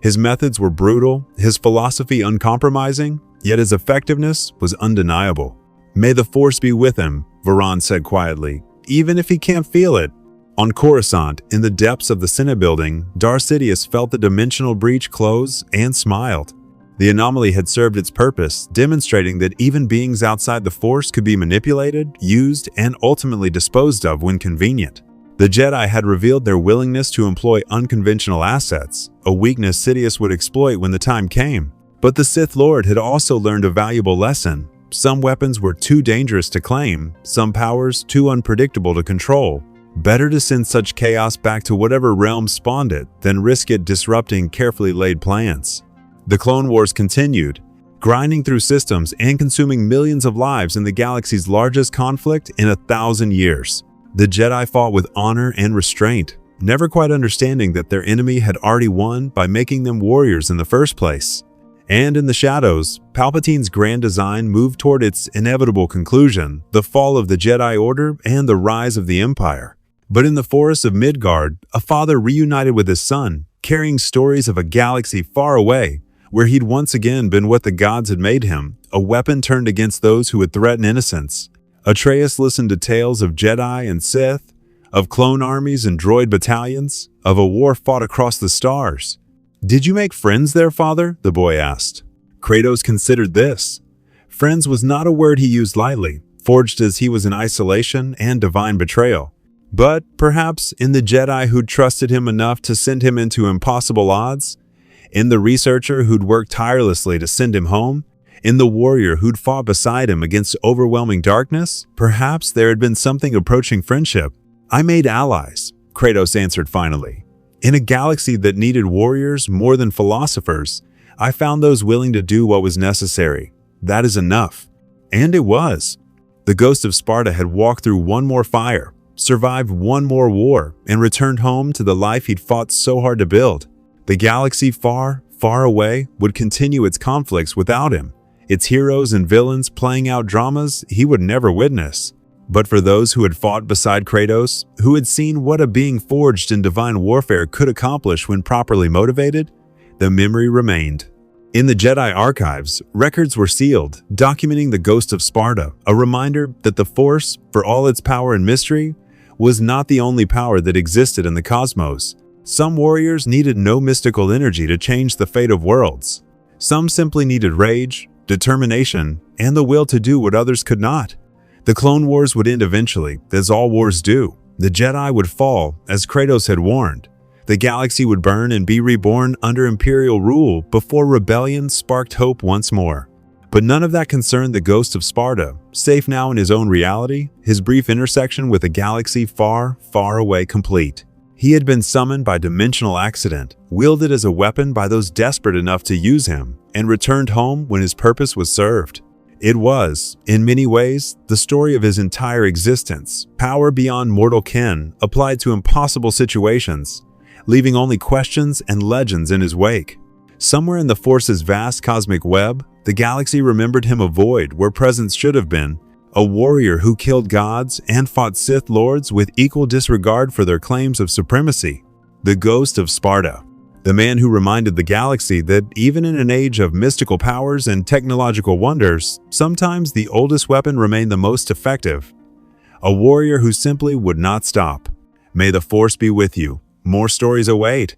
His methods were brutal, his philosophy uncompromising, yet his effectiveness was undeniable. "May the Force be with him," Varan said quietly, "even if he can't feel it." On Coruscant, in the depths of the Senate building, Darth Sidious felt the dimensional breach close and smiled. The anomaly had served its purpose, demonstrating that even beings outside the Force could be manipulated, used, and ultimately disposed of when convenient. The Jedi had revealed their willingness to employ unconventional assets, a weakness Sidious would exploit when the time came. But the Sith Lord had also learned a valuable lesson. Some weapons were too dangerous to claim, some powers too unpredictable to control. Better to send such chaos back to whatever realm spawned it than risk it disrupting carefully laid plans. The Clone Wars continued, grinding through systems and consuming millions of lives in the galaxy's largest conflict in 1,000 years. The Jedi fought with honor and restraint, never quite understanding that their enemy had already won by making them warriors in the first place. And in the shadows, Palpatine's grand design moved toward its inevitable conclusion, the fall of the Jedi Order and the rise of the Empire. But in the forests of Midgard, a father reunited with his son, carrying stories of a galaxy far away, where he'd once again been what the gods had made him, a weapon turned against those who would threaten innocence. Atreus listened to tales of Jedi and Sith, of clone armies and droid battalions, of a war fought across the stars. "Did you make friends there, father?" the boy asked. Kratos considered this. Friends was not a word he used lightly, forged as he was in isolation and divine betrayal. But perhaps in the Jedi who'd trusted him enough to send him into impossible odds, in the researcher who'd worked tirelessly to send him home, in the warrior who'd fought beside him against overwhelming darkness, perhaps there had been something approaching friendship. "I made allies," Kratos answered finally. "In a galaxy that needed warriors more than philosophers, I found those willing to do what was necessary. That is enough." And it was. The Ghost of Sparta had walked through one more fire, survived one more war, and returned home to the life he'd fought so hard to build. The galaxy far, far away would continue its conflicts without him, its heroes and villains playing out dramas he would never witness. But for those who had fought beside Kratos, who had seen what a being forged in divine warfare could accomplish when properly motivated, the memory remained. In the Jedi archives, records were sealed, documenting the Ghost of Sparta, a reminder that the Force, for all its power and mystery, was not the only power that existed in the cosmos. Some warriors needed no mystical energy to change the fate of worlds. Some simply needed rage, determination, and the will to do what others could not. The Clone Wars would end eventually, as all wars do. The Jedi would fall, as Kratos had warned. The galaxy would burn and be reborn under Imperial rule before rebellion sparked hope once more. But none of that concerned the Ghost of Sparta, safe now in his own reality, his brief intersection with a galaxy far, far away complete. He had been summoned by dimensional accident, wielded as a weapon by those desperate enough to use him, and returned home when his purpose was served. It was, in many ways, the story of his entire existence, power beyond mortal ken, applied to impossible situations, leaving only questions and legends in his wake. Somewhere in the Force's vast cosmic web, the galaxy remembered him a void where presence should have been, a warrior who killed gods and fought Sith Lords with equal disregard for their claims of supremacy. The Ghost of Sparta. The man who reminded the galaxy that even in an age of mystical powers and technological wonders, sometimes the oldest weapon remained the most effective. A warrior who simply would not stop. May the Force be with you. More stories await.